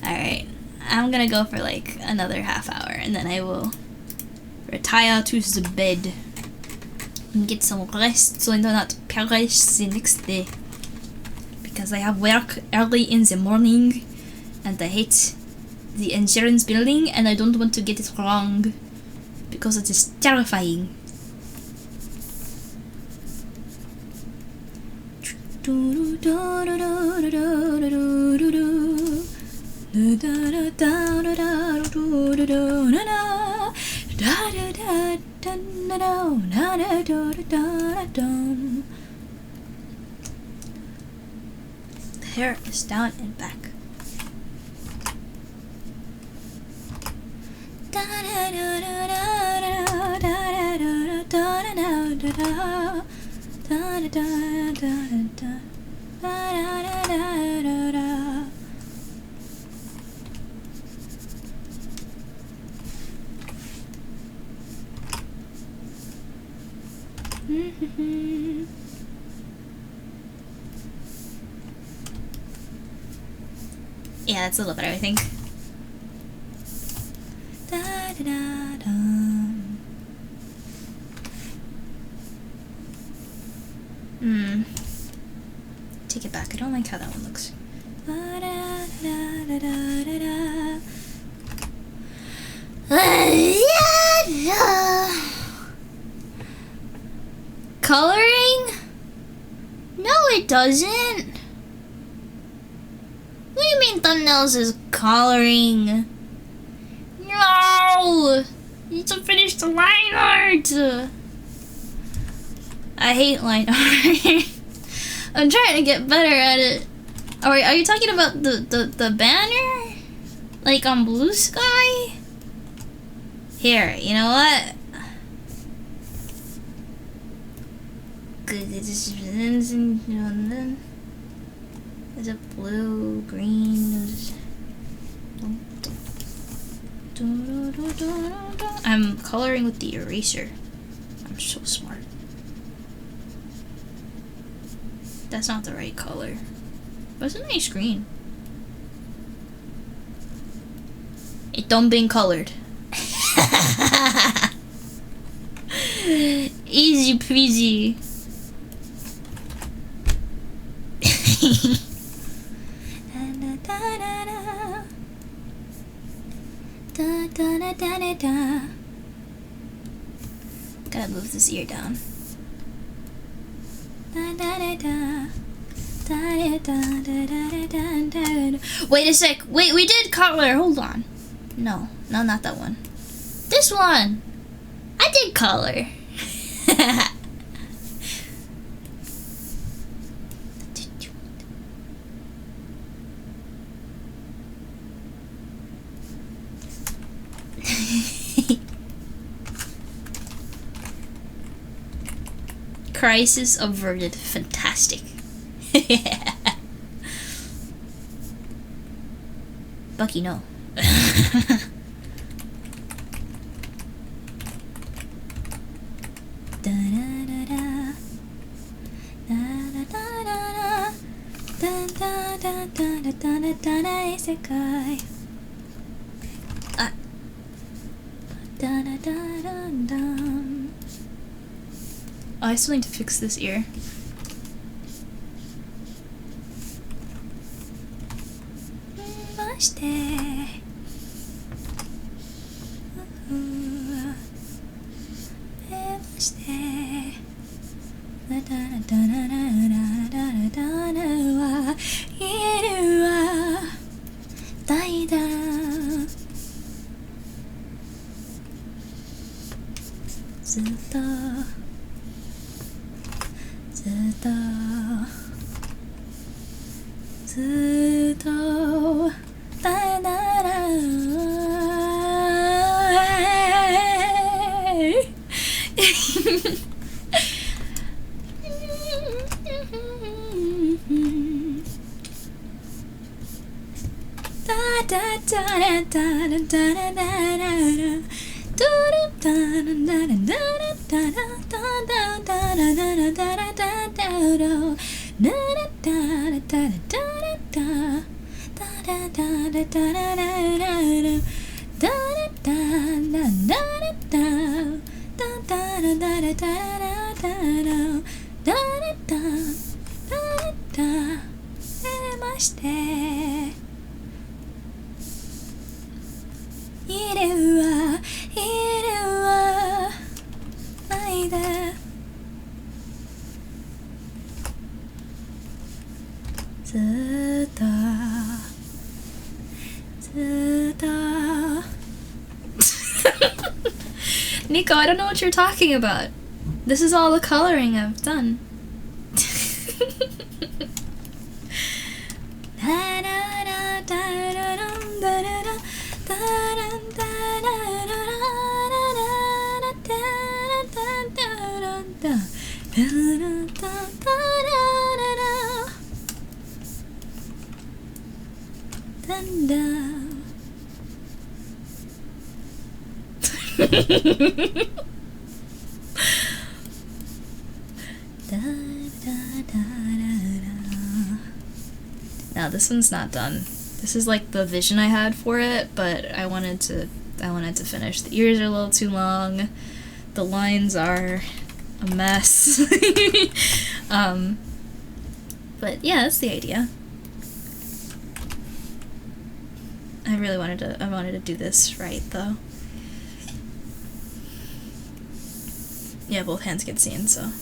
Alright, I'm gonna go for like another half hour and then I will retire to the bed and get some rest so I do not perish the next day, because I have work early in the morning and I hate the insurance building and I don't want to get it wrong because it is terrifying. The hair is down and back. Yeah, that's a little better, I think. Take it back. I don't like how that one looks. Coloring? No, it doesn't. What do you mean thumbnails is coloring? No! You need to finish the line art! I hate line art. I'm trying to get better at it. Are you talking about the banner? Like on Blue Sky? Here, you know what? Is it blue, green? I'm coloring with the eraser. I'm so smart. That's not the right color. What's a nice green? It don't been colored. Easy peasy. Gotta move this ear down. Wait a sec. Wait, we did color. Hold on. No, not that one. This one. I did color. Crisis averted. Fantastic. Bucky, no. I still need to fix this ear. ずっとずっとずっとだだらNico, I don't know what you're talking about. This is all the coloring I've done. Now this one's not done. This is like the vision I had for it, but I wanted to finish. The ears are a little too long. The lines are a mess. But yeah, that's the idea. I wanted to do this right though. Yeah, both hands get seen, so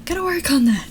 gotta work on that.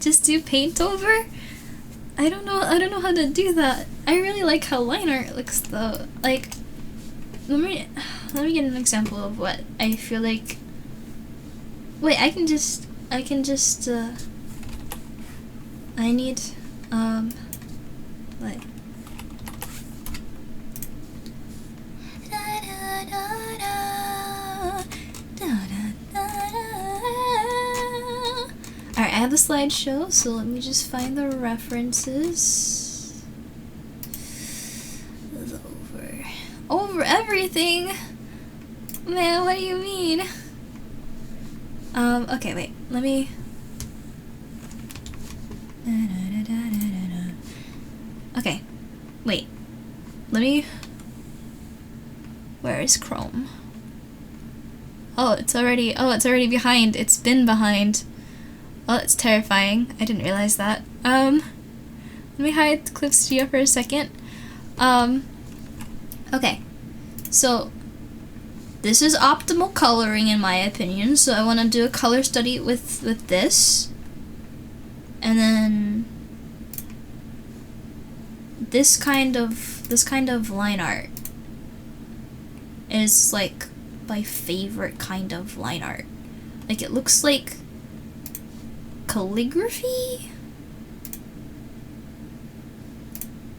Just do paint over? I don't know how to do that. I really like how line art looks though. Like, let me get an example of what I feel like. Wait, I need like Alright, I have the slideshow, so let me just find the references. Over everything? Man, what do you mean? Okay, wait, let me... Okay, wait, let me... Where is Chrome? Oh, it's already behind. It's been behind. Oh, that's terrifying. I didn't realize that. Let me hide the Clip Studio for a second. Okay. So this is optimal coloring in my opinion, so I want to do a color study with this. And then this kind of line art is like my favorite kind of line art. Like, it looks like calligraphy.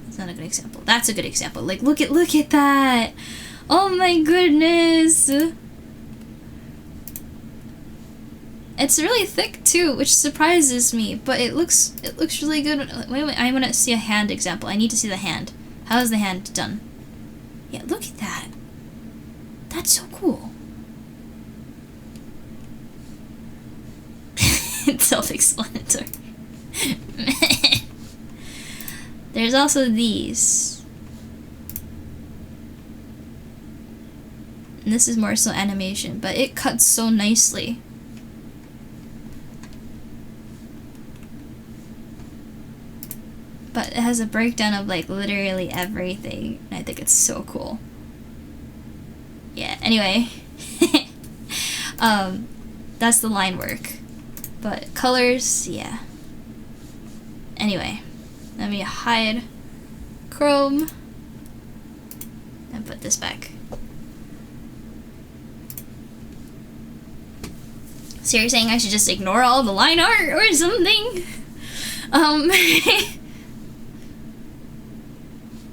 That's not a good example. That's a good example. Like, look at that. Oh my goodness. It's really thick too, which surprises me, but it looks really good. Wait, I want to see a hand example. I need to see the hand. How is the hand done? Yeah, look at that. That's so cool. It's self-explanatory. There's also these. And this is more so animation, but it cuts so nicely. But it has a breakdown of like literally everything, and I think it's so cool. Yeah, anyway. That's the line work. But colors, yeah. Anyway, let me hide Chrome and put this back. So you're saying I should just ignore all the line art or something?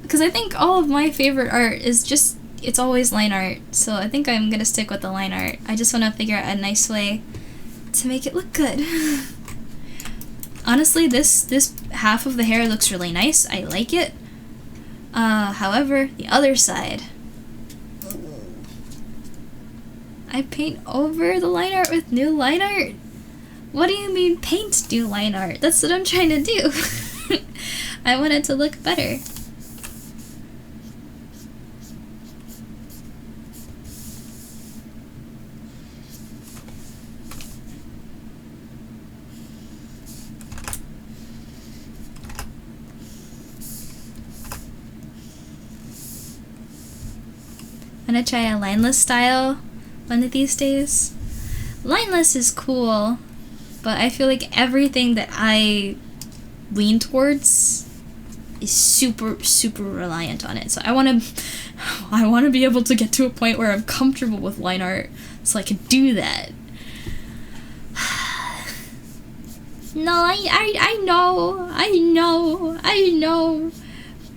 Because I think all of my favorite art is just, it's always line art. So I think I'm gonna stick with the line art. I just want to figure out a nice way to make it look good. Honestly, this half of the hair looks really nice. I like it. However, the other side, I paint over the line art with new line art? What do you mean paint new line art? That's what I'm trying to do. I want it to look better. I'm gonna try a lineless style one of these days. Lineless is cool, but I feel like everything that I lean towards is super reliant on it. So I want to be able to get to a point where I'm comfortable with line art so I can do that. No, I know.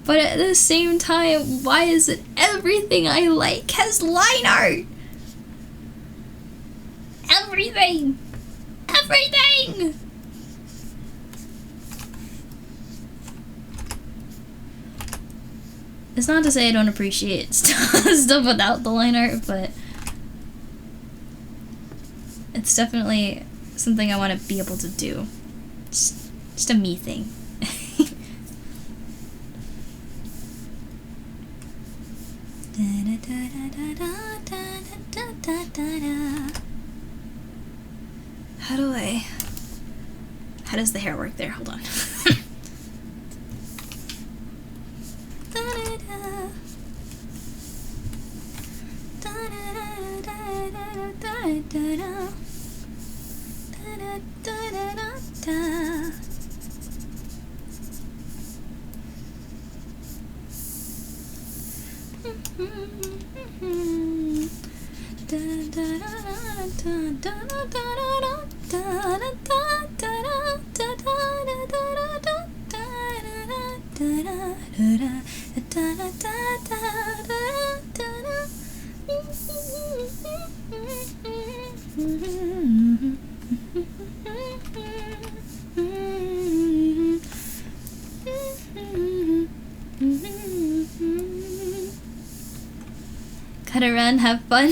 But at the same time, why is it everything I like has line art? Everything! It's not to say I don't appreciate stuff without the line art, but it's definitely something I want to be able to do. Just a me thing. How does the hair work there? Hold on. Gotta run, have fun.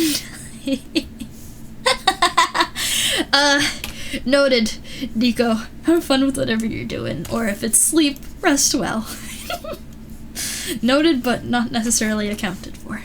Noted, Nico. Have fun with whatever you're doing, or if it's sleep, rest well. Noted, but not necessarily accounted for.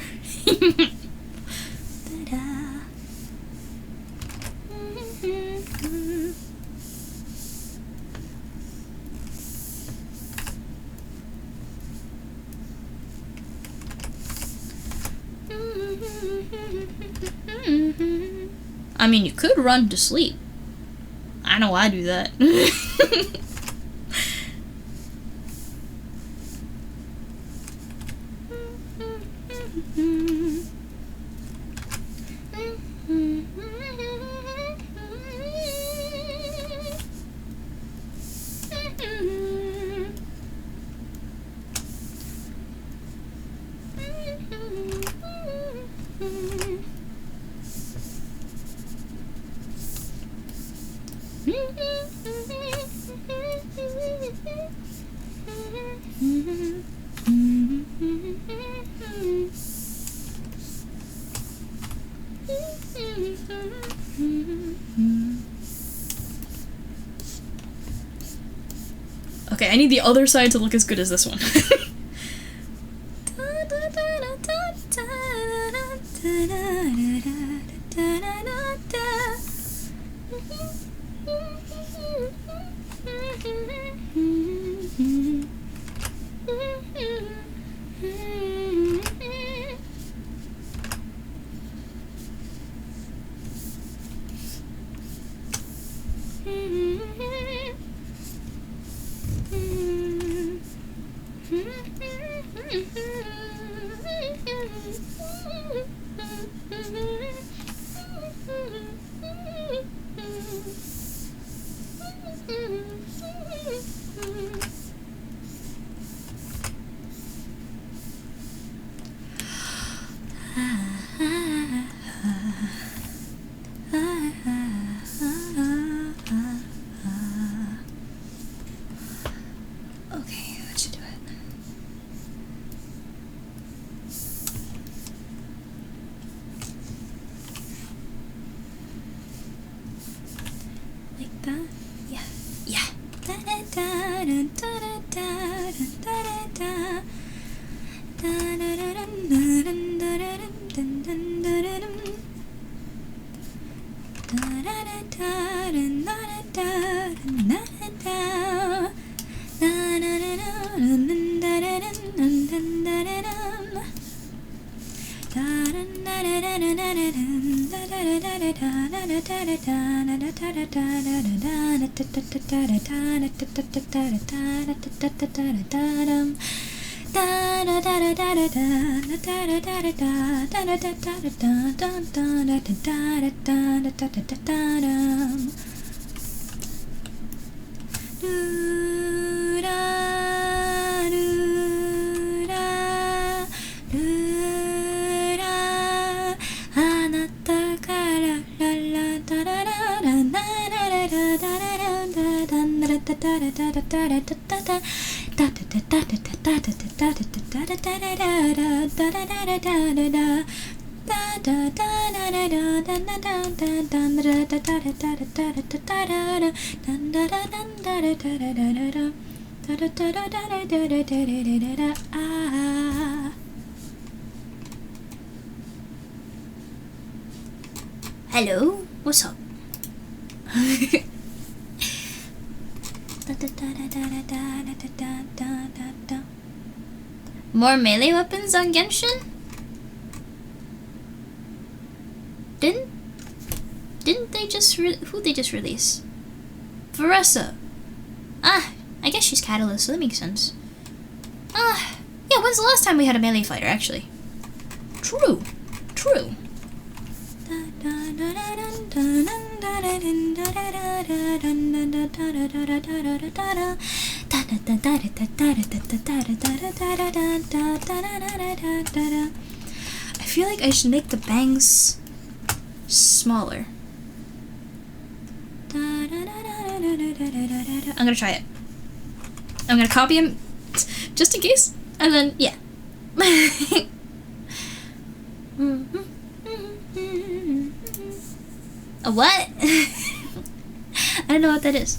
I mean, you could run to sleep. I know I do that. Okay, I need the other side to look as good as this one. Okay, that should do it. Like that? Yeah. Yeah. Hello, what's up? More melee weapons on Genshin? Didn't they just who'd they just release? Veressa. Ah, I guess she's Catalyst, so that makes sense. Ah, yeah, when's the last time we had a melee fighter, actually? True. I feel like I should make the bangs smaller. I'm gonna try it. I'm gonna copy him just in case, and then yeah. A what? I don't know what that is.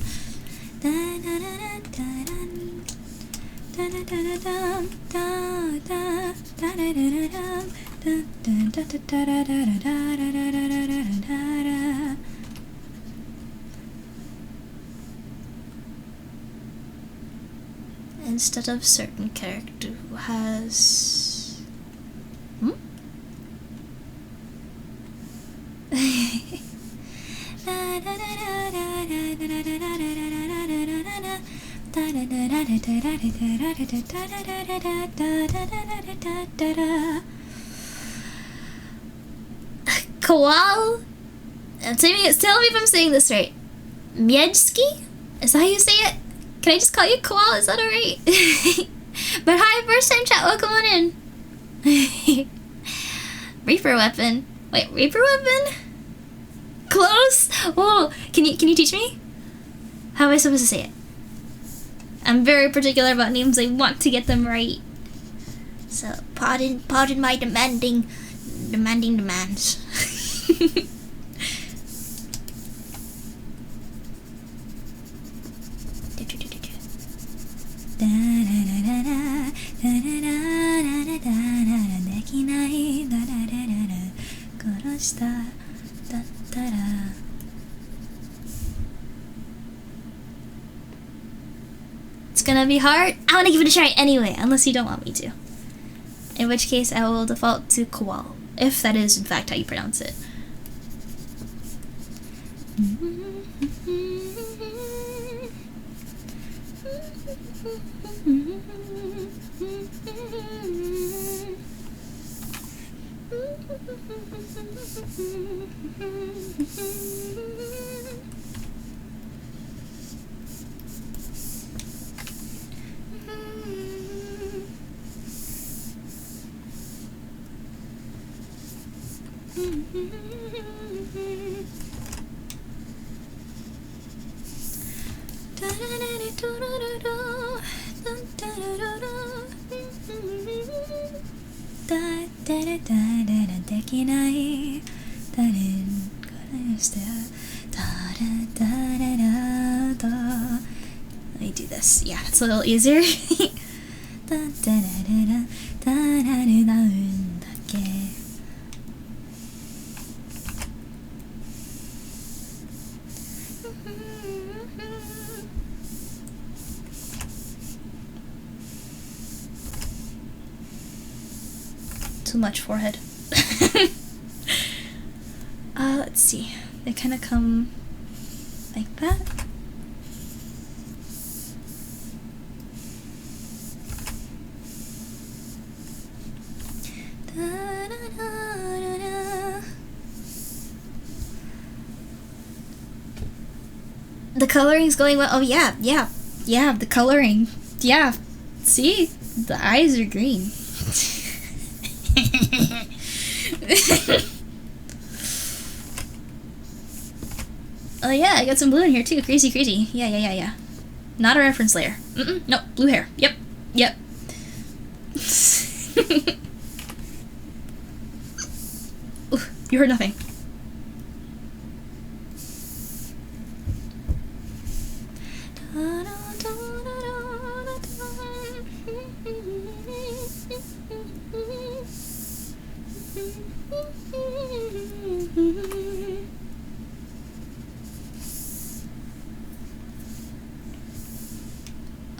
Instead of certain character who has Koal? Tell me if I'm saying this right. Miejski? Is that how you say it? Can I just call you Koal? Is that alright? But hi, first time chat, welcome on in. Reaper weapon. Wait, Reaper weapon? Close? Oh, can you teach me? How am I supposed to say it? I'm very particular about names. I want to get them right. So, pardon my demanding demands. It's gonna be hard. I wanna give it a try anyway, unless you don't want me to. In which case, I will default to Koal, if that is in fact how you pronounce it. Let me do this. Yeah, it's a little easier. Too much forehead. Let's see. They kind of come like that. The coloring's going well. Oh yeah, the coloring. Yeah, see? The eyes are green. Oh yeah, I got some blue in here too. Crazy. Yeah. Not a reference layer. Nope, blue hair. Yep. Ooh, you heard nothing.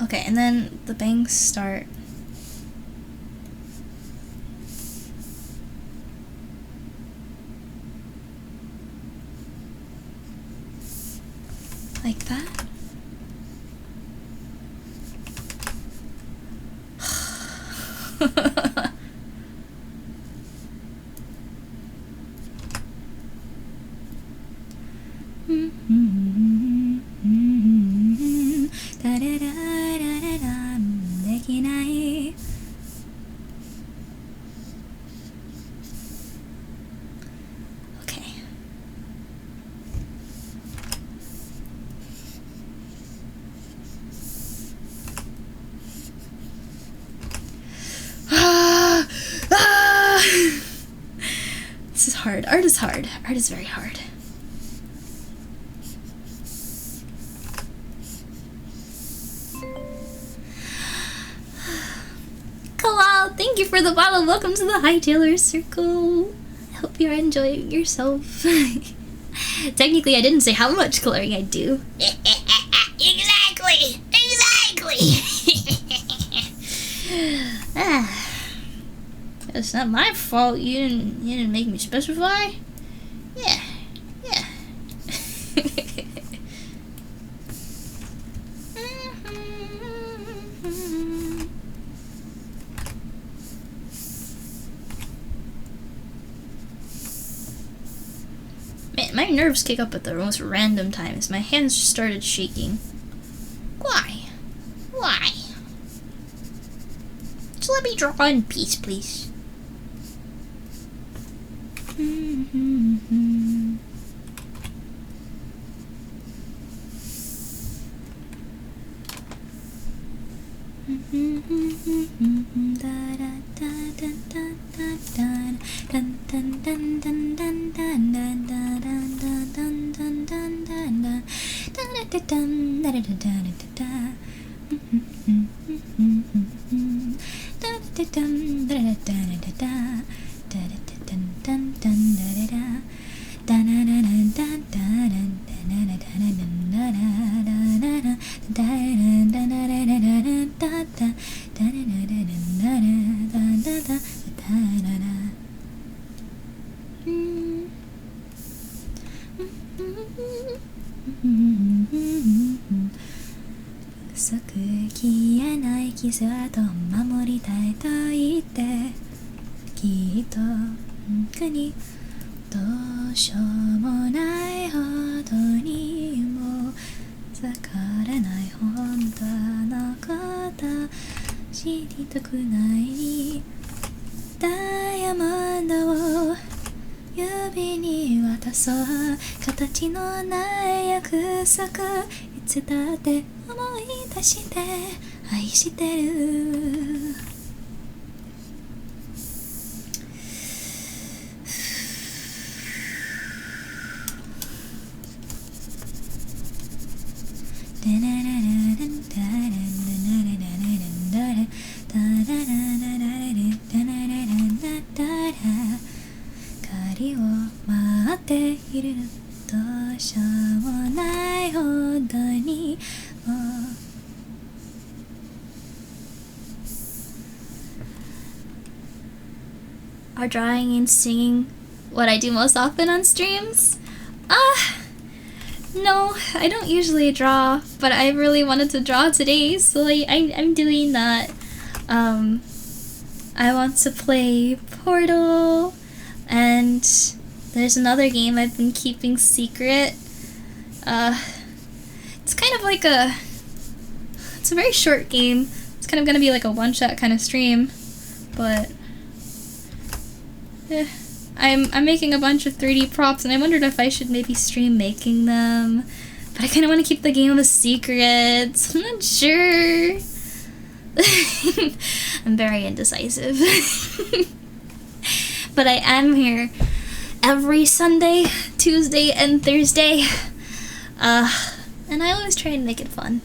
Okay, and then the bangs start like that. Okay. This is hard. Art is hard. Art is very hard. Kalal, thank you for the bottle. Welcome to the Hightailers Circle. I hope you're enjoying yourself. Technically, I didn't say how much coloring I do. Exactly. It's not my fault. You didn't make me specify. Yeah. My nerves kick up at the most random times. My hands just started shaking. Why? Why? Just let me draw in peace, please.傷跡を守りたいと言ってきっとにどうしようもないほどにもわからない本当のこと知りたくないダイヤモンドを指に渡そう形のない約束いつだって思い出して愛してる仮を待っているどうしようもないほどにもAre drawing and singing what I do most often on streams? No, I don't usually draw, but I really wanted to draw today, so I'm doing that. I want to play Portal, and there's another game I've been keeping secret. It's kind of like it's a very short game. It's kind of gonna be like a one-shot kind of stream, but I'm making a bunch of 3D props, and I wondered if I should maybe stream making them, but I kind of want to keep the game a secret, so I'm not sure. I'm very indecisive. But I am here every Sunday, Tuesday, and Thursday, and I always try and make it fun.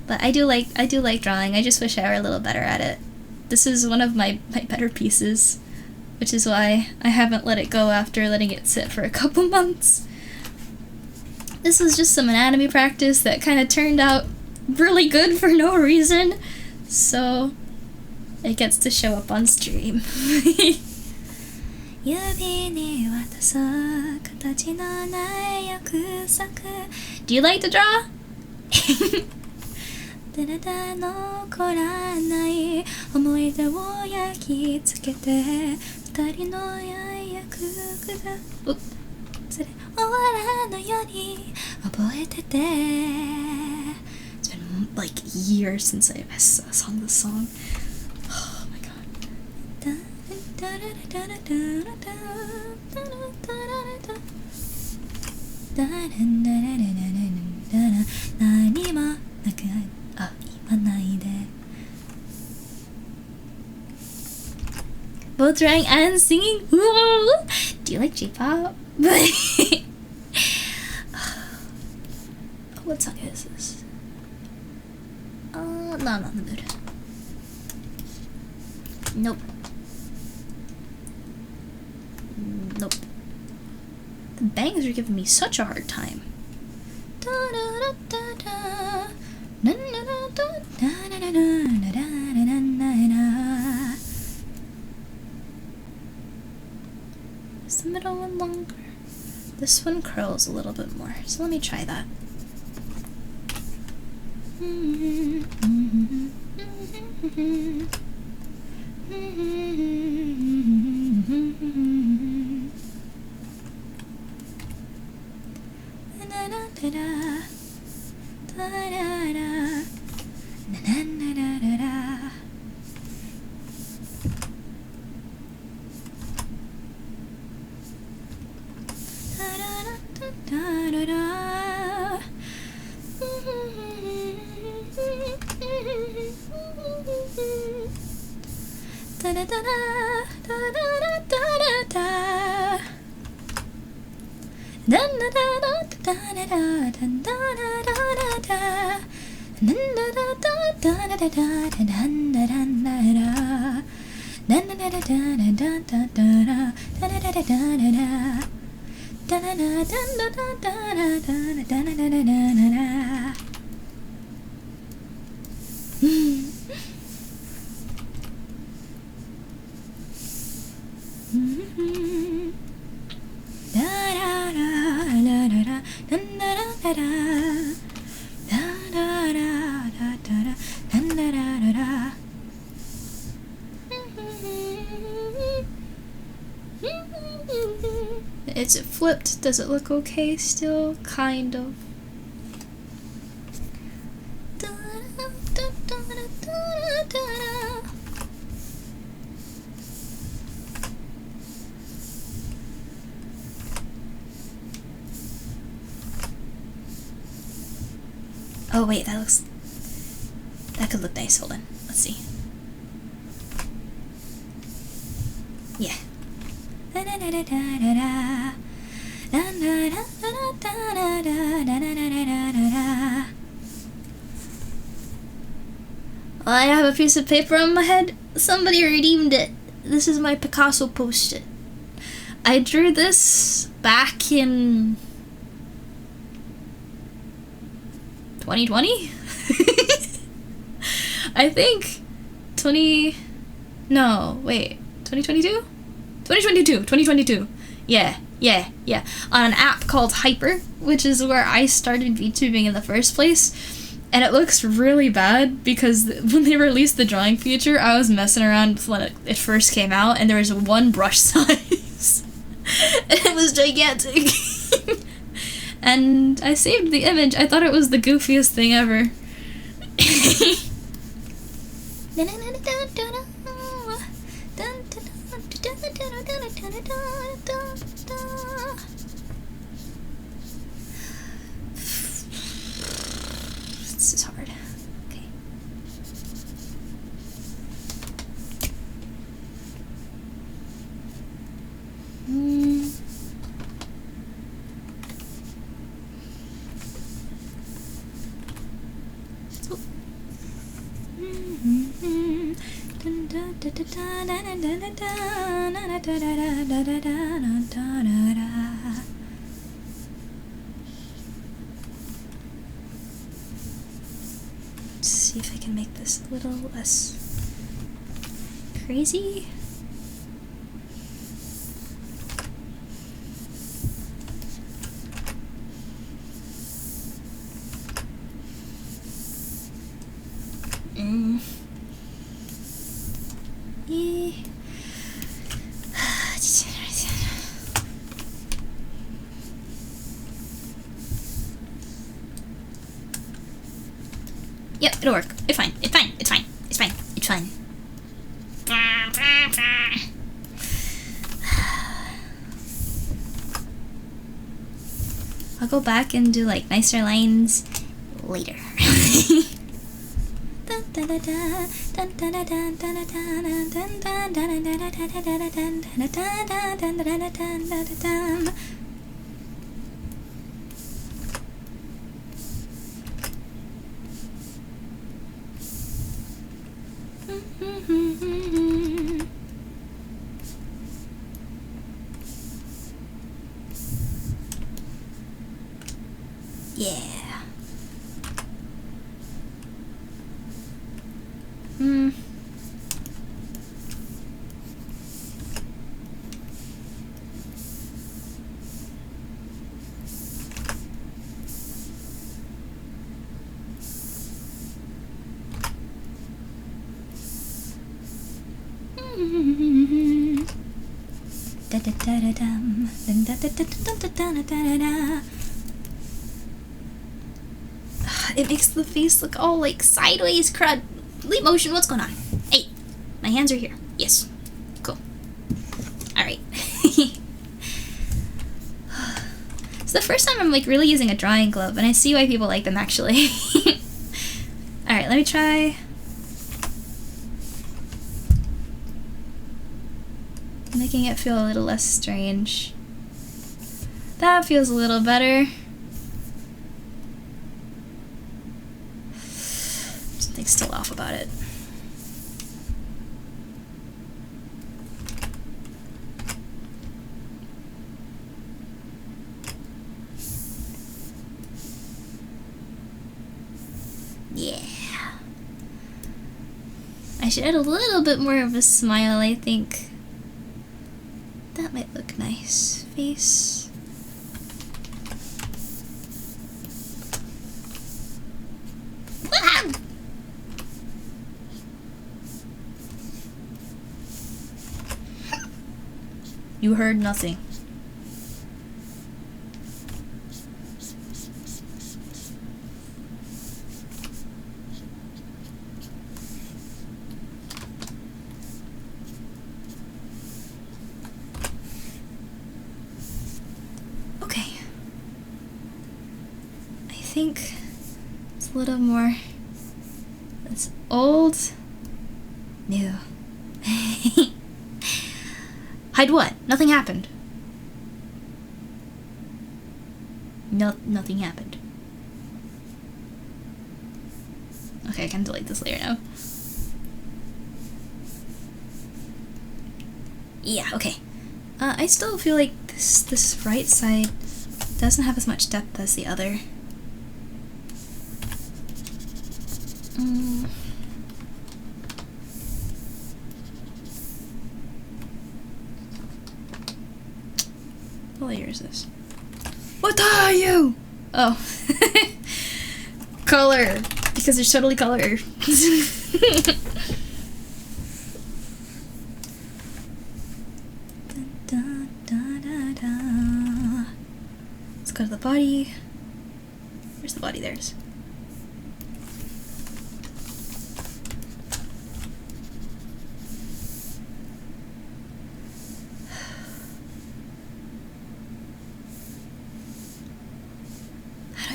But I do like drawing. I just wish I were a little better at it. This is one of my better pieces, which is why I haven't let it go after letting it sit for a couple months. This was just some anatomy practice that kind of turned out really good for no reason, so it gets to show up on stream. Do you like to draw? 体残らない思い出を焼き付けて二人の愛や空空がそれ終わらぬように覚えてて It's been like years since I sung this song. Oh my god. 何もなく言わないで Both drawing and singing? Ooh. Do you like J-pop? What song is this? No, I'm not in the mood. Nope. Nope. The bangs are giving me such a hard time. Is the middle one longer? This one curls a little bit more, so let me try that. Is it flipped? Does it look okay still? Kind of. Oh wait, that could look nice. Hold on. Let's see. Yeah. I have a piece of paper on my head. Somebody redeemed it. This is my Picasso post-it. I drew this back in 2020? I think 2022? 2022. Yeah. On an app called Hyper, which is where I started VTubing in the first place. And it looks really bad because when they released the drawing feature, I was messing around when it first came out, and there was one brush size. And it was gigantic. And I saved the image. I thought it was the goofiest thing ever. This is hard. Okay. Let's see if I can make this a little less crazy. Yep, it'll work. It's fine. I'll go back and do like nicer lines later. Yeah. It makes the face look all like sideways. Crud. Leap motion, what's going on? Hey, my hands are here. Yes. Cool. Alright. It's the first time I'm like really using a drawing glove, and I see why people like them actually. Alright, let me try. Making it feel a little less strange. That feels a little better. Something's still off about it. Yeah. I should add a little bit more of a smile, I think. That might look nice. Face. Wow. You heard nothing. I think it's a little more. It's old, new. Hide what? Nothing happened. Nothing happened. Okay, I can delete this layer now. Yeah, okay. I still feel like this right side doesn't have as much depth as the other. What layer is this? What are you? Oh. Color. Because there's totally color. Let's go to the body. Where's the body? There it is.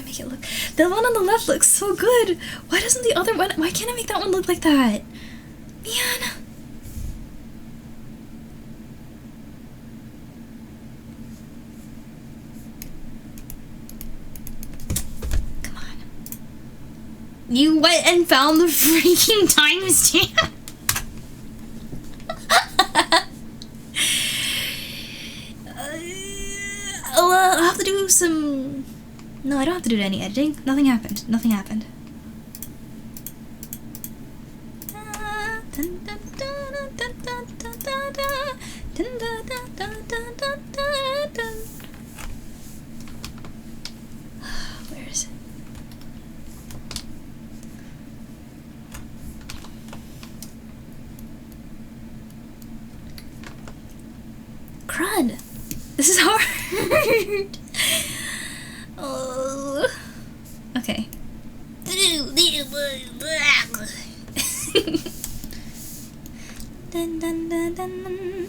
Make it look. The one on the left looks so good. Why doesn't the other one? Why can't I make that one look like that? Man. Come on. You went and found the freaking timestamp. I'll have to do some. No, I don't have to do any editing. Nothing happened. Nothing happened. Where is it? Crud! This is hard! Oh. Okay. Dun, dun, dun, dun.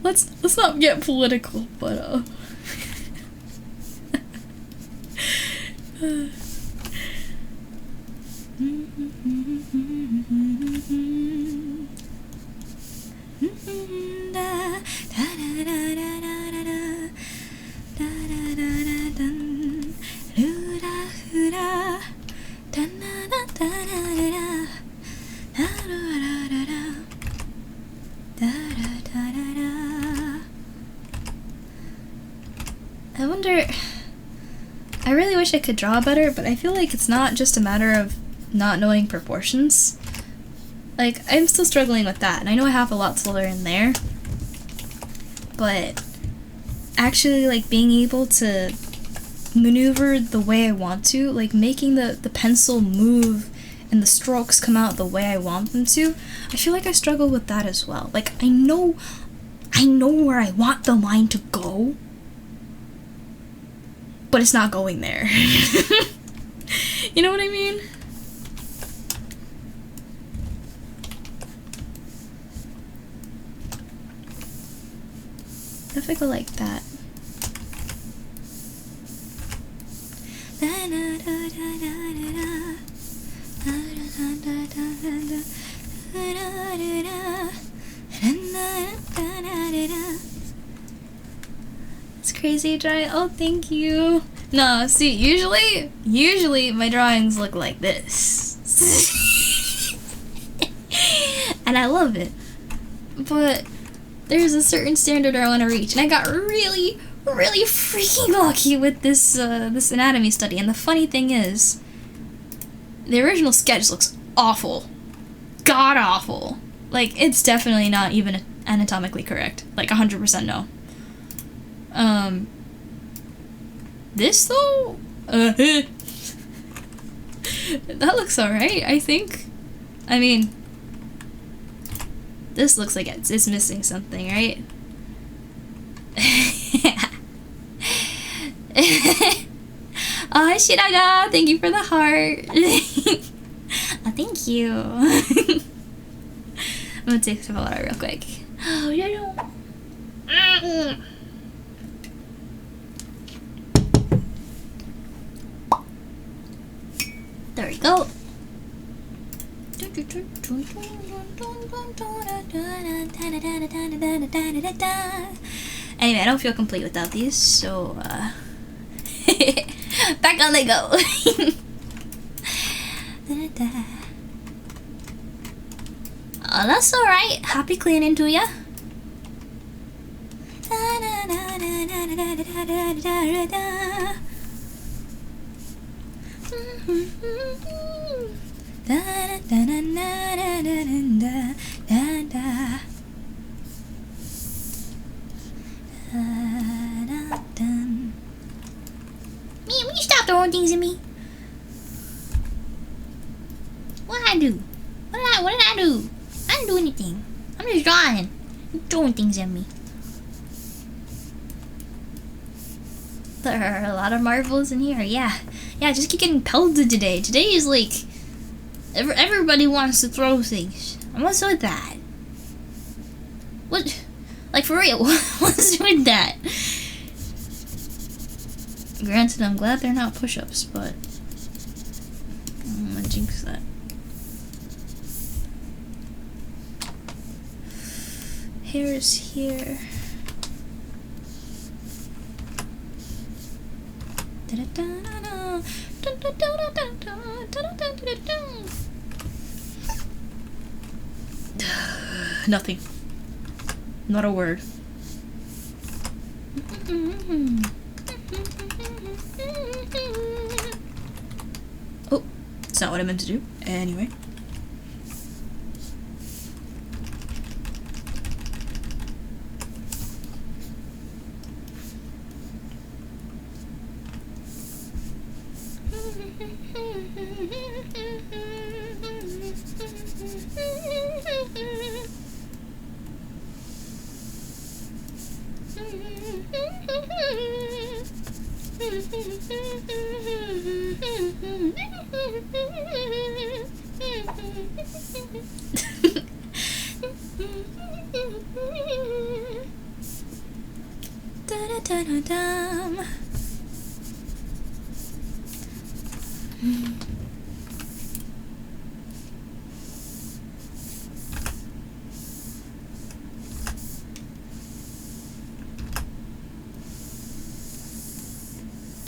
Let's not get political, but I wonder, I really wish I could draw better, but I feel like it's not just a matter of not knowing proportions. Like, I'm still struggling with that, and I know I have a lot to learn there, but actually, like, being able to maneuver the way I want to, like, making the pencil move and the strokes come out the way I want them to, I feel like I struggle with that as well. Like, I know where I want the line to go, but it's not going there. You know what I mean? If I go like that. It's crazy drawing. Oh, thank you. No, see, usually my drawings look like this. And I love it. But there's a certain standard I want to reach, and I got really freaking lucky with this this anatomy study. And the funny thing is, the original sketch looks awful, god awful. Like, it's definitely not even anatomically correct. Like 100% no. This though, that looks alright, I think. I mean, this looks like it's missing something, right? Oh, Shiraga, thank you for the heart. Oh, thank you. I'm gonna take some water real quick. Oh, no. There we go. Anyway, I don't feel complete without these, so back on they go. Oh, that's alright. Happy cleaning to ya. Me, will you stop throwing things at me? What did I do? What did I do? I didn't do anything. I'm just drawing. You're throwing things at me. There are a lot of marbles in here. Yeah, I just keep getting pelted today. Today is like everybody wants to throw things. What's with that? What? Like, for real? What's with that? Granted, I'm glad they're not push-ups, but I'm gonna jinx that. Hair's here. Nothing. Not a word. Oh, it's not what I meant to do. Anyway.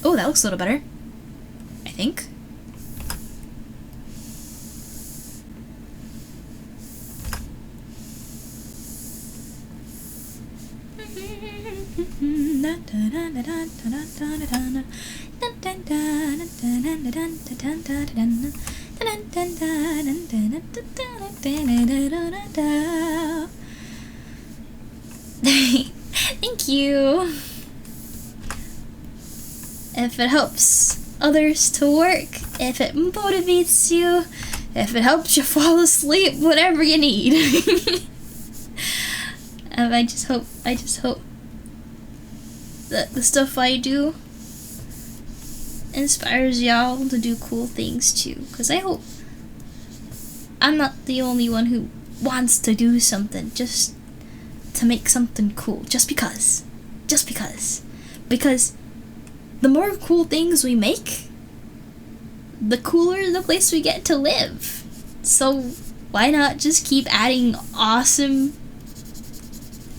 Oh, that looks a little better, I think. Thank you. If it helps others to work, if it motivates you, if it helps you fall asleep, whatever you need. I just hope that the stuff I do inspires y'all to do cool things too. Cause I hope I'm not the only one who wants to do something just to make something cool. Just because. Because the more cool things we make, the cooler the place we get to live. So why not just keep adding awesome,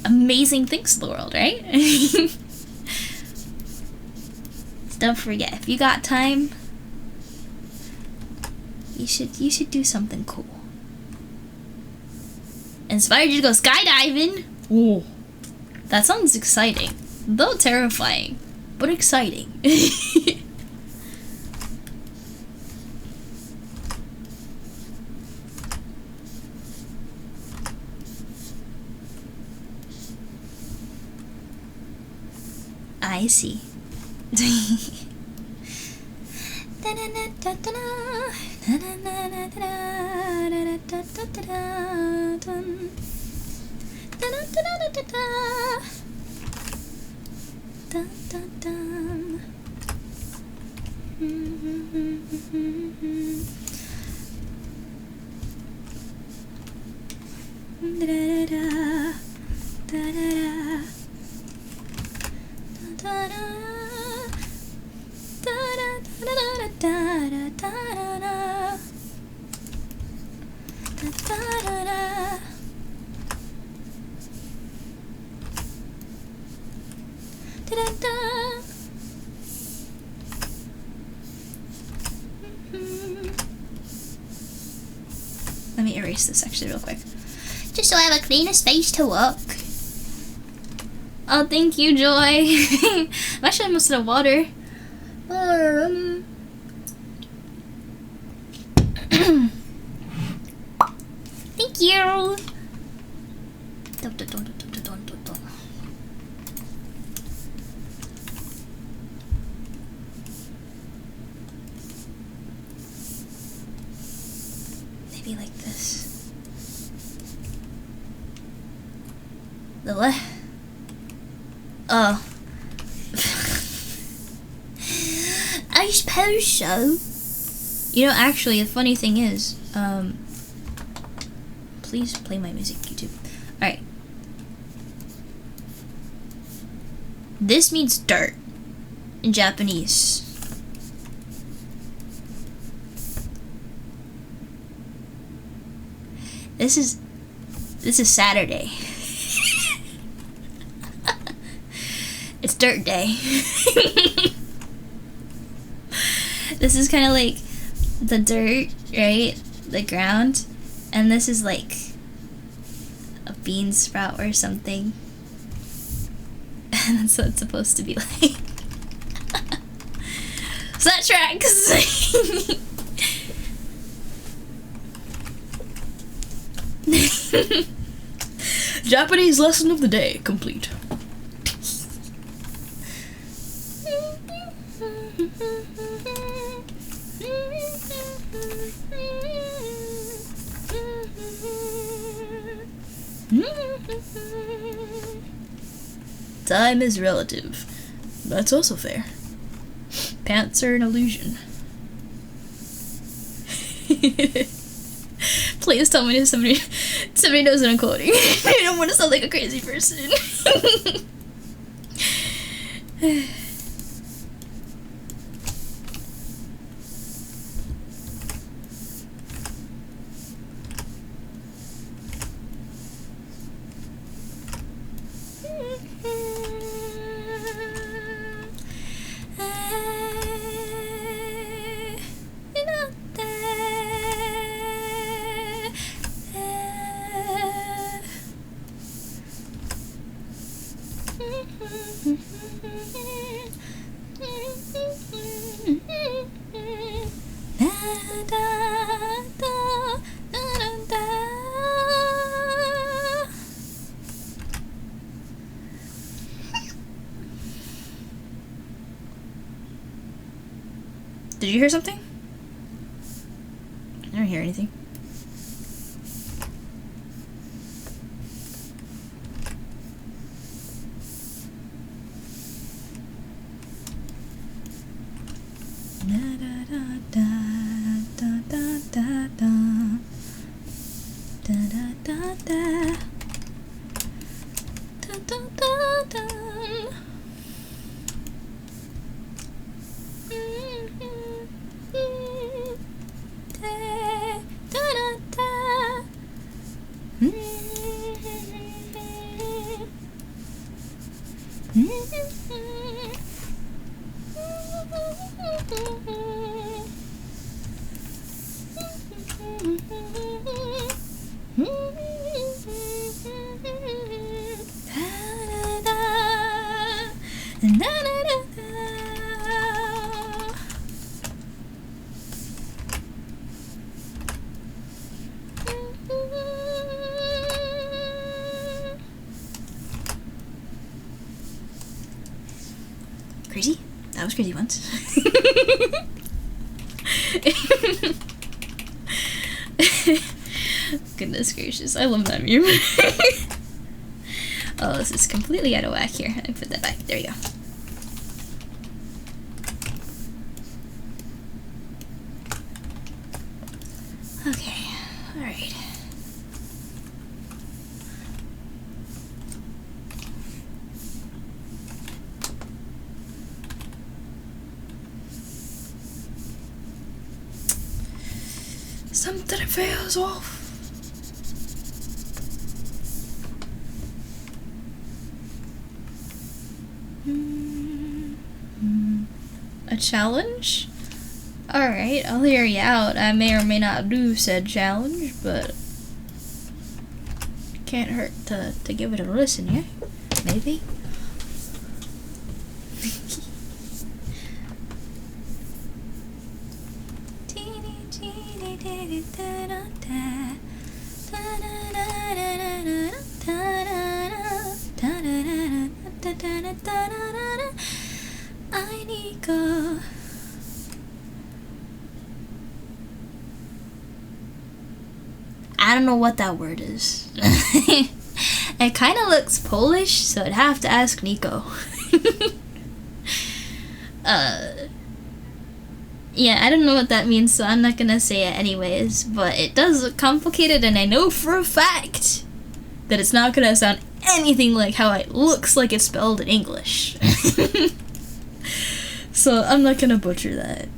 amazing things to the world, right? Don't forget, if you got time, you should do something cool. Inspired you to go skydiving. Ooh, that sounds exciting, though terrifying, but exciting. I see. Let me erase this actually real quick, just so I have a cleaner space to work. Oh, thank you, Joy. I'm actually almost out of water. Thank you. Maybe like this. The what? Oh. I suppose so. You know, actually, the funny thing is, please play my music, YouTube. Alright. This means dirt in Japanese. This is Saturday. It's dirt day. This is kind of like the dirt, right? The ground. And this is like a bean sprout or something. And that's what it's supposed to be like. So that tracks. Japanese lesson of the day complete. Time is relative. That's also fair. Pants are an illusion. Please tell me somebody knows what I'm quoting. I don't want to sound like a crazy person. Did you hear something? I don't hear anything. Crazy? That was crazy once. Goodness gracious, I love that meme. Oh, this is completely out of whack here. Let me put that back. There you go. Okay, alright. Something feels off. A challenge? Alright, I'll hear you out. I may or may not do said challenge, but can't hurt to give it a listen, yeah? Maybe? I don't know what that word is. It kind of looks Polish, so I'd have to ask Nico. Yeah, I don't know what that means, so I'm not gonna say it anyways, but it does look complicated, and I know for a fact that it's not gonna sound anything like how it looks like it's spelled in English. So I'm not gonna butcher that.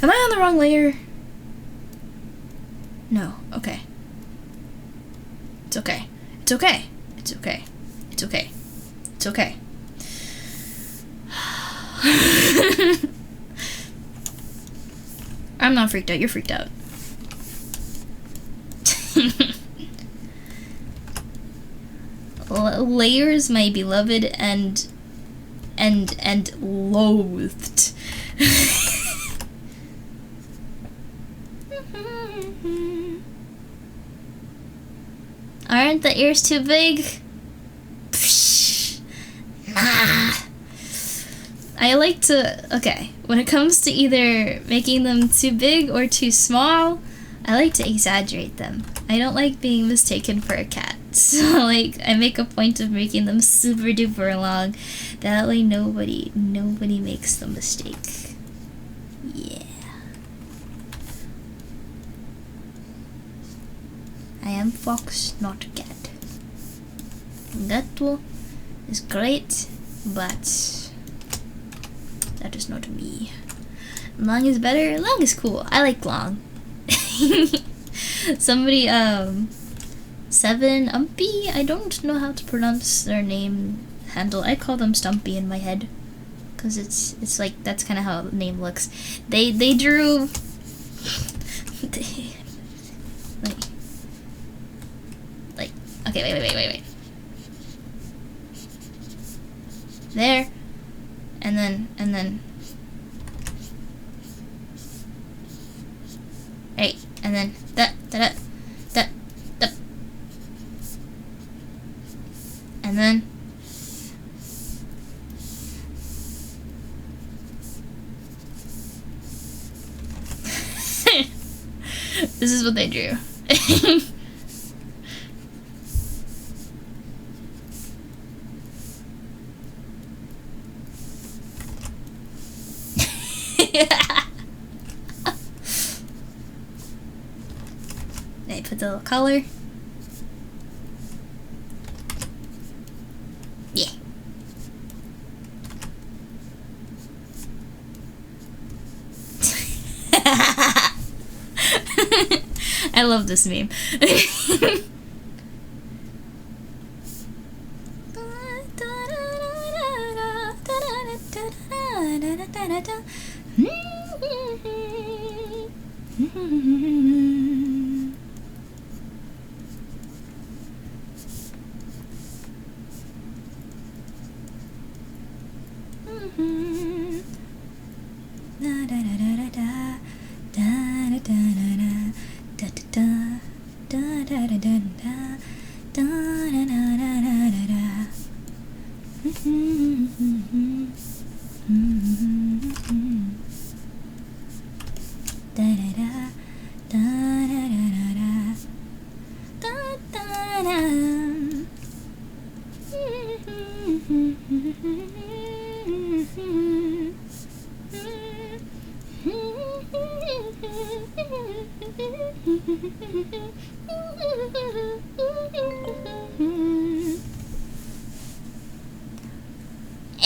Am I on the wrong layer? No. Okay. It's okay. It's okay. It's okay. It's okay. It's okay. I'm not freaked out. You're freaked out. layers my beloved and loathed. Aren't the ears too big? Psh, nah. I like to, okay, when it comes to either making them too big or too small, I like to exaggerate them. I don't like being mistaken for a cat. So, like, I make a point of making them super duper long. That way nobody makes the mistake. Yeah. I am fox, not cat. Gato is great, but that is not me. Long is better. Long is cool. I like long. Somebody, Seven Umpy, I don't know how to pronounce their name handle. I call them Stumpy in my head, cause it's like that's kind of how the name looks. They drew. Like okay, wait. There, and then. Right, and then that. And then this is what they drew. They put the little color. Yeah. I love this meme.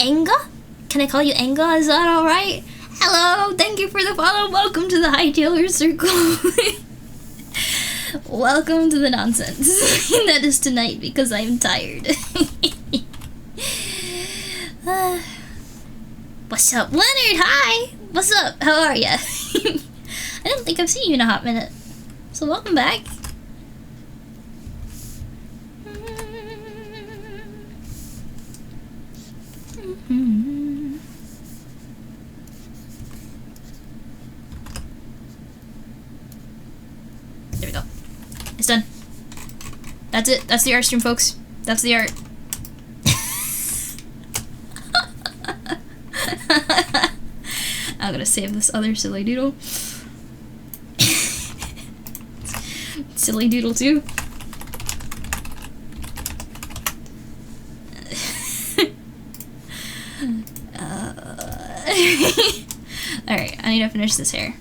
Enga? Can I call you Enga? Is that alright? Hello, thank you for the follow. Welcome to the Hightailers Circle. Welcome to the nonsense that is tonight because I'm tired. What's up, Leonard? Hi! What's up? How are ya? I don't think I've seen you in a hot minute. So welcome back. There we go. It's done. That's it. That's the art stream, folks. That's the art. I'm gonna save this other silly doodle. Silly doodle too. Alright, I need to finish this hair.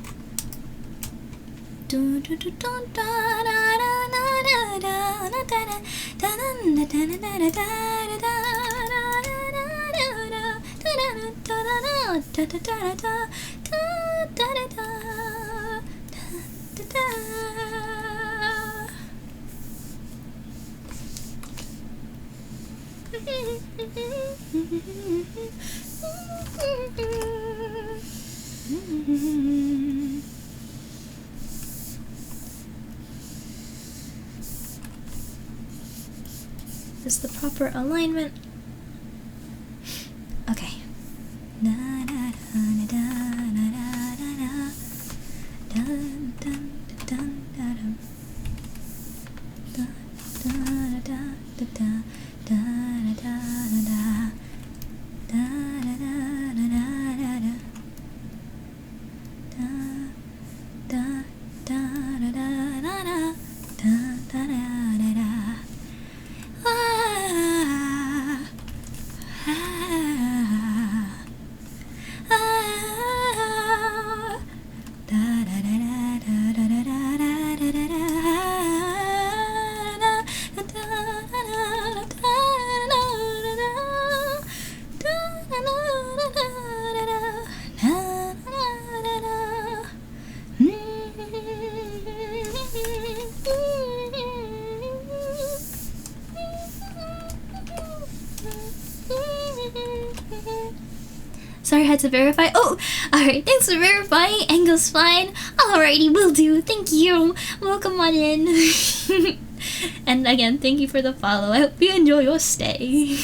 is the proper alignment. Okay. Sorry, I had to verify. Oh, alright, thanks for verifying. Angle's fine. Alrighty, will do. Thank you. Welcome on in. And again, thank you for the follow. I hope you enjoy your stay.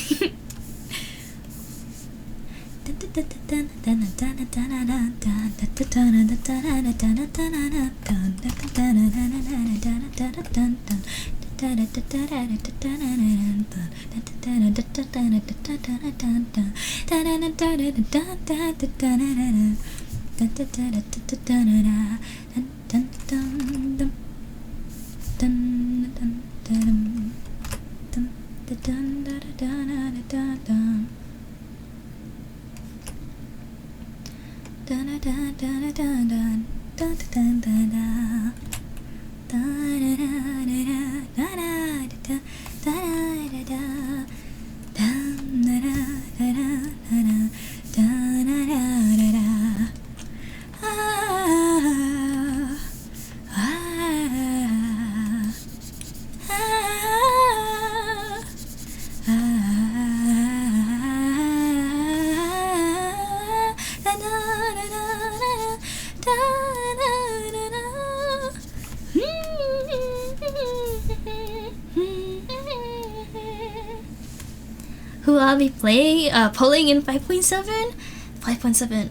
Who I'll be pulling in 5.7? 5.7,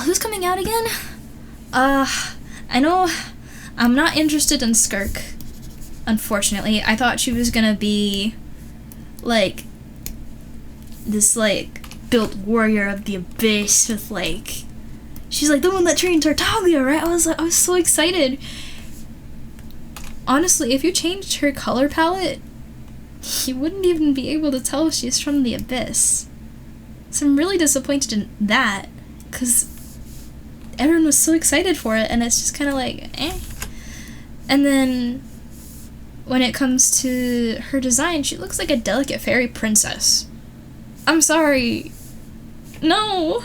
who's coming out again? I know I'm not interested in Skirk, unfortunately. I thought she was gonna be, like, this, like, built warrior of the abyss with, like, she's, like, the one that trained Tartaglia, right? I was so excited. Honestly, if you changed her color palette, you wouldn't even be able to tell she's from the abyss. So I'm really disappointed in that, because everyone was so excited for it, and it's just kind of like, eh. And then, when it comes to her design, she looks like a delicate fairy princess. I'm sorry. No!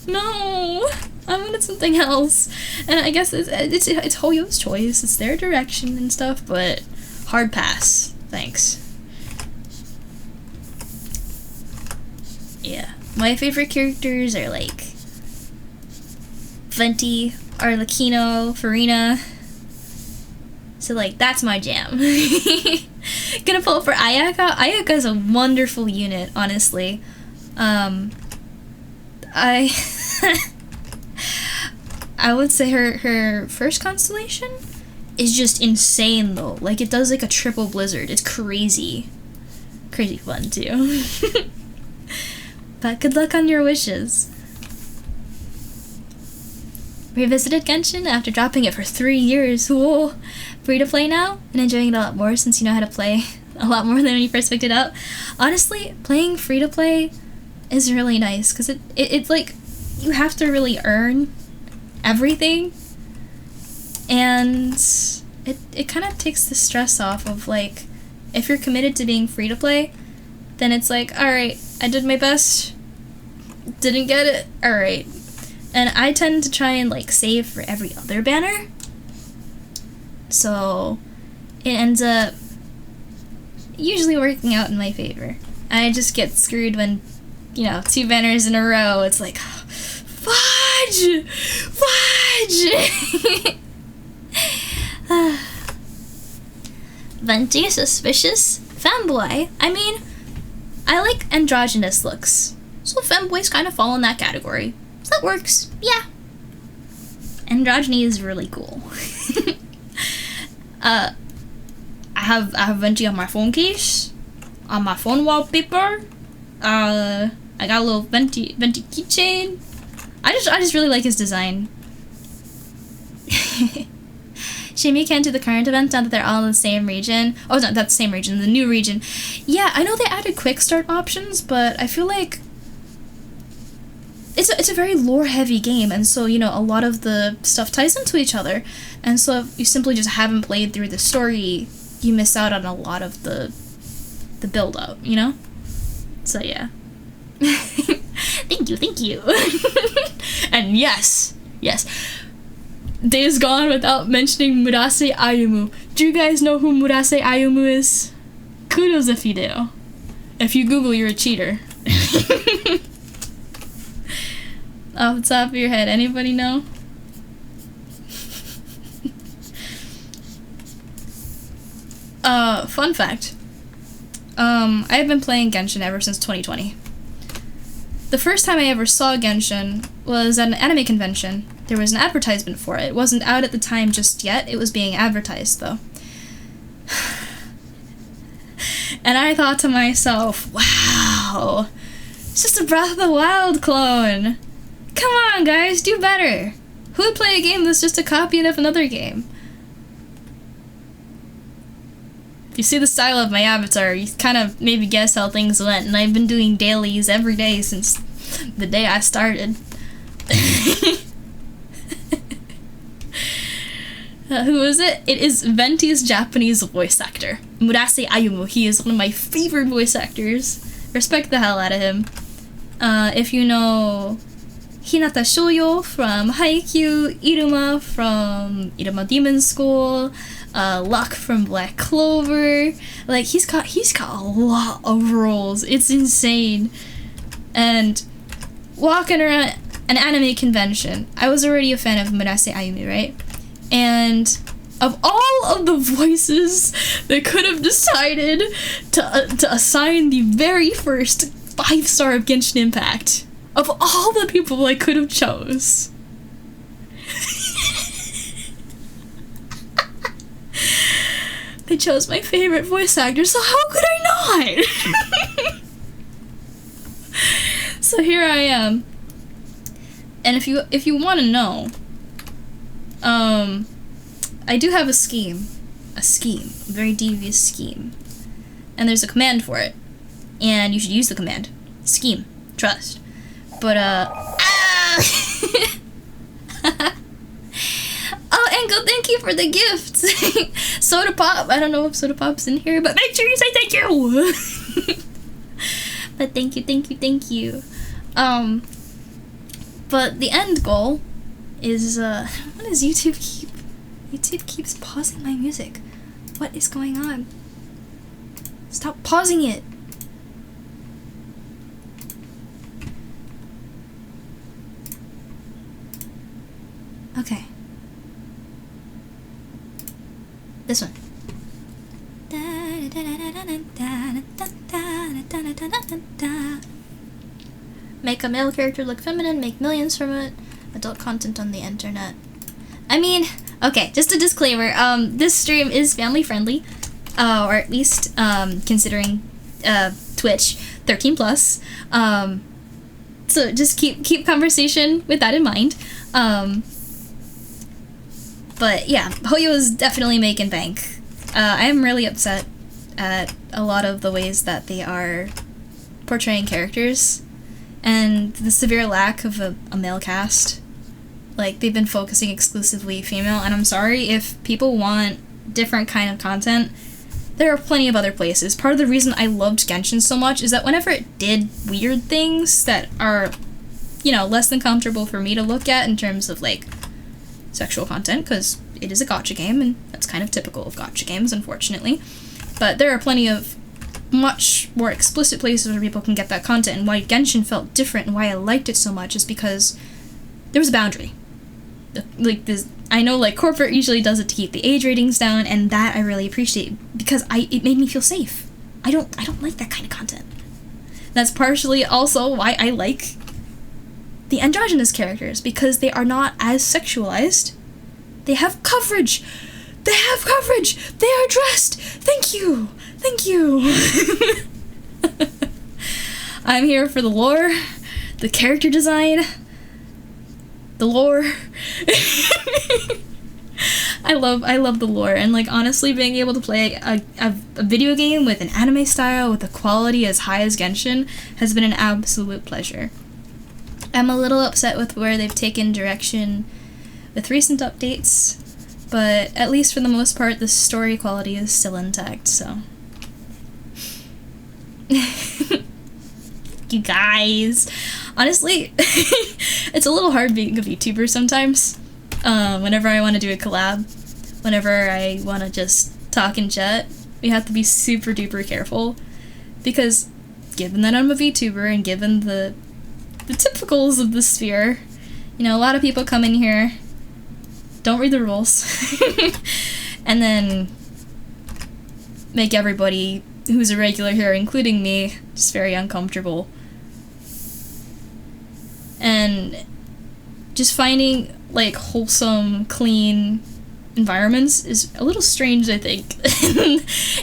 I wanted something else. And I guess it's Hoyo's choice, it's their direction and stuff, but hard pass. Thanks. Yeah. My favorite characters are, like, Venti, Arlecchino, Farina. So, like, that's my jam. Gonna pull for Ayaka. Ayaka's a wonderful unit, honestly. I would say her first constellation is just insane, though. Like, it does, like, a triple blizzard. It's crazy. Crazy fun, too. But good luck on your wishes. Revisited Genshin after dropping it for 3 years. Whoa. Free to play now and enjoying it a lot more since you know how to play a lot more than when you first picked it up. Honestly, playing free to play is really nice because it's like you have to really earn everything, and it kind of takes the stress off of, like, if you're committed to being free to play, then it's like, alright, I did my best, didn't get it, alright. And I tend to try and, like, save for every other banner, so it ends up usually working out in my favor. I just get screwed when, you know, 2 banners in a row, it's like, fudge! Venti, suspicious, femboy. I mean, I like androgynous looks, so femboys kind of fall in that category. So that works, yeah. Androgyny is really cool. I have Venti on my phone case, on my phone wallpaper. I got a little Venti keychain. I just really like his design. Shame you can't do the current events now that they're all in the same region. Oh, no, that's the same region, the new region. Yeah, I know they added quick start options, but I feel like it's a very lore-heavy game, and so, you know, a lot of the stuff ties into each other. And so if you simply just haven't played through the story, you miss out on a lot of the build-up, you know? So, yeah. Thank you. And yes. Days gone without mentioning Murase Ayumu. Do you guys know who Murase Ayumu is? Kudos if you do. If you Google, you're a cheater. Off the top of your head, anybody know? Fun fact. I have been playing Genshin ever since 2020. The first time I ever saw Genshin was at an anime convention. There was an advertisement for it. It wasn't out at the time just yet. It was being advertised, though. And I thought to myself, wow, it's just a Breath of the Wild clone. Come on, guys, do better. Who would play a game that's just a copy of another game? If you see the style of my avatar, you kind of maybe guess how things went, and I've been doing dailies every day since the day I started. Who is it? It is Venti's Japanese voice actor, Murase Ayumu. He is one of my favorite voice actors. Respect the hell out of him. If you know Hinata Shoyo from Haikyuu, Iruma from Iruma Demon School, Luck from Black Clover, like he's got a lot of roles. It's insane. And walking around an anime convention, I was already a fan of Murase Ayumu, right? And of all of the voices that could have decided to assign the very first 5-star of Genshin Impact, of all the people I could have chose, they chose my favorite voice actor, so how could I not? So here I am. And if you want to know, I do have a very devious scheme, and there's a command for it, and you should use the command. Scheme, trust. But oh, Enko, thank you for the gift. Soda Pop, I don't know if Soda Pop's in here, but make sure you say thank you. But thank you. But the end goal is, what does YouTube keep? YouTube keeps pausing my music. What is going on? Stop pausing it. Okay. This one. Make a male character look feminine, make millions from it. Adult content on the internet. I mean, okay, just a disclaimer. This stream is family friendly, or at least considering Twitch 13+. So just keep conversation with that in mind. But yeah, Hoyo is definitely making bank. I am really upset at a lot of the ways that they are portraying characters, and the severe lack of a male cast. Like, they've been focusing exclusively female, and I'm sorry if people want different kind of content. There are plenty of other places. Part of the reason I loved Genshin so much is that whenever it did weird things that are, you know, less than comfortable for me to look at in terms of, like, sexual content, because it is a gacha game, and that's kind of typical of gacha games, unfortunately. But there are plenty of much more explicit places where people can get that content, and why Genshin felt different and why I liked it so much is because there was a boundary. like this. I know like corporate usually does it to keep the age ratings down, and that I really appreciate because it made me feel safe. I don't like that kind of content. That's partially also why I like the androgynous characters, because they are not as sexualized. They have coverage. They have coverage. They are dressed. Thank you. Thank you. I'm here for the lore, the character design, the lore. I love the lore, and like honestly being able to play a video game with an anime style with a quality as high as Genshin has been an absolute pleasure. I'm a little upset with where they've taken direction with recent updates, but at least for the most part the story quality is still intact, so. You guys. Honestly, it's a little hard being a VTuber sometimes. Whenever I want to do a collab, whenever I want to just talk and chat, we have to be super duper careful, because given that I'm a VTuber and given the typicals of the sphere, you know, a lot of people come in here, don't read the rules, and then make everybody who's a regular here, including me, just very uncomfortable. And just finding like wholesome, clean environments is a little strange, I think,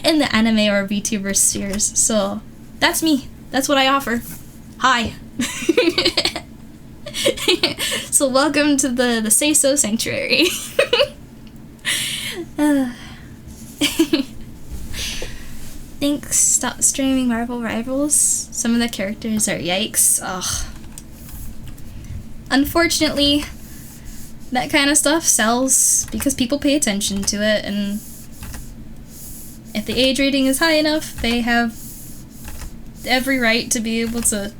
in the anime or VTuber spheres. So that's me. That's what I offer. Hi. So welcome to the Say So Sanctuary. Thanks. Stop streaming Marvel Rivals. Some of the characters are yikes. Ugh. Unfortunately, that kind of stuff sells because people pay attention to it, and if the age rating is high enough, they have every right to be able to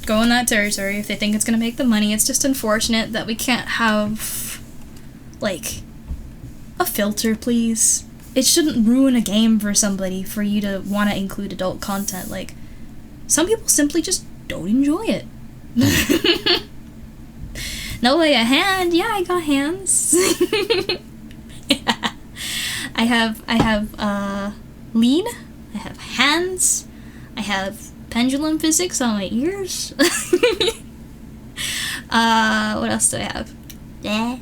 go in that territory if they think it's going to make them money. It's just unfortunate that we can't have, like, a filter, please. It shouldn't ruin a game for somebody for you to want to include adult content. Like, some people simply just don't enjoy it. No way, a hand? Yeah, I got hands. Yeah. I have lean, I have hands, I have pendulum physics on my ears. What else do I have? Bleh.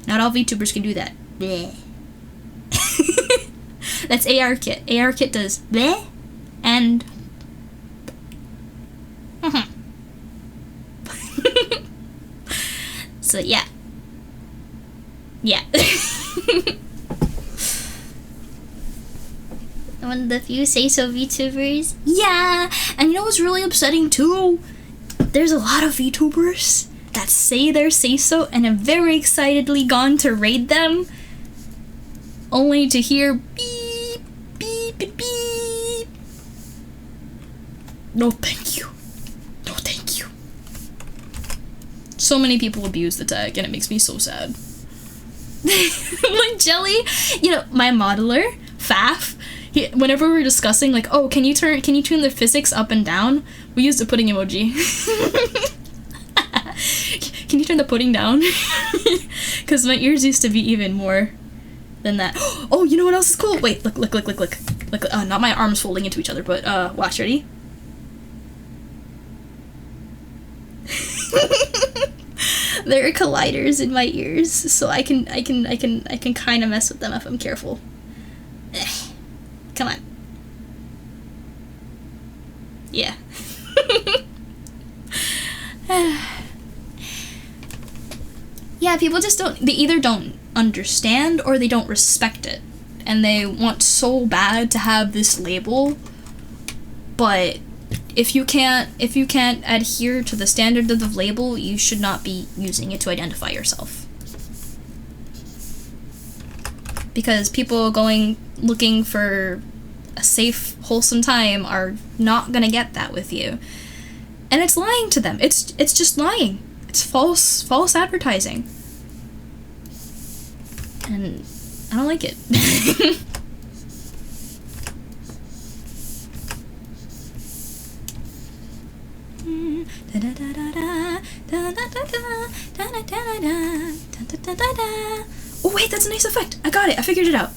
Not all VTubers can do that. Bleh. That's AR Kit. AR Kit does bleh and so yeah. One of the few say-so VTubers. Yeah! And you know what's really upsetting too? There's a lot of VTubers that say they're say-so and have very excitedly gone to raid them, only to hear beep, beep, beep, beep. No thank you. No thank you. So many people abuse the tag and it makes me so sad. Like Jelly, you know, my modeler, Faf, whenever we were discussing, like, oh, can you tune the physics up and down? We used a pudding emoji. Can you turn the pudding down? Because my ears used to be even more than that. Oh, you know what else is cool? Wait, look. Not my arms folding into each other, but watch, ready? There are colliders in my ears, so I can kind of mess with them if I'm careful. Come on. Yeah. Yeah, people just they either don't understand or they don't respect it. And they want so bad to have this label, but if you can't adhere to the standard of the label, you should not be using it to identify yourself. Because people looking for a safe, wholesome time are not gonna get that with you. And it's lying to them. It's just lying. It's false advertising. And I don't like it. Oh wait, that's a nice effect. I got it. I figured it out.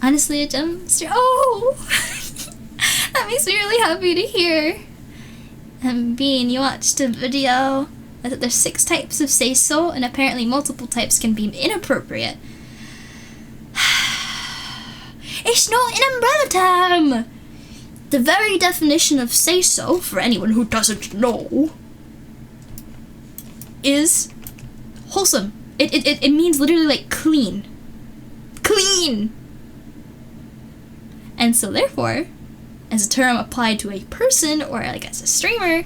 Honestly, a gem master. Oh, that makes me really happy to hear. And Bean, you watched a video that there's 6 types of say so, and apparently multiple types can be inappropriate. It's not an umbrella term. The very definition of say so, for anyone who doesn't know, is wholesome. It means literally like clean. Clean! And so therefore, as a term applied to a person or like as a streamer,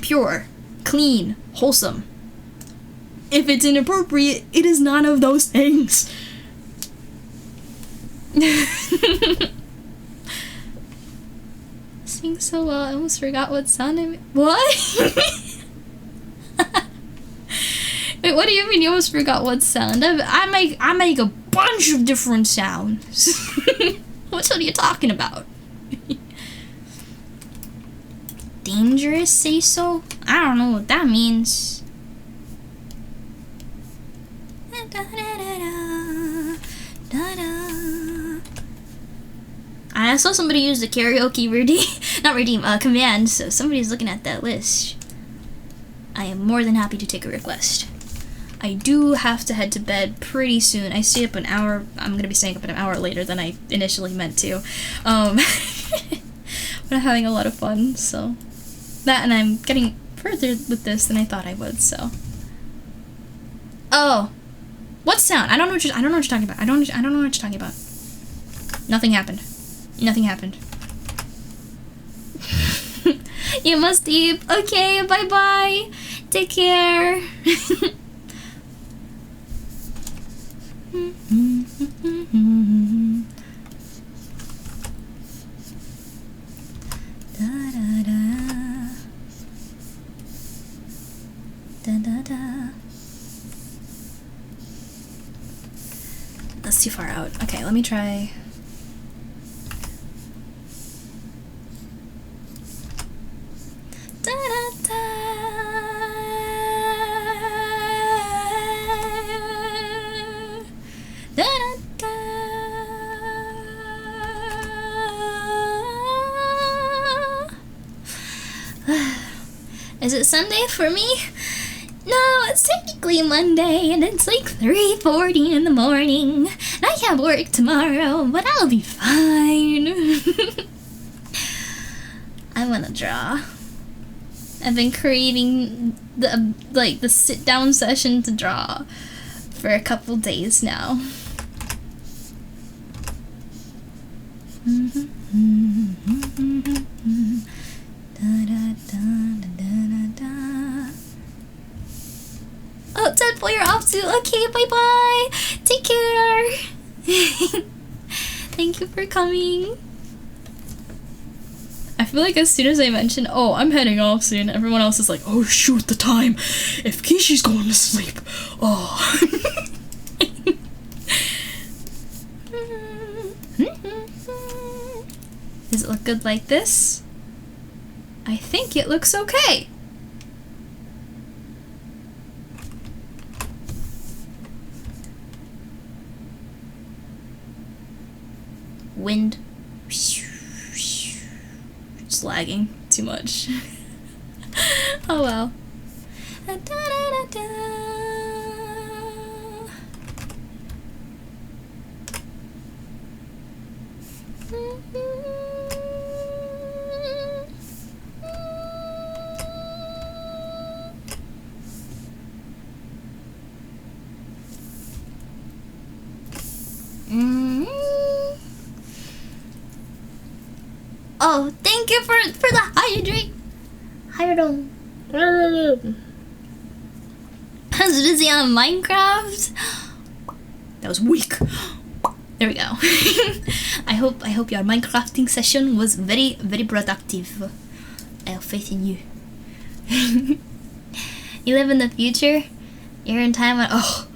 pure, clean, wholesome. If it's inappropriate, it is none of those things. Sing so well, I almost forgot what sound I made. What? Wait, what do you mean you almost forgot what sound? I make a bunch of different sounds. Which one are you talking about? Dangerous say so? I don't know what that means. I saw somebody use the karaoke command, so somebody's looking at that list. I am more than happy to take a request. I do have to head to bed pretty soon. I stay up an hour. I'm gonna be staying up an hour later than I initially meant to. But I'm having a lot of fun, so that, and I'm getting further with this than I thought I would. So, oh, what sound? I don't know what you're talking about. I don't know what you're talking about. Nothing happened. Nothing happened. You must eat. Okay, bye bye. Take care. That's too far out. Okay, let me try. Is it Sunday for me? No, it's technically Monday, and it's like 3:40 in the morning. And I have work tomorrow, but I'll be fine. I wanna draw. I've been craving the sit-down session to draw for a couple days now. Oh, Deadpool, you're off too. Okay, bye-bye. Take care. Thank you for coming. I feel like as soon as I mention, oh, I'm heading off soon, everyone else is like, oh shoot, the time. If Kishi's going to sleep. Oh. Does it look good like this? I think it looks okay. Wind. It's lagging too much. Oh well. Oh, thank you for the hydrate. Hydrate. I was busy on Minecraft. That was weak. There we go. I hope your Minecrafting session was very, very productive. I have faith in you. You live in the future. You're in time when, oh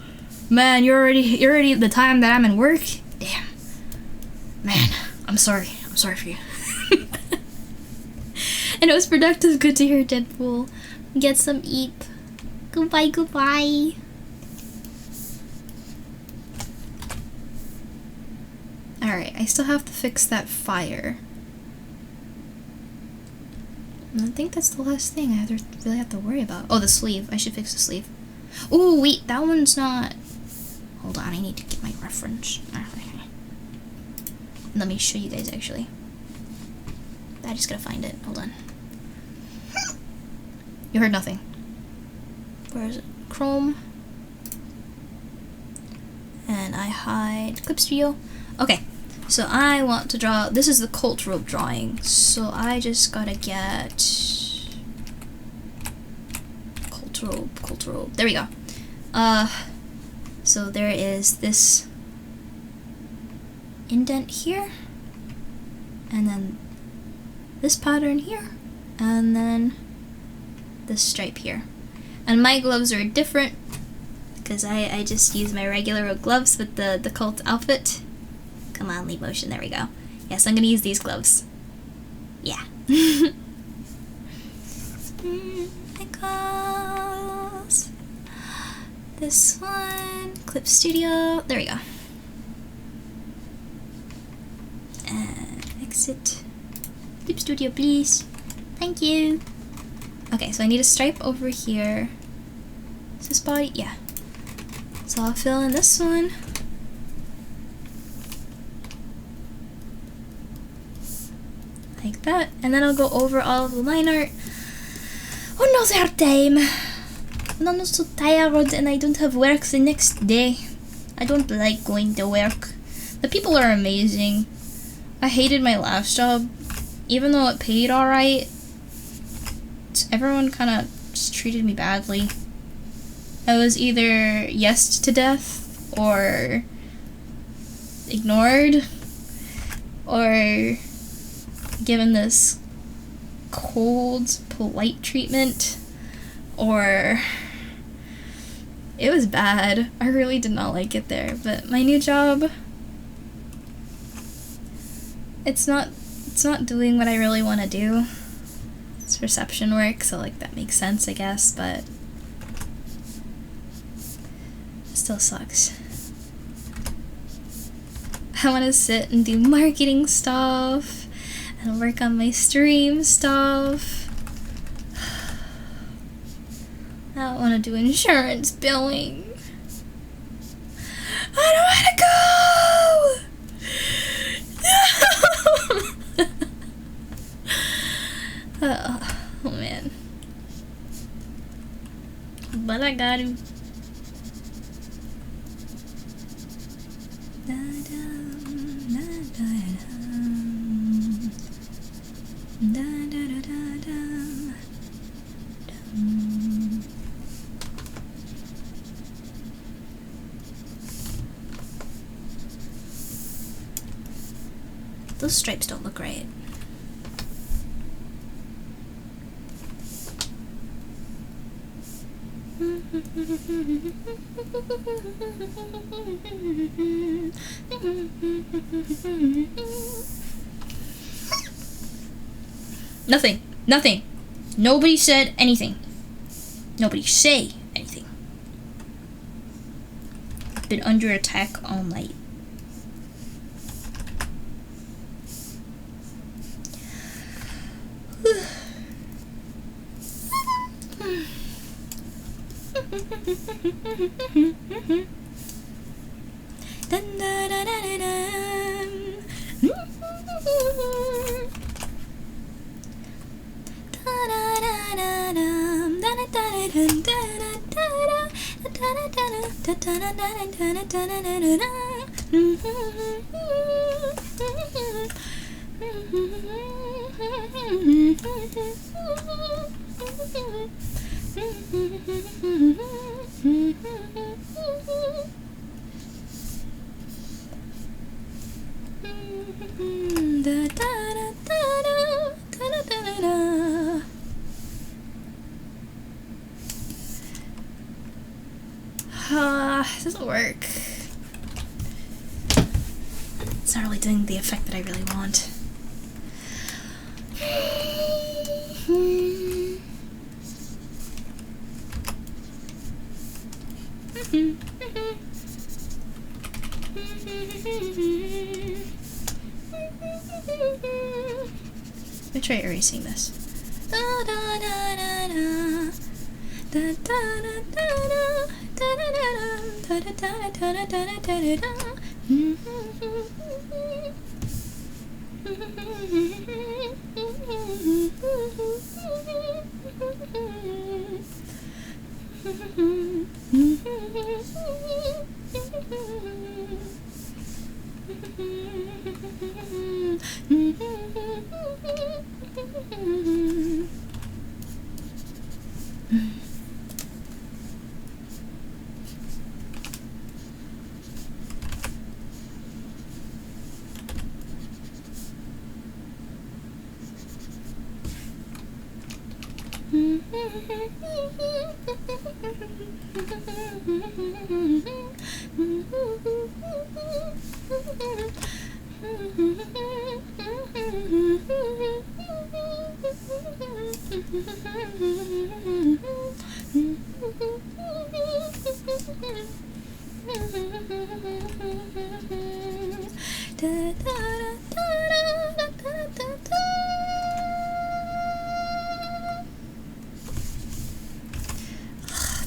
man, you're already the time that I'm in work. Damn. Man, I'm sorry for you. And it was productive. Good to hear, Deadpool. Get some eat. Goodbye. Alright, I still have to fix that fire. And I think that's the last thing I really have to worry about. Oh, the sleeve. I should fix the sleeve. Oh, wait, that one's not... Hold on, I need to get my reference. Let me show you guys, actually. I just gotta find it. Hold on. You heard nothing. Where is it? Chrome. And I hide Clip Studio. Okay, so I want to draw... This is the cult rope drawing. So I just gotta get... Cult rope. There we go. So there is this indent here. And then this pattern here. And then this stripe here. And my gloves are different because I just use my regular gloves with the cult outfit. Come on, leave motion. There we go. Yes, I'm gonna use these gloves. Yeah. Because this one, Clip Studio. There we go. And exit. Clip Studio, please. Thank you. Okay, so I need a stripe over here. Is this body? Yeah. So I'll fill in this one. Like that. And then I'll go over all of the line art. Another time. And I'm so tired and I don't have work the next day. I don't like going to work. The people are amazing. I hated my last job. Even though it paid alright, everyone kind of just treated me badly. I was either yesed to death, or ignored, or given this cold, polite treatment, or... It was bad. I really did not like it there. But my new job, it's not doing what I really want to do. It's reception work, so like that makes sense, I guess, but it still sucks. I want to sit and do marketing stuff and work on my stream stuff. I don't want to do insurance billing. I don't want to go! Oh man. But I got him. Those stripes don't look right. Nothing. Nobody said anything. Nobody say anything. I've been under attack all night. It doesn't work. It's not really doing the effect that I really want. Let me try erasing this.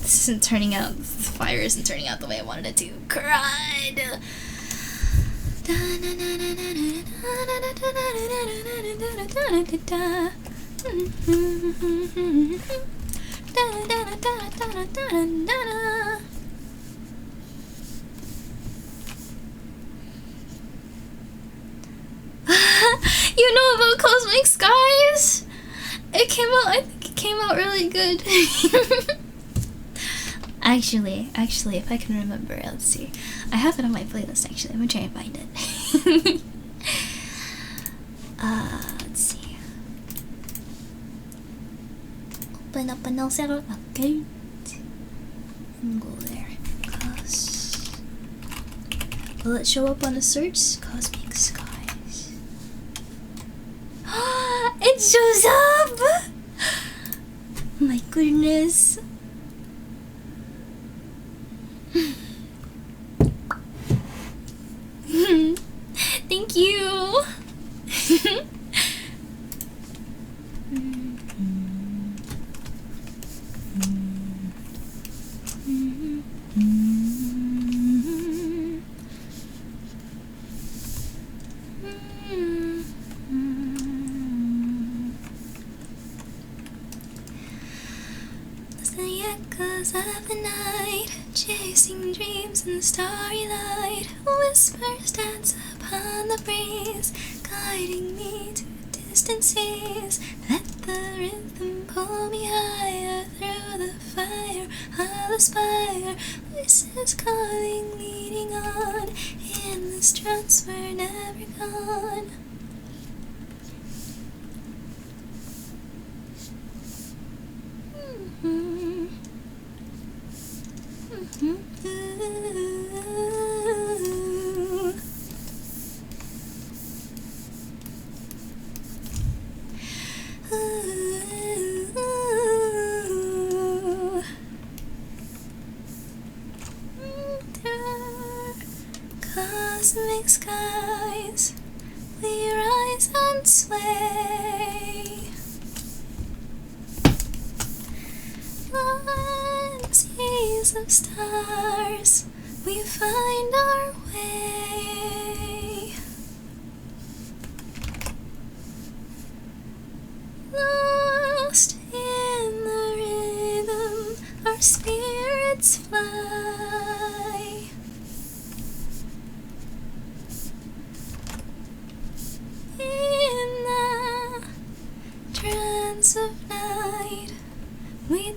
This isn't turning out, the fire isn't turning out the way I wanted it to. Cried! You know about Cosmic Skies? It came out, I think it came out really good. Actually, if I can remember, let's see. I have it on my playlist, actually. Let me try and find it. Let's see. Open up an Elcero account and go there. Will it show up on the search? Cosmic Skies. It shows up! My goodness. Thank you. The echoes of the night, chasing dreams in the starry light. Whispers dance upon the breeze, guiding me to distant seas. Let the rhythm pull me higher through the fire of the spire. Voices calling, leading on, in the trance we're never gone. Cosmic skies, we rise and sway. On seas of stars, we find our way. Lost in the rhythm, our spirits fly.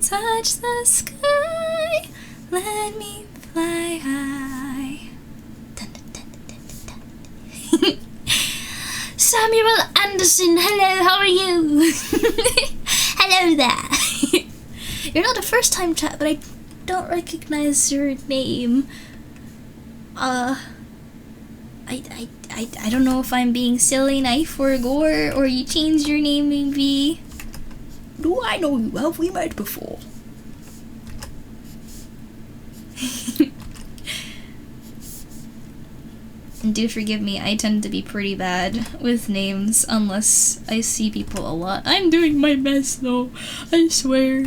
touch the sky, let me fly high. Dun, dun, dun, dun, dun, dun. Samuel Anderson, hello, how are you? Hello there. You're not a first time chat, but I don't recognize your name. I don't know if I'm being silly, knife, or gore, or you changed your name maybe. Do I know you? Have we met before? And do forgive me, I tend to be pretty bad with names unless I see people a lot. I'm doing my best though, I swear.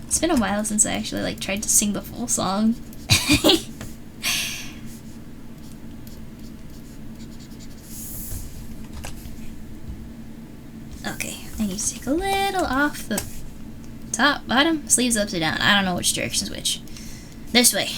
It's been a while since I actually tried to sing the full song. Okay, I need to take a little off the top, bottom, sleeves upside down. I don't know which direction's which. This way.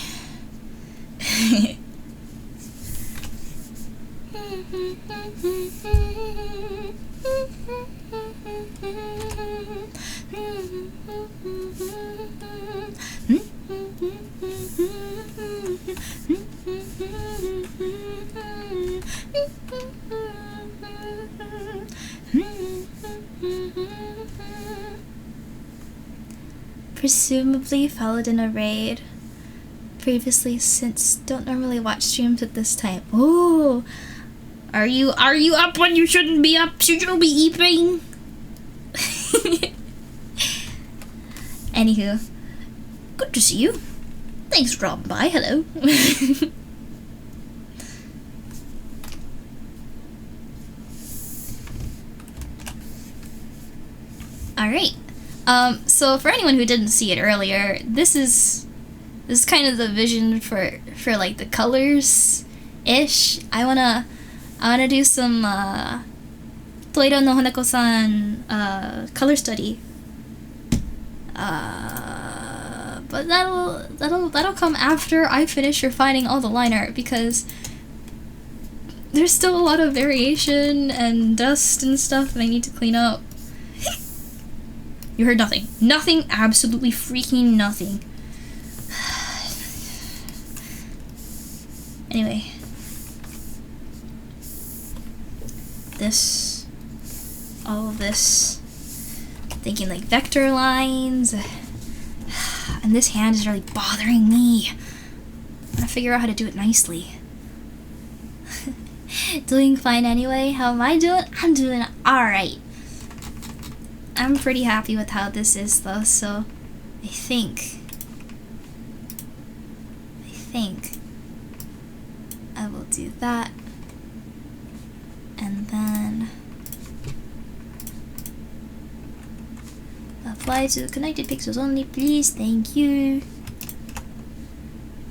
Presumably followed in a raid previously, since don't normally watch streams at this time. Oh, are you up when you shouldn't be up? Should you be eating? Anywho, good to see you. Thanks for dropping by. Hello. Alright. So for anyone who didn't see it earlier, this is kind of the vision for like the colors ish. I wanna do some Toiro no Hanako-san color study. But that'll come after I finish refining all the line art, because there's still a lot of variation and dust and stuff that I need to clean up. You heard nothing. Nothing, absolutely freaking nothing. Anyway. All of this. Thinking like vector lines. And this hand is really bothering me. I'm gonna figure out how to do it nicely. Doing fine anyway. How am I doing? I'm doing alright. I'm pretty happy with how this is though, so I think I will do that, and then apply to connected pixels only, please, thank you.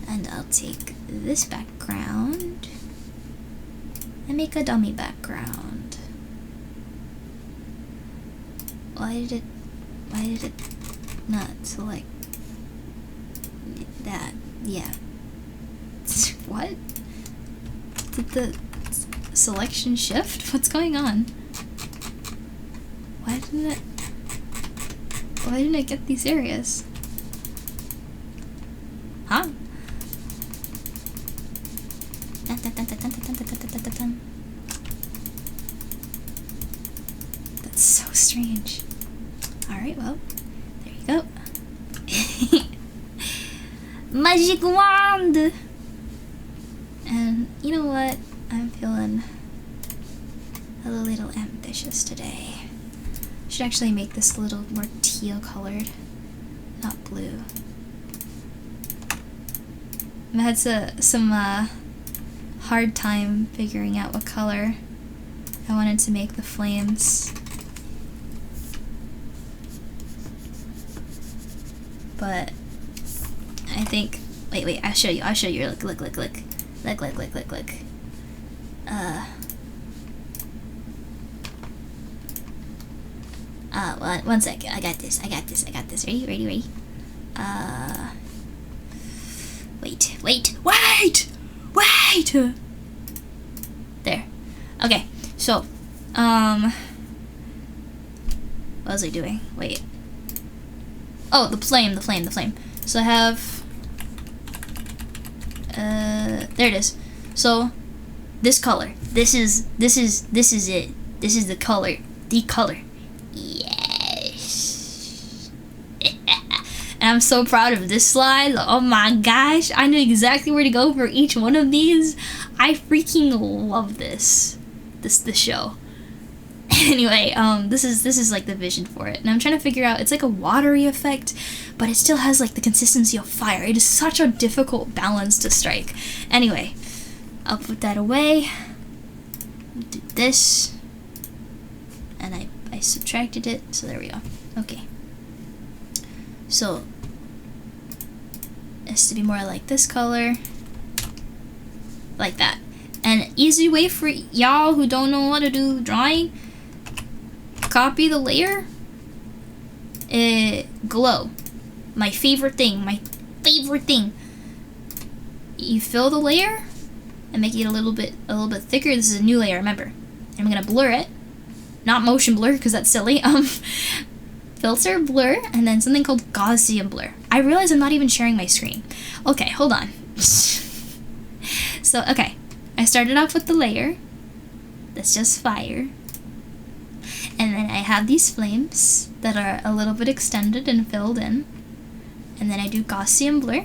And I'll take this background and make a dummy background. Why did it not select that? Yeah. What? Did the selection shift? What's going on? Why didn't it get these areas? Huh? That's so strange. Alright, well, there you go. Magic wand! And you know what? I'm feeling a little ambitious today. Should actually make this a little more teal colored, not blue. I had some hard time figuring out what color I wanted to make the flames. But I think, wait, I'll show you, look. One sec, I got this. Ready? Wait! There. Okay, so, what was I doing? Wait. Oh, the flame. So I have, there it is. So, this color. This is it. This is the color. Yes. And I'm so proud of this slide. Oh my gosh, I knew exactly where to go for each one of these. I freaking love this show. Anyway, this is like the vision for it, and I'm trying to figure out. It's like a watery effect, but it still has like the consistency of fire. It is such a difficult balance to strike. Anyway, I'll put that away. Do this, and I subtracted it, so there we go. Okay. So it has to be more like this color, like that. And easy way for y'all who don't know how to do drawing, copy the layer. Glow. My favorite thing. You fill the layer and make it a little bit thicker. This is a new layer, remember. I'm gonna blur it. Not motion blur, because that's silly. Filter, blur, and then something called Gaussian blur. I realize I'm not even sharing my screen. Okay, hold on. So, okay. I started off with the layer. That's just fire. And then I have these flames that are a little bit extended and filled in. And then I do Gaussian blur.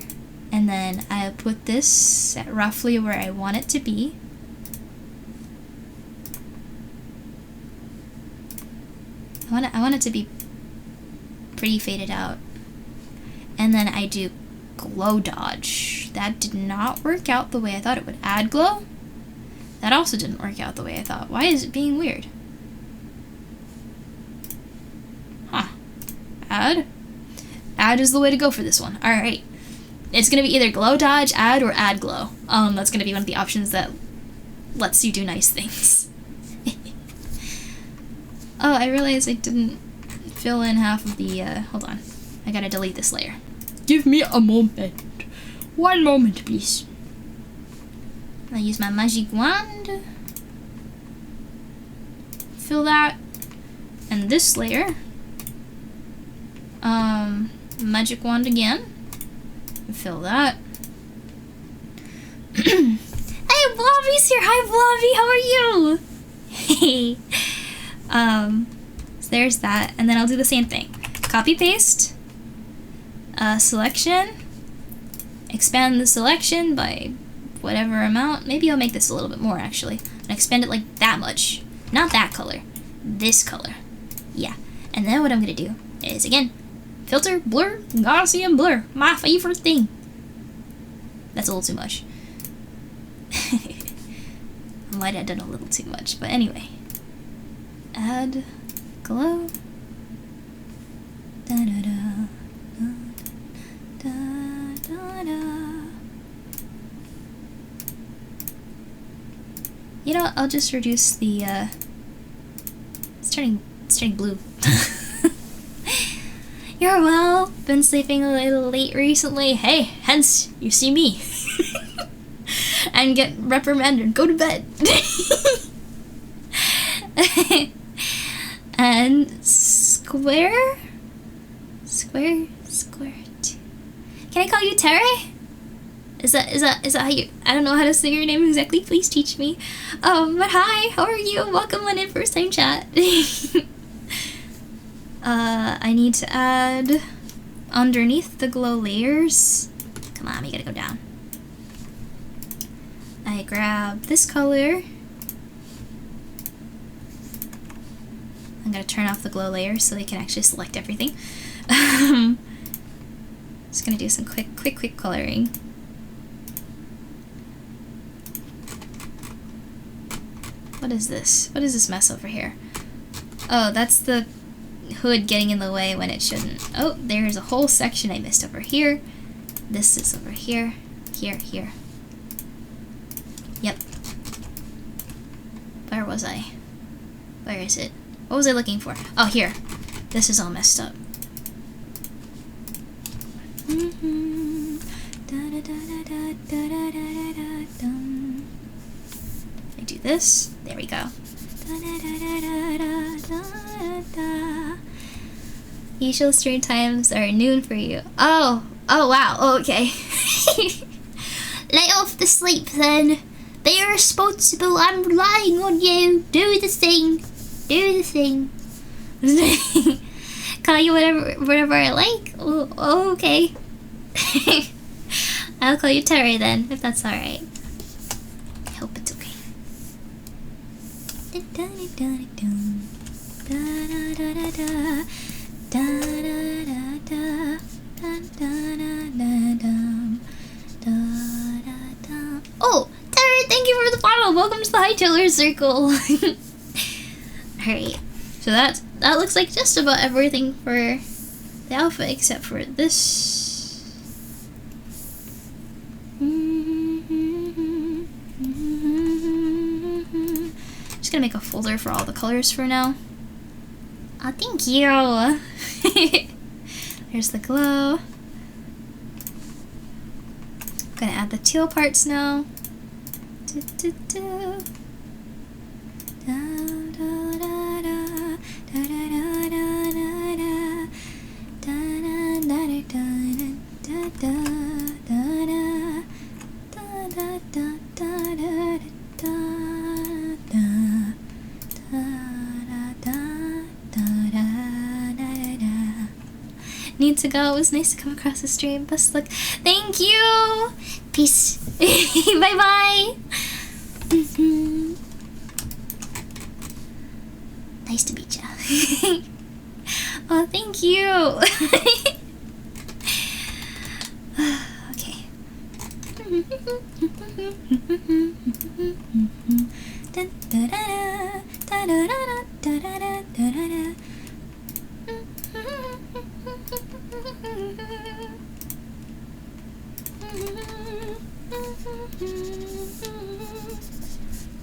And then I put this at roughly where I want it to be. I want it to be pretty faded out. And then I do glow dodge. That did not work out the way I thought it would. Add glow. That also didn't work out the way I thought. Why is it being weird? Huh. Add. Add is the way to go for this one. Alright. It's gonna be either glow dodge, add, or add glow. That's gonna be one of the options that lets you do nice things. Oh, I realized I didn't fill in half of the, hold on. I gotta delete this layer. Give me a moment. One moment, please. I use my magic wand. Fill that. And this layer. Magic wand again. Fill that. Hey, Blobby's here. Hi, Blobby. How are you? Hey. So there's that. And then I'll do the same thing. Copy, paste. Selection. Expand the selection by whatever amount. Maybe I'll make this a little bit more, actually. And expand it like that much. Not that color. This color. Yeah. And then what I'm going to do is, again, filter, blur, Gaussian blur. My favorite thing. That's a little too much. I might have done a little too much. But anyway. Add glow. Da-da-da. You know, I'll just reduce the, it's turning blue. You're well. Been sleeping a little late recently. Hey, hence, you see me. And get reprimanded. Go to bed. And square. Can I call you Terry? Is that how you? I don't know how to say your name exactly. Please teach me. But hi, how are you? Welcome on in, first time chat. I need to add underneath the glow layers. Come on, we gotta go down. I grab this color. I'm gonna turn off the glow layer so they can actually select everything. Just gonna do some quick coloring. What is this? What is this mess over here? Oh, that's the hood getting in the way when it shouldn't. Oh, there's a whole section I missed over here. This is over here. Here. Yep. Where was I? Where is it? What was I looking for? Oh, here. This is all messed up. I do this. There we go. Usual stream times are noon for you. Oh wow, okay. Lay off the sleep then. They are responsible. I'm relying on you. Do the thing. Call you whatever I like. Oh, okay. I'll call you Terry then, if that's alright. I hope it's okay. Oh, Terry, thank you for the follow. Welcome to the Hightailers Circle. Alright, so that looks like just about everything for the outfit except for this. Just gonna make a folder for all the colors for now. Oh, thank you. There's the glow. I'm gonna add the teal parts now. Need to go. It was nice to come across the stream. Best luck. Thank you. Peace. Bye bye. Nice to meet ya. Oh, thank you. Okay.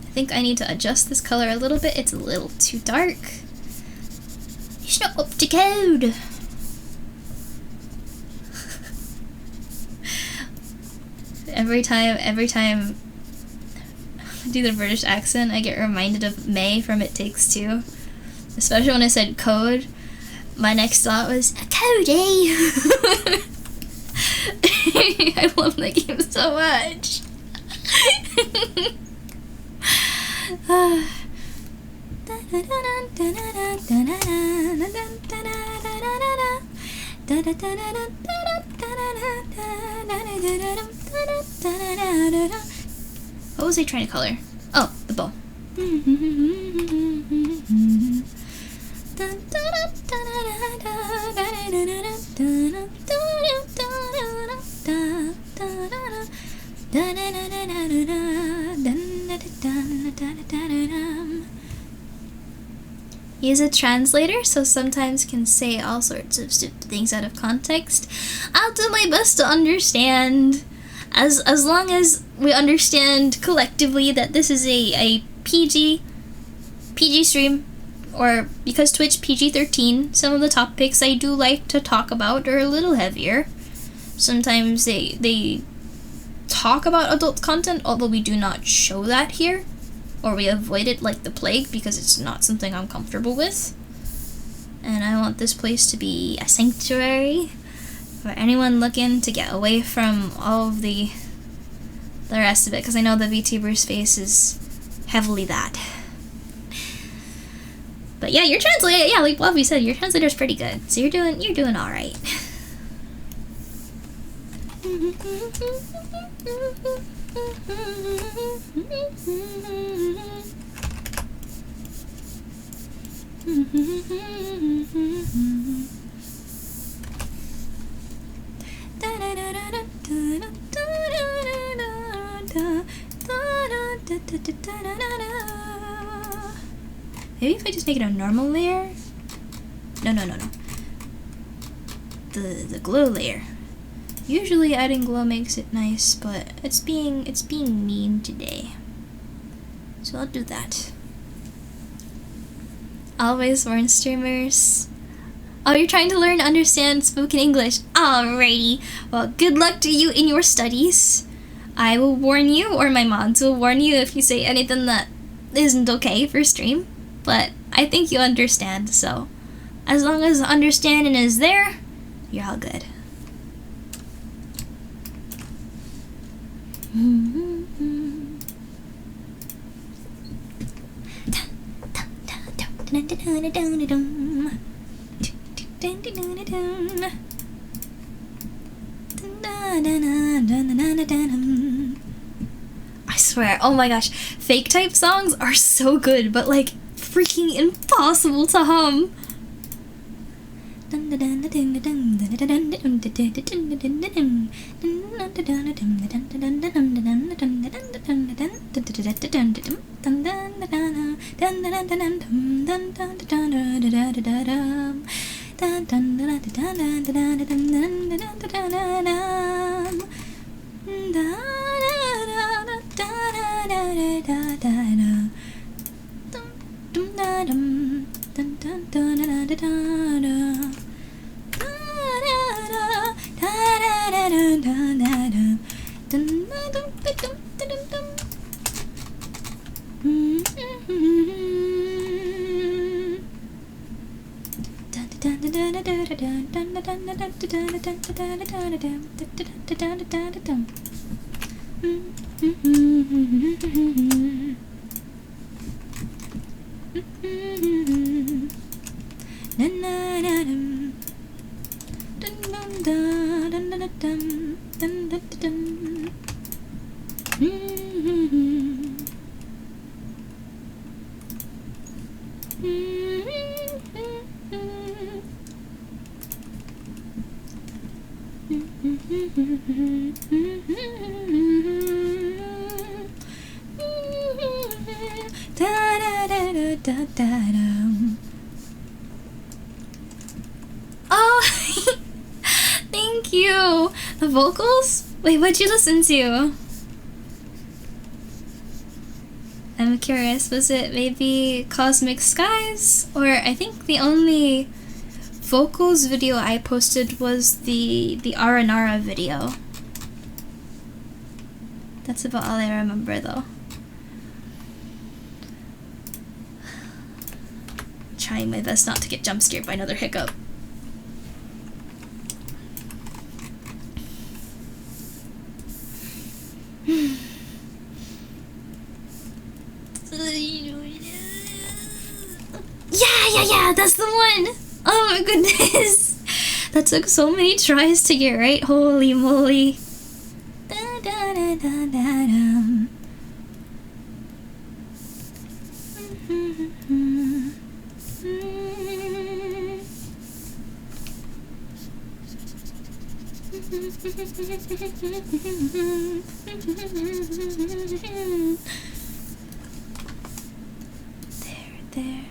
I think I need to adjust this color a little bit. It's a little too dark. It's not up to code. Every time I do the British accent, I get reminded of May from It Takes Two. Especially when I said code. My next thought was, Cody! I love that game so much. What was I trying to color? Oh, the bow. Use a translator, so sometimes can say all sorts of stupid things out of context. I'll do my best to understand, as long as we understand collectively that this is a PG stream, or because Twitch PG-13, some of the topics I do like to talk about are a little heavier. Sometimes they talk about adult content, although we do not show that here. Or we avoid it like the plague because it's not something I'm comfortable with. And I want this place to be a sanctuary for anyone looking to get away from all of the rest of it, because I know the VTuber space is heavily that. But yeah, your translator, yeah, like Bluffy said, your translator's pretty good. So you're doing all right. Maybe if I just make it a normal layer? No. The glow layer. Usually adding glow makes it nice, but it's being mean today. So I'll do that. Always warn streamers, Oh, you're trying to learn to understand spoken English. Alrighty. Well, good luck to you in your studies. I will warn you, or my mods will warn you if you say anything that isn't okay for stream. But I think you understand, so as long as understanding is there, you're all good. I swear, oh my gosh, fake type songs are so good, but like freaking impossible to hum. Oh, thank you. The vocals? Wait, what'd you listen to? I'm curious, was it maybe Cosmic Skies? Or I think the only vocals video I posted was the Aranara video. That's about all I remember though. Trying my best not to get jump scared by another hiccup. Yeah, that's the one! Oh my goodness! That took so many tries to get right, holy moly. There.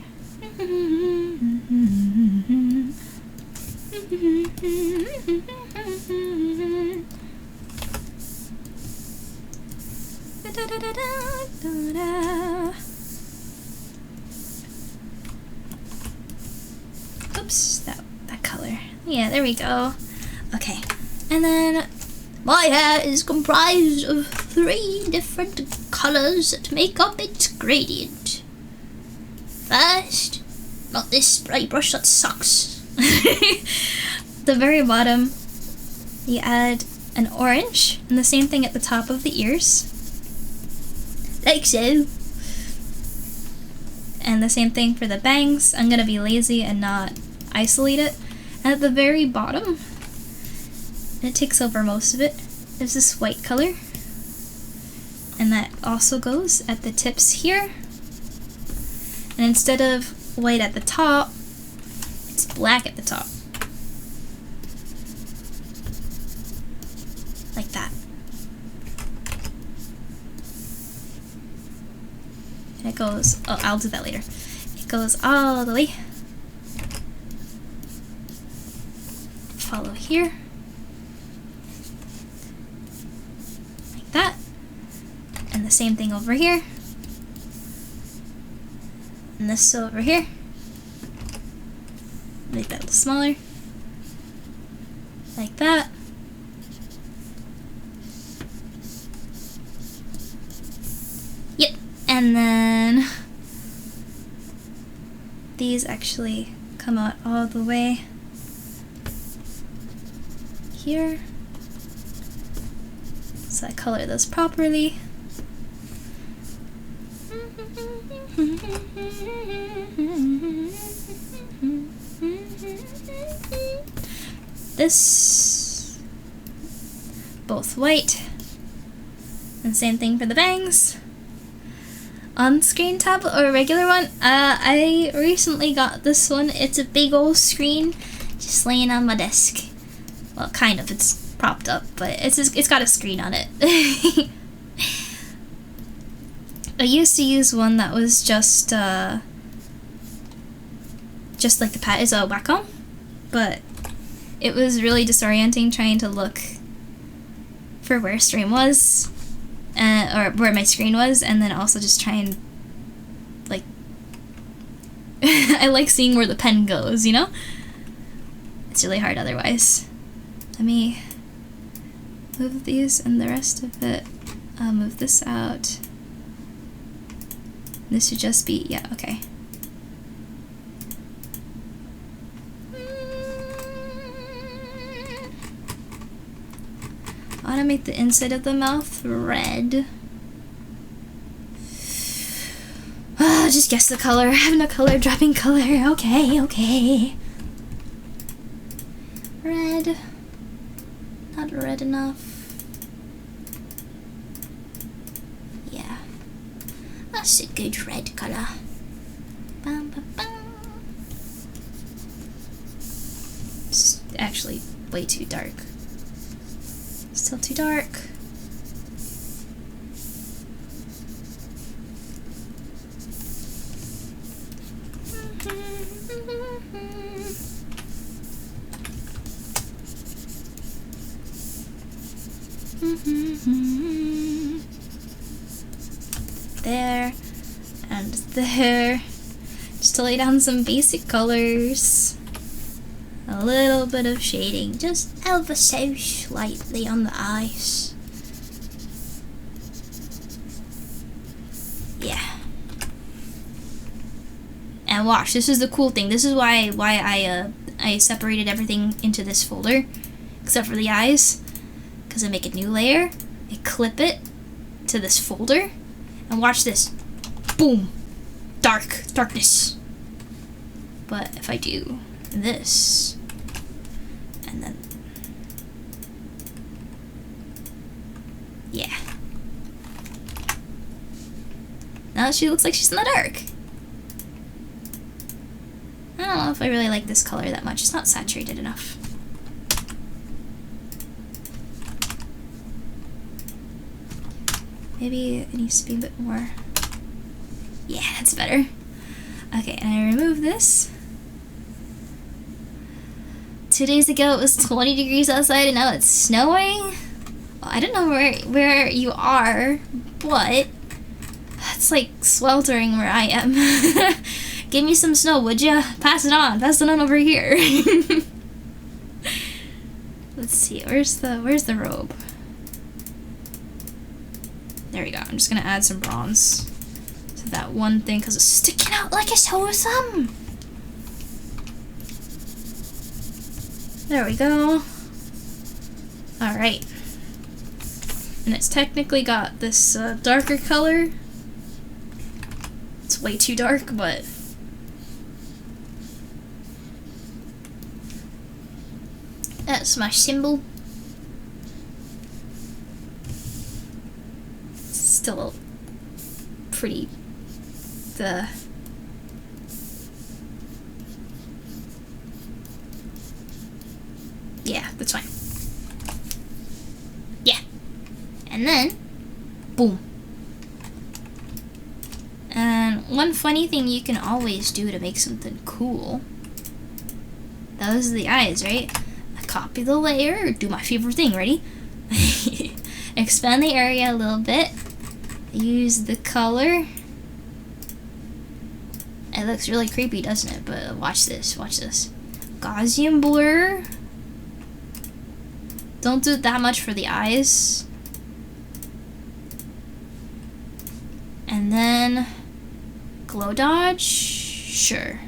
Oops, that color. Yeah, there we go. Okay, and then my hair is comprised of 3 different colors that make up its gradient. First, not this spray brush that sucks. The very bottom, you add an orange, and the same thing at the top of the ears. Like so. And the same thing for the bangs. I'm gonna be lazy and not isolate it. And at the very bottom, and it takes over most of it, there's this white color. And that also goes at the tips here. And instead of white at the top, it's black at the top. Like that. And it goes, oh, I'll do that later. It goes all the way. Follow here. Like that. And the same thing over here. And this over here. Make that a little smaller. Like that. Yep, and then these actually come out all the way here. So I color those properly. This both white, and same thing for the bangs. On-screen tablet or a regular one? I recently got this one. It's a big old screen just laying on my desk. Well, kind of. It's propped up, but it's got a screen on it. I used to use one that was just like the pad is a Wacom, but it was really disorienting trying to look for where stream was, or where my screen was, and then also just try and like I like seeing where the pen goes, you know? It's really hard otherwise. Let me move these and the rest of it. I'll move this out. This should just be, yeah, okay. Automate the inside of the mouth red. Just guess the color. I have no color, dropping color. Okay, okay. Red. Not red enough. Yeah. That's a good red color. Bum, bum, bum. It's actually way too dark. Still too dark. There and there. Just to lay down some basic colors. A little bit of shading, just ever so slightly on the eyes. Yeah. And watch, this is the cool thing. This is why I separated everything into this folder, except for the eyes. Because I make a new layer, I clip it to this folder, and watch this. Boom! Darkness. But if I do this, and then, yeah. Now she looks like she's in the dark. I don't know if I really like this color that much. It's not saturated enough. Maybe it needs to be a bit more. Yeah, that's better. Okay, and I remove this. 2 days ago it was 20 degrees outside and now it's snowing. Well, I don't know where you are, but it's like sweltering where I am. Give me some snow, would ya? Pass it on over here. Let's see, where's the robe? There we go. I'm just gonna add some bronze to that one thing because it's sticking out like it's wholesome. There we go. Alright. And it's technically got this darker color. It's way too dark, but that's my symbol. Still pretty yeah, that's fine. Yeah. And then boom. And one funny thing you can always do to make something cool, those are the eyes, right? I copy the layer, do my favorite thing, ready? Expand the area a little bit. Use the color. It looks really creepy, doesn't it? But watch this, watch this. Gaussian blur. Don't do that much for the eyes. And then glow dodge, sure.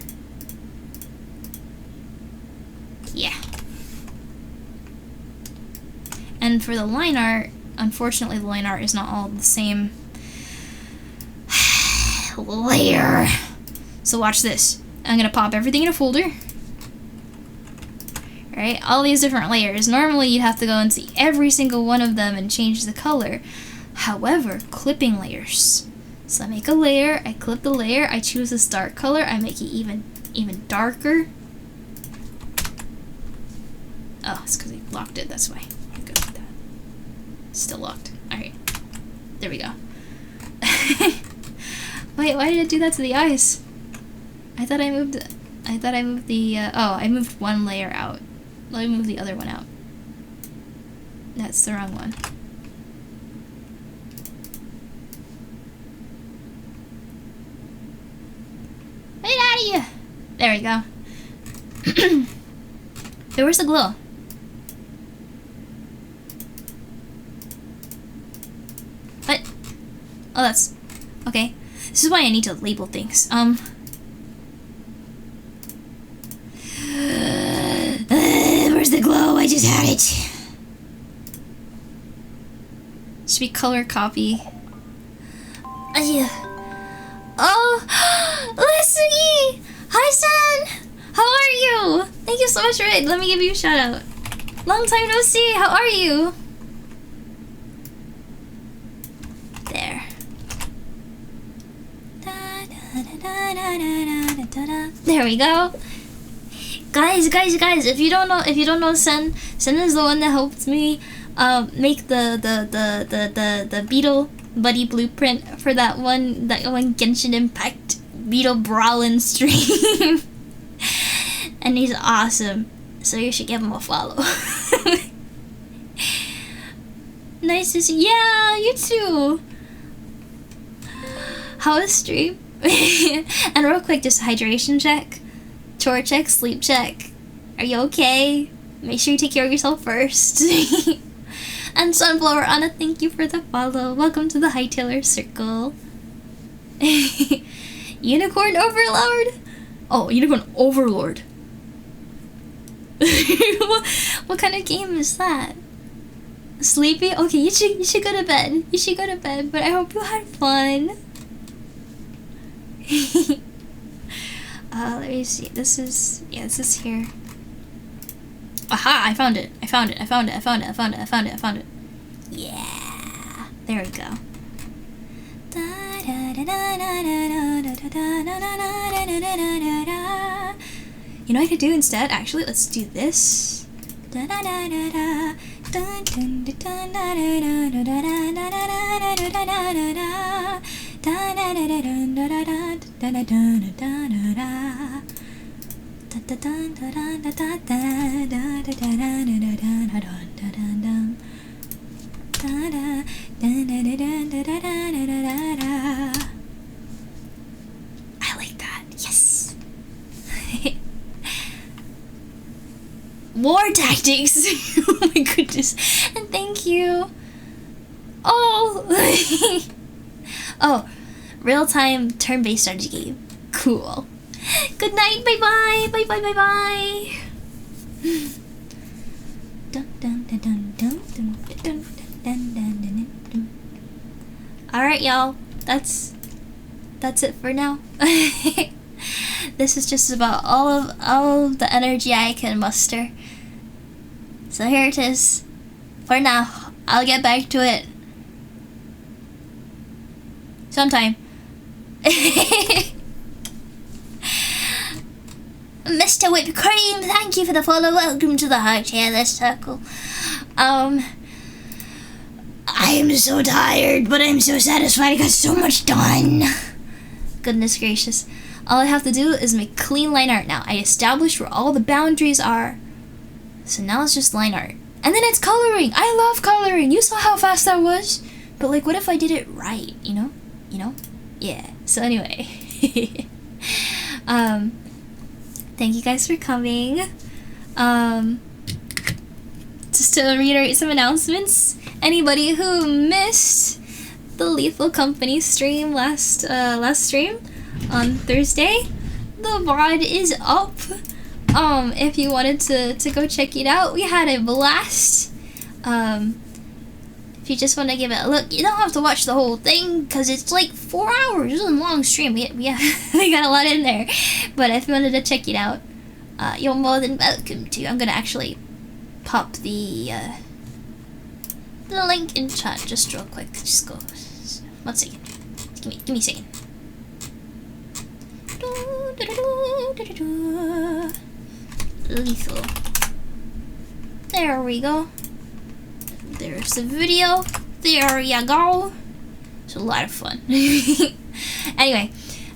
Yeah. And for the line art, unfortunately the line art is not all the same layer. So watch this. I'm gonna pop everything in a folder. Alright, all these different layers. Normally you'd have to go and see every single one of them and change the color. However, clipping layers. So I make a layer, I clip the layer, I choose this dark color, I make it even darker. Oh, it's because I locked it, that's why. It goes like that. Still locked. Alright. There we go. Wait, why did it do that to the eyes? I thought I moved the, I moved one layer out. Let me move the other one out. That's the wrong one. Get out of here! There we go. Hey, where's the glow? What? Oh, that's... Okay. This is why I need to label things. Where's the glow? I just had it. Should be color copy. Oh, Leslie! Hi, San! How are you? Thank you so much for it. Let me give you a shout out. Long time no see. How are you? There. There we go. Guys, if you don't know Sen is the one that helped me make the Beetle Buddy blueprint for that one Genshin Impact Beetle Brawlin stream. And he's awesome. So you should give him a follow. Nice to see. Yeah, you too. How was stream? And real quick, just hydration check, chore check, sleep check. Are you okay? Make sure you take care of yourself first. And Sunflower Anna, thank you for the follow. Welcome to the Hightailor Circle. Unicorn Overlord? Oh, Unicorn Overlord. What kind of game is that? Sleepy? Okay, you should go to bed. You should go to bed, but I hope you had fun. Let me see. This is here. Aha! I found it. Yeah. There we go. You know what I could do instead? Actually, let's do this. I like that. Yes. War tactics. Oh my goodness. And thank you. Oh. Oh, real-time turn-based strategy game. Cool. Good night. Bye-bye. Bye-bye. Alright, y'all. That's it for now. This is just about all of the energy I can muster. So here it is. For now. I'll get back to it sometime. Mr. Whipped Cream, thank you for the follow. Welcome to the Hightailor Circle. I am so tired, but I'm so satisfied. I got so much done. Goodness gracious. All I have to do is make clean line art now. I established where all the boundaries are. So now it's just line art. And then it's coloring. I love coloring. You saw how fast that was. But like, what if I did it right, you know? Yeah. So anyway. Thank you guys for coming. Just to reiterate some announcements, anybody who missed the Lethal Company stream last stream on Thursday, the VOD is up. If you wanted to go check it out, we had a blast. If you just want to give it a look, you don't have to watch the whole thing because it's like 4 hours. It's a long stream. We got a lot in there. But if you wanted to check it out, you're more than welcome to. I'm gonna actually pop the link in chat just real quick. Just go. 1 second. Give me a second. Lethal. There we go. There's the video. There ya go. It's a lot of fun. Anyway,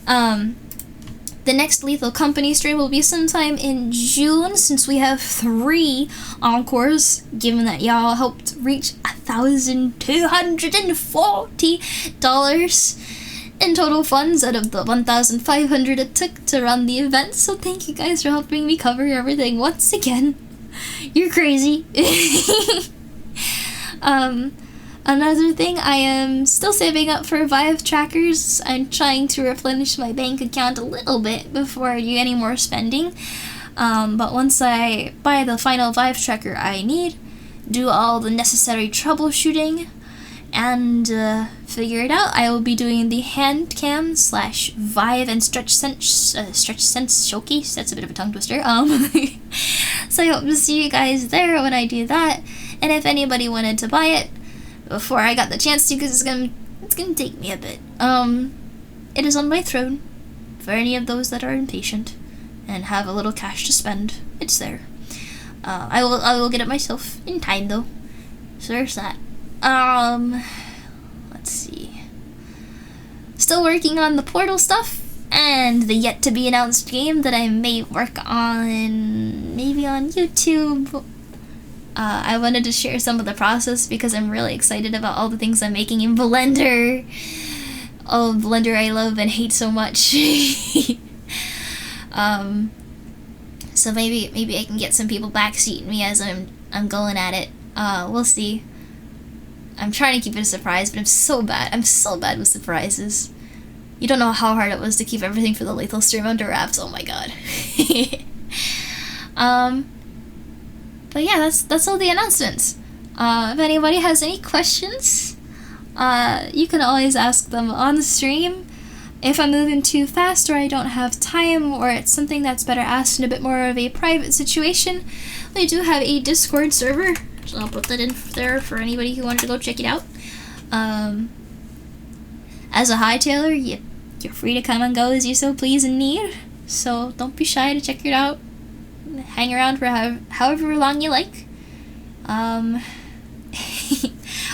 the next Lethal Company stream will be sometime in June, since we have 3 encores, given that y'all helped reach $1,240 in total funds out of the $1,500 it took to run the event. So thank you guys for helping me cover everything once again. You're crazy. Another thing, I am still saving up for Vive trackers. I'm trying to replenish my bank account a little bit before I do any more spending. But once I buy the final Vive tracker I need, do all the necessary troubleshooting, and figure it out, I will be doing the hand cam / Vive and stretch sense showcase. That's a bit of a tongue twister. So I hope to see you guys there when I do that. And if anybody wanted to buy it before I got the chance to, because it's gonna take me a bit. It is on my throne for any of those that are impatient and have a little cash to spend. It's there. I will get it myself in time though. So there's that. Let's see. Still working on the Portal stuff and the yet to be announced game that I may work on maybe on YouTube. I wanted to share some of the process because I'm really excited about all the things I'm making in Blender. Oh, Blender I love and hate so much. So maybe I can get some people backseating me as I'm going at it. We'll see. I'm trying to keep it a surprise, but I'm so bad with surprises. You don't know how hard it was to keep everything for the Lethal stream under wraps. Oh my god. But yeah, that's all the announcements. If anybody has any questions, you can always ask them on the stream. If I'm moving too fast or I don't have time or it's something that's better asked in a bit more of a private situation, we do have a Discord server, so I'll put that in there for anybody who wanted to go check it out. As a hightailer, you're free to come and go as you so please and need, so don't be shy to check it out. Hang around for however long you like.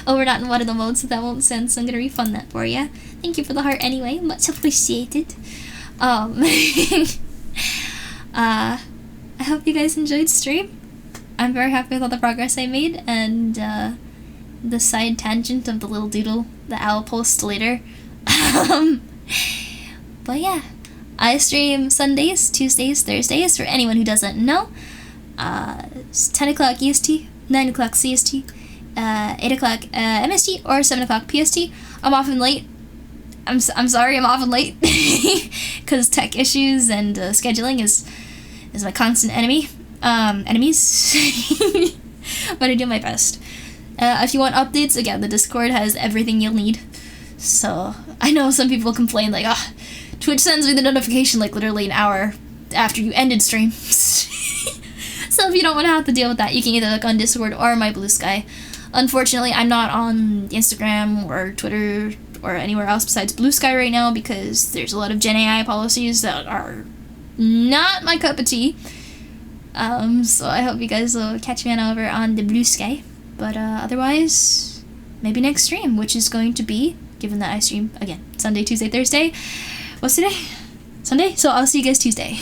Oh, we're not in one of the modes, so that won't send, so I'm gonna refund that for you. Thank you for the heart anyway, much appreciated. I hope you guys enjoyed stream. I'm very happy with all the progress I made, and the side tangent of the little doodle that I'll post later. But yeah, I stream Sundays, Tuesdays, Thursdays, for anyone who doesn't know. It's 10 o'clock EST, 9 o'clock CST, 8 o'clock MST, or 7 o'clock PST. I'm often late. I'm sorry, I'm often late. Because tech issues and scheduling is my constant enemies. But I do my best. If you want updates, again, the Discord has everything you'll need. So, I know some people complain, like, Twitch sends me the notification like literally an hour after you ended stream. So if you don't want to have to deal with that, you can either look on Discord or my Blue Sky. Unfortunately, I'm not on Instagram or Twitter or anywhere else besides Blue Sky right now because there's a lot of Gen AI policies that are not my cup of tea. So I hope you guys will catch me on over on the Blue Sky. But otherwise, maybe next stream, which is going to be, given that I stream again Sunday, Tuesday, Thursday. What's today? Sunday? So I'll see you guys Tuesday.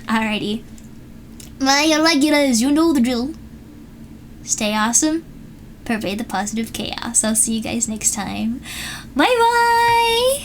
Alrighty. My regulars, you know the drill. Stay awesome. Pervade the positive chaos. I'll see you guys next time. Bye bye!